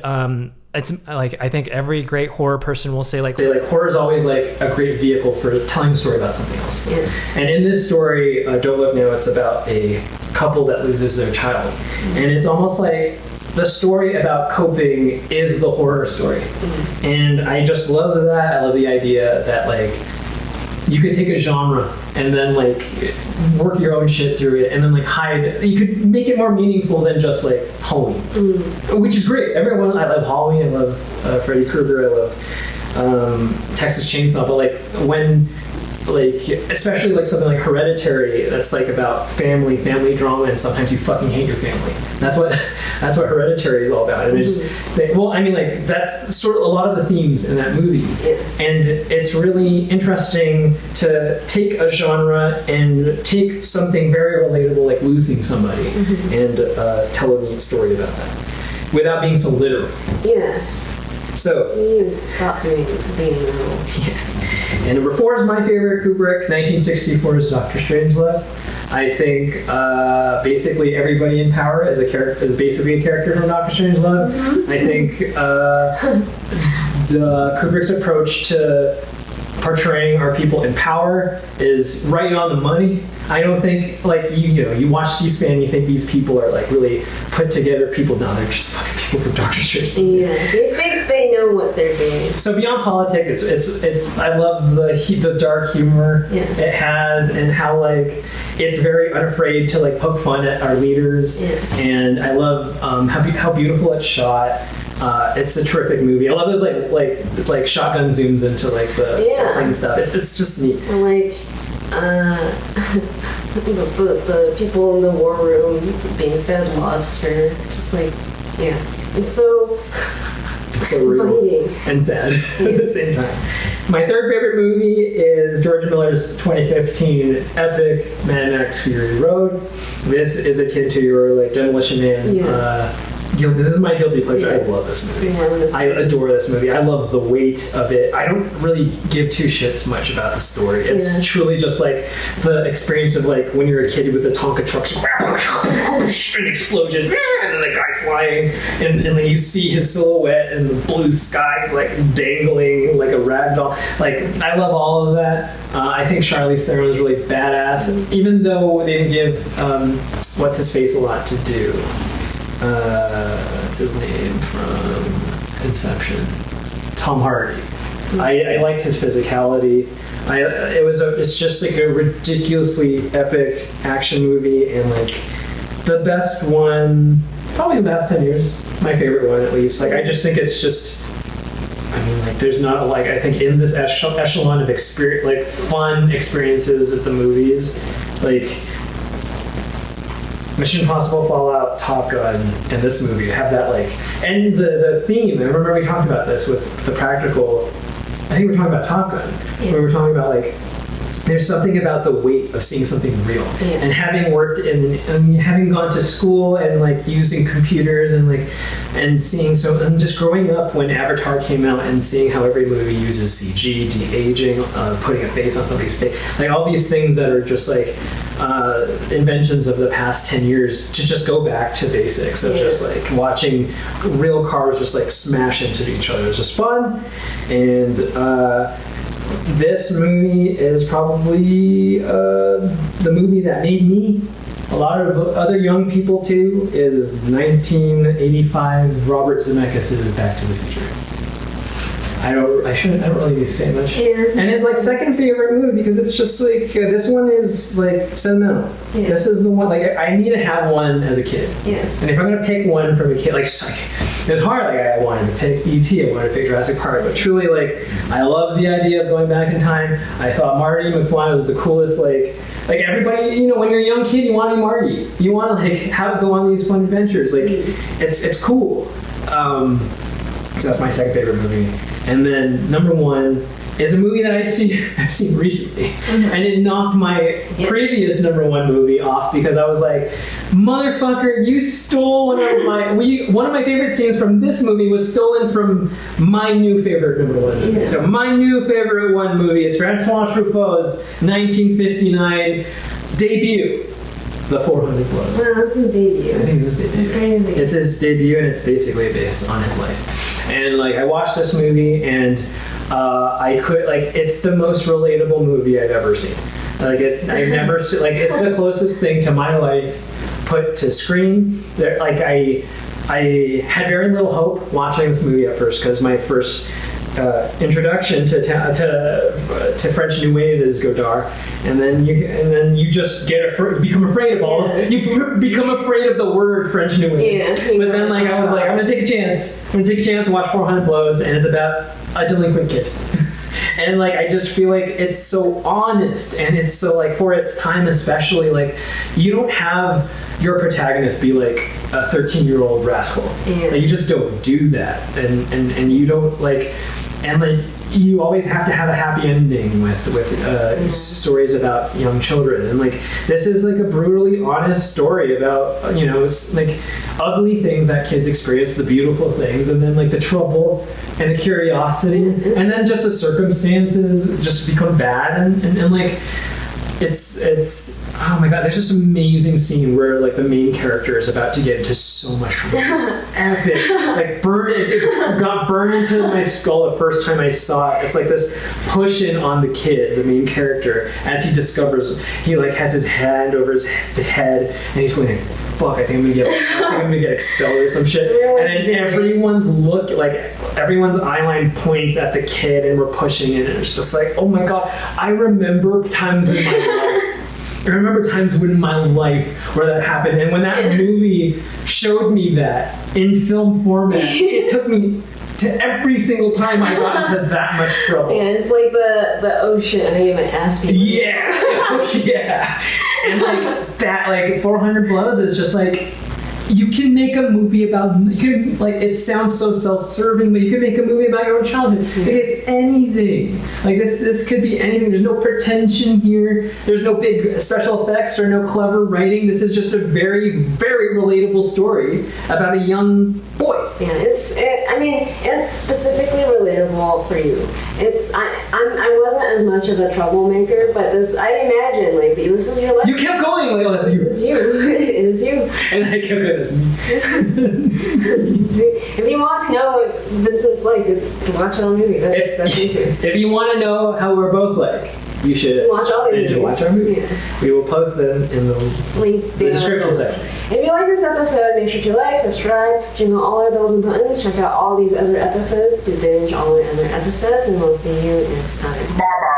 it's like, I think every great horror person will say horror is always like a great vehicle for telling a story about something else. Yes. And in this story, Don't Look Now, it's about a couple that loses their child. And it's almost like the story about coping is the horror story. And I just love that. I love the idea that like you could take a genre and then like work your own shit through it, and then like hide. You could make it more meaningful than just like Halloween, which is great. I love Halloween. I love Freddy Krueger. I love Texas Chainsaw. But like when especially like something like Hereditary, that's like about family drama, and sometimes you fucking hate your family. That's what Hereditary is all about. And that's sort of a lot of the themes in that movie. Yes. And it's really interesting to take a genre and take something very relatable like losing somebody and tell a neat story about that without being so literal. Yes. So you stop being literal. Yeah. And number 4 is my favorite Kubrick, 1964's Dr. Strangelove. I think basically everybody in Power is basically a character from Dr. Strangelove. I think Kubrick's approach to portraying our people in power is right on the money. I don't think like you watch C-SPAN, you think these people are like really put together people. No, they're just fucking people from Dr. Strangelove. Yeah, they think they know what they're doing. So beyond politics, it's I love the dark humor it has, and how like it's very unafraid to like poke fun at our leaders. Yes. And I love how beautiful it's shot. It's a terrific movie. I love those like shotgun zooms into like the plane stuff. It's just neat. Like the people in the war room being fed lobster, just like it's so real and sad at the same time. My third favorite movie is George Miller's 2015 epic Mad Max Fury Road. This is akin to your like Demolition Man. Yes. This is my guilty pleasure. Yes. I love this movie. I adore this movie. I love the weight of it. I don't really give two shits much about the story. It's truly just like the experience of like when you're a kid with the Tonka trucks and explosions, and then the guy flying, and then you see his silhouette and the blue skies like dangling like a rag doll. Like, I love all of that. I think Charlize Theron is really badass, even though they didn't give what's his face a lot to do. What's his name from Inception? Tom Hardy. I liked his physicality. It's just like a ridiculously epic action movie, and like the best one, probably in the past 10 years. My favorite one, at least. Like, I just think it's just, I mean, like, there's not like, I think in this echelon of experience, like fun experiences at the movies, like Mission Impossible, Fallout, Top Gun, and this movie have that like, and the theme. I remember we talked about this with the practical. I think we were talking about Top Gun. Yeah. We were talking about like, there's something about the weight of seeing something real, and having worked and having gone to school and like using computers and like and seeing and just growing up when Avatar came out and seeing how every movie uses CG, de-aging, putting a face on somebody's face, like all these things that are just like inventions of the past 10 years to just go back to basics of just like watching real cars just like smash into each other. It's just fun. And this movie is probably the movie that made me. A lot of other young people too is 1985 Robert Zemeckis' Back to the Future. I don't really need to say much. And it's like second favorite movie because it's just like this one is like sentimental. This is the one like I need to have one as a kid. And if I'm gonna pick one from a kid, like it's hard. Like I wanted to pick E.T. I wanted to pick Jurassic Park, but truly like I love the idea of going back in time. I thought Marty McFly was the coolest. Like everybody, you know, when you're a young kid, you want to be Marty. You want to like go on these fun adventures. Like it's cool. So that's my second favorite movie. And then number one is a movie that I've seen recently. And it knocked my previous number one movie off because I was like, motherfucker, you stole one of my favorite scenes from this movie was stolen from my new favorite number one movie. So my new favorite one movie is Francois Truffaut's 1959 debut, The 400 Blows. No, that's his debut. I think it was his debut. That's crazy. It's his debut, and it's basically based on his life. And like, I watched this movie, and it's the most relatable movie I've ever seen. Like, I've never seen, like, it's the closest thing to my life put to screen. Like, I had very little hope watching this movie at first because my first introduction to French New Wave is Godard, and then you just become afraid of all. You become afraid of the word French New Wave. But then like I was like, I'm gonna take a chance. I'm gonna take a chance and watch 400 Blows, and it's about a delinquent kid. And like I just feel like it's so honest, and it's so like for its time especially, like you don't have your protagonist be like a 13-year-old rascal. Like, you just don't do that, and you don't like. And like you always have to have a happy ending with stories about young children, and like this is like a brutally honest story about it's like ugly things that kids experience, the beautiful things, and then like the trouble and the curiosity, and then just the circumstances just become bad, and like it's oh my god, there's this amazing scene where like the main character is about to get into so much trouble. It's epic. Like it got burned into my skull the first time I saw it. It's like this push in on the kid, the main character, as he discovers he like has his hand over his head and he's going like, fuck, I think I'm gonna get expelled or some shit. And then everyone's eye line points at the kid and we're pushing it, and it's just like, oh my god, I remember times in my life. I remember times in my life where that happened, and when that movie showed me that in film format, it took me to every single time I got into that much trouble. Yeah, it's like the ocean. I made my ass beat. Yeah. And like that, like 400 Blows is just like, you can make a movie about, it sounds so self-serving, but you can make a movie about your own childhood. Like, it's anything. Like, this could be anything. There's no pretension here. There's no big special effects or no clever writing. This is just a very, very relatable story about a young boy. Yeah, it's specifically relatable for you. I wasn't as much of a troublemaker, but I imagine, like, this is your life. You kept going, like, oh, that's you. It's you. It is you. And I kept going, that's me. If you want to know what Vincent's like, it's watch it on movie. That's easier. If you want to know how we're both like, you should watch all the movies. Watch our movie. Yeah. We will post them in the link the description section. If you like this episode, make sure to like, subscribe, jingle all our bells and buttons, check out all these other episodes to binge all our other episodes, and we'll see you next time. Bye-bye.